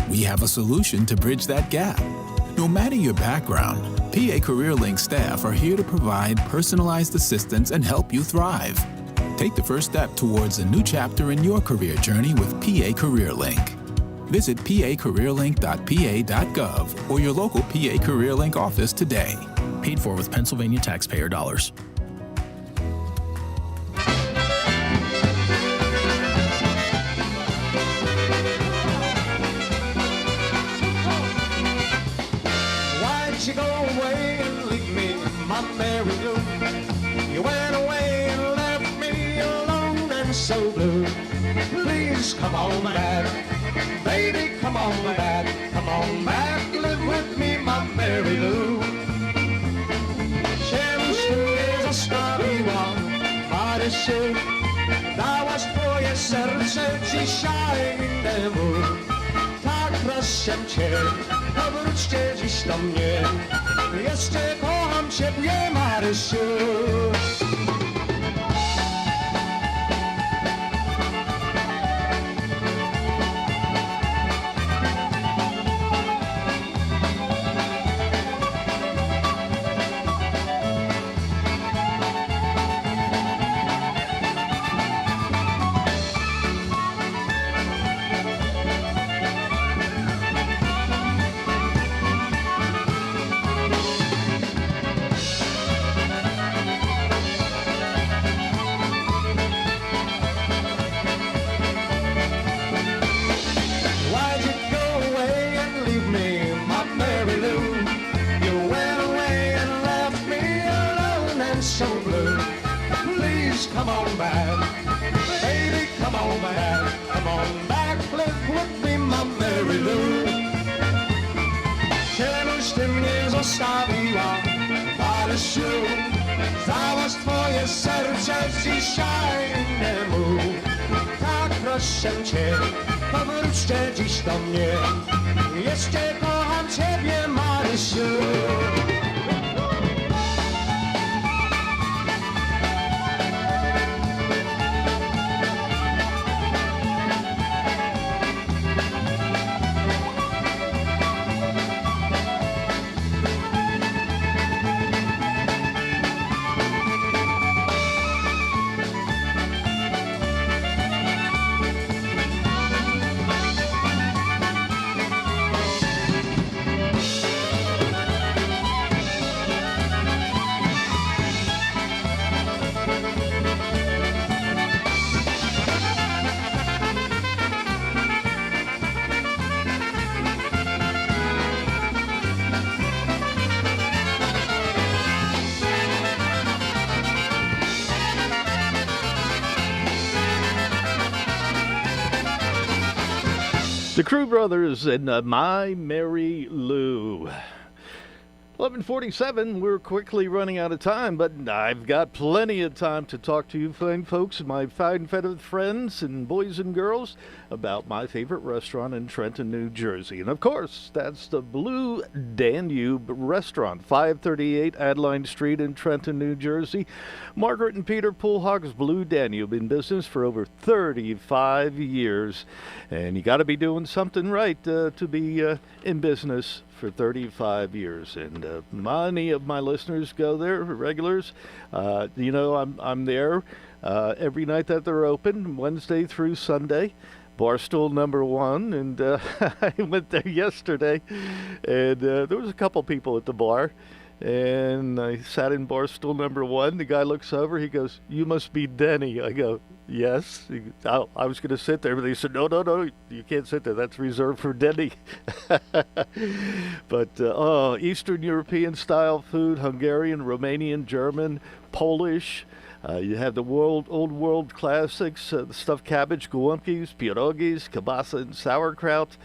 We have a solution to bridge that gap. No matter your background, PA CareerLink staff are here to provide personalized assistance and help you thrive. Take the first step towards a new chapter in your career journey with PA CareerLink. Visit pacareerlink.pa.gov or your local PA CareerLink office today. Paid for with Pennsylvania taxpayer dollars. Why'd you go away and leave me, my Mary Lou? You went away and left me alone and so blue. Please come on back, baby, come on back, come on back, live with me, my Mary Lou. Szczęście zostawiła Marysiu, dałaś twoje serce dzisiaj innemu. Tak proszę cię, powróćcie dziś do mnie, jeszcze kocham ciebie, Marysiu. Come on back, baby, come on back, live with me, my Mary Lou. Czemuś ty mnie zostawiła, Marysiu, dałaś twoje serce dzisiaj innemu. Tak proszę cię, powróćcie dziś do mnie, jeszcze kocham ciebie, Marysiu. The Crew Brothers and My Mary Lou. 11:47. We're quickly running out of time, but I've got plenty of time to talk to you fine folks, my fine feathered friends and boys and girls, about my favorite restaurant in Trenton, New Jersey. And of course, that's the Blue Danube Restaurant, 538 Adeline Street in Trenton, New Jersey. Margaret and Peter Poolhog's Blue Danube, in business for over 35 years. And you got to be doing something right to be in business for 35 years, and many of my listeners go there, regulars. I'm there every night that they're open, Wednesday through Sunday. Barstool number 1, and I went there yesterday, and there was a couple people at the bar, and I sat in Barstool number 1. The guy looks over, he goes, "You must be Denny." I go, "Yes." I was going to sit there, but they said, no, you can't sit there. That's reserved for Denny. But, Eastern European style food, Hungarian, Romanian, German, Polish. You have the old world classics, the stuffed cabbage, gołąbkis, pierogis, kielbasa and sauerkraut.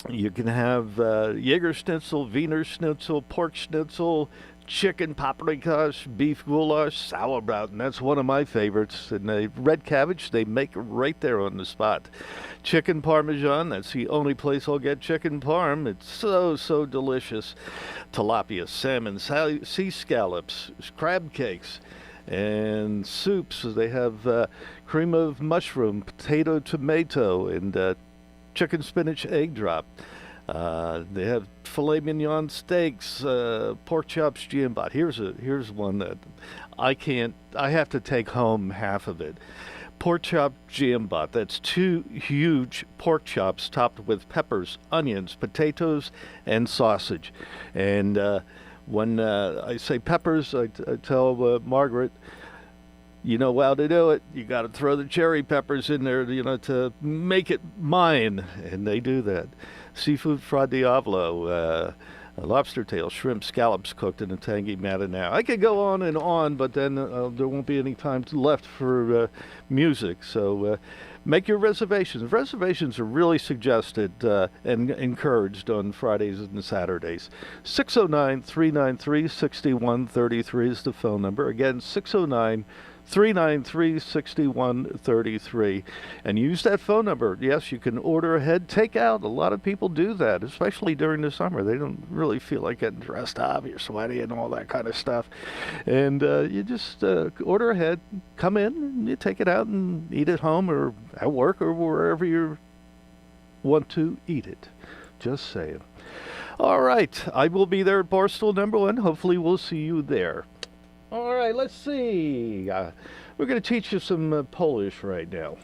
You can have Jaeger schnitzel, Wiener schnitzel, pork schnitzel, chicken paprikas, beef goulash, sauerbraten, and that's one of my favorites. And the red cabbage, they make right there on the spot. Chicken parmesan, that's the only place I'll get chicken parm. It's so delicious. Tilapia, salmon, sea scallops, crab cakes, and soups. They have cream of mushroom, potato, tomato, and chicken spinach egg drop. They have filet mignon steaks, pork chops, giambot. Here's one that I have to take home half of it. Pork chop giambot. That's 2 huge pork chops topped with peppers, onions, potatoes, and sausage. And when I say peppers, I tell Margaret, you know how to do it. You got to throw the cherry peppers in there, to make it mine, and they do that. Seafood fra diavolo, lobster tail, shrimp, scallops cooked in a tangy marinara. I could go on and on, but then there won't be any time left for music. So make your reservations. Reservations are really suggested and encouraged on Fridays and Saturdays. 609-393-6133 is the phone number. Again, 609-393-6133, and use that phone number. Yes, you can order ahead, take out. A lot of people do that, especially during the summer. They don't really feel like getting dressed up, you're sweaty and all that kind of stuff, and you just order ahead, come in, and you take it out and eat at home or at work or wherever you want to eat it. Just saying. All right, I will be there at Barstool number 1. Hopefully we'll see you there. All right, let's see. We're going to teach you some Polish right now.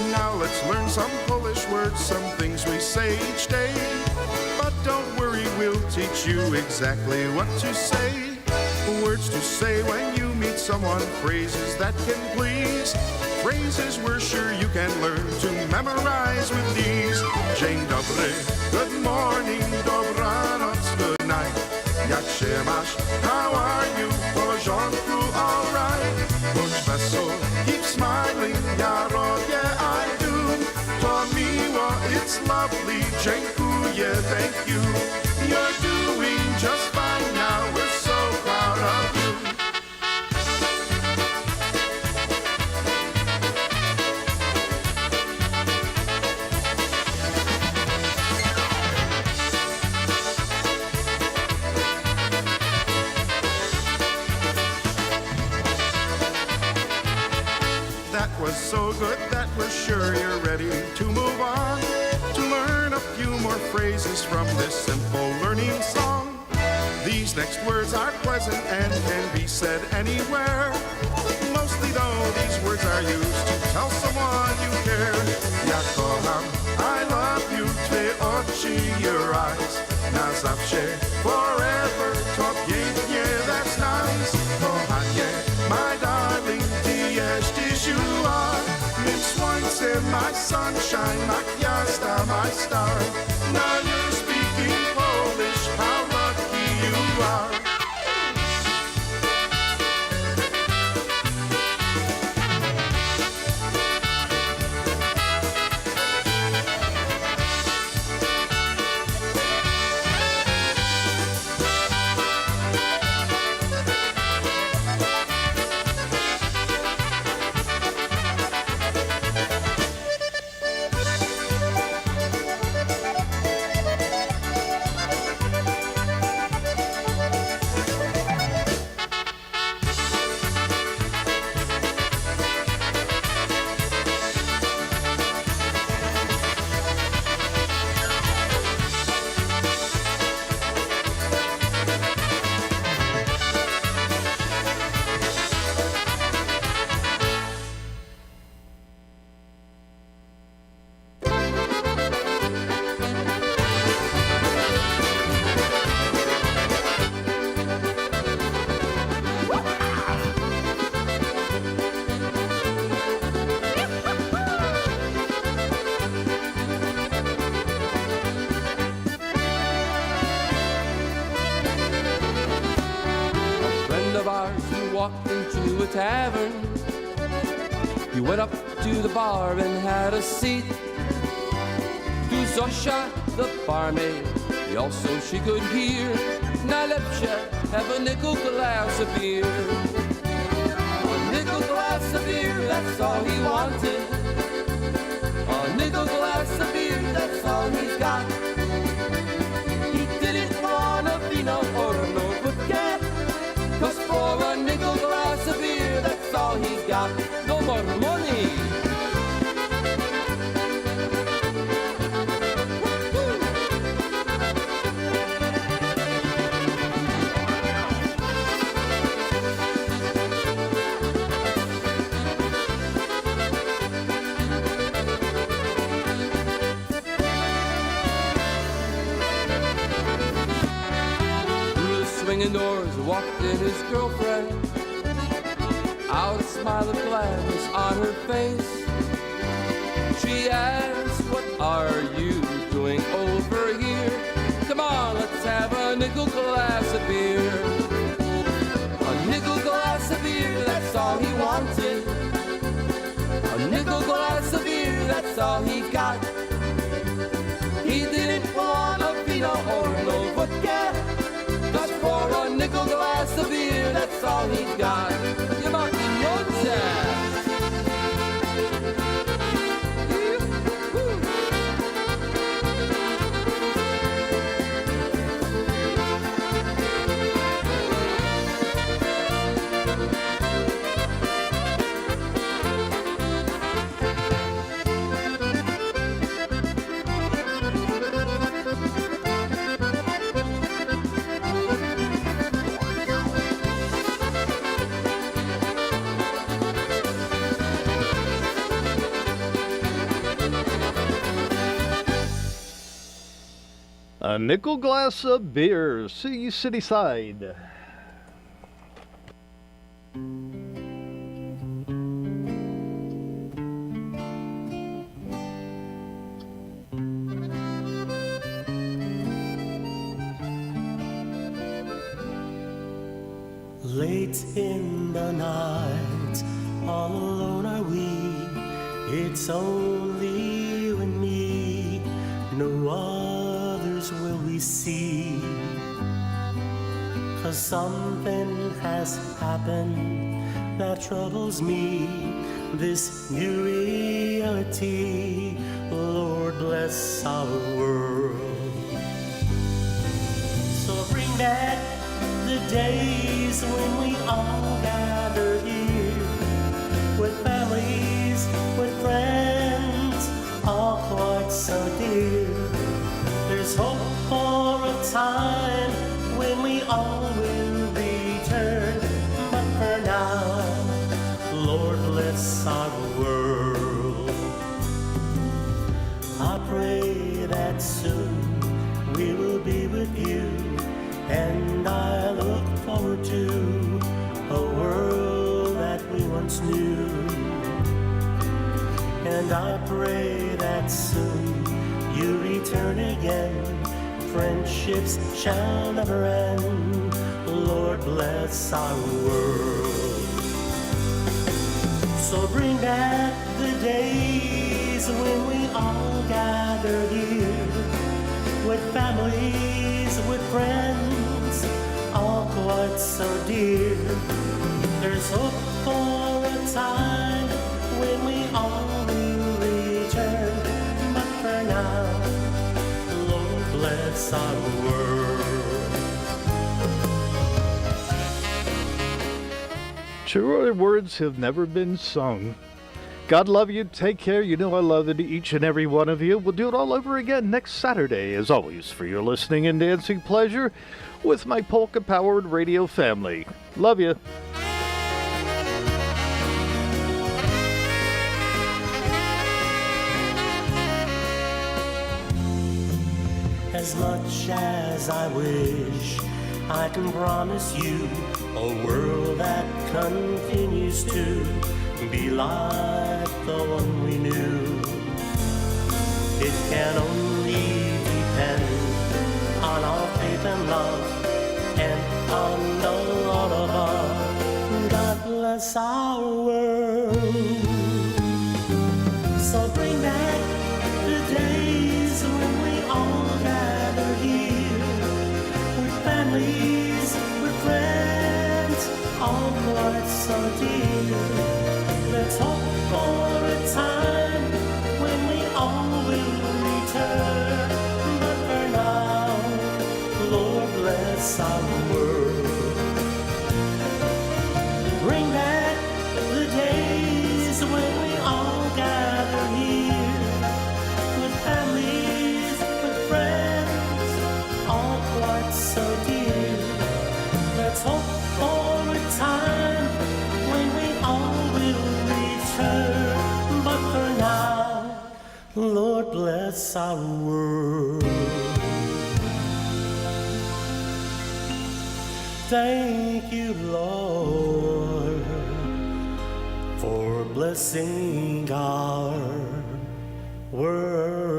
Now let's learn some Polish words, some things we say each day. But don't worry, we'll teach you exactly what to say. Words to say when you meet someone, phrases that can please. Phrases we're sure you can learn to memorize with these. Dzień dobry, good morning, dobranoc, good night. Jak się masz, how are you, w porządku, alright. Bądź wesoły, keep smiling, ja robię, I do. To miło, it's lovely, dziękuję, thank you. You're doing just fine now, we're so proud of you. That was so good that we're sure you're ready to move on, to learn a few more phrases from this simple learning song. These next words are pleasant and can be said anywhere. Mostly though, these words are used to tell someone you care. Ja kocham, I love you, twoje oczy, your eyes. Na zawsze, forever, to pięknie, that's nice. Kochanie, my darling, ty jesteś you are. Mym słońcem, my sunshine, my gwiazda, my star. Now you're speaking Polish, how lucky you are. Walked into a tavern. He went up to the bar and had a seat. To Zosha, the barmaid, also she could hear. Najlepsze, have a nickel glass of beer. A nickel glass of beer, that's all he wanted. A nickel glass of beer, that's all he's got. He didn't want a vino or no vodka. 'Cause for a nickel glass of beer, that's all he's got. No more money. Through the swinging doors walked in his girlfriend. Out a smile of gladness on her face. She asked, what are you doing over here? Come on, let's have a nickel glass of beer. A nickel glass of beer, that's all he wanted. A nickel glass of beer, that's all he got. He didn't want a vino or no vodka. Just for a nickel glass of beer, that's all he got. You might be A nickel glass of beer. See you city side. Late in the night, all alone are we. It's only you and me. No others will we see. 'Cause something has happened that troubles me. This new reality, Lord bless our world. So bring back the days when we all gather here, with families, with friends, all quite so dear. There's hope for a time when we all will return, but for now, Lord bless our world. I pray that soon we will be with you, and I look forward to a world that we once knew. And I pray that soon you return again. Friendships shall never end. Lord bless our world. So bring back the days when we all gather here, with families, with friends, all quite so dear. There's hope for a time when we all will return, but for now, Lord bless our world. Truer words have never been sung. God love you. Take care. You know I love each and every one of you. We'll do it all over again next Saturday, as always, for your listening and dancing pleasure with my polka-powered radio family. Love you. As much as I wish I can promise you a world that continues to be like the one we knew. It can only depend on our faith and love and on the Lord above. God bless our world. So bring back the days when we all gather here, with families, with friends, all quite so dear. Let's hope for a time when we all will return. But for now, Lord bless our world. Bring back the days when we all gather here, with families, with friends, all quite so dear. Let's hope for a time when we all will return. But for now, Lord bless our world. Thank you, Lord, for blessing our world.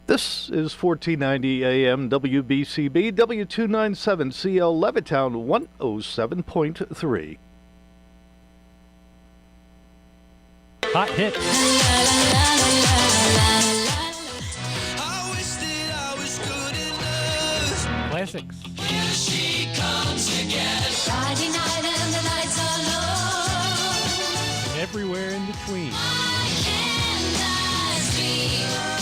This is 1490 AM WBCB, W297CL Levittown 107.3. Hot hits. Classics. Here she comes again. Friday night and the lights are low. And everywhere in between. Why can't I sleep?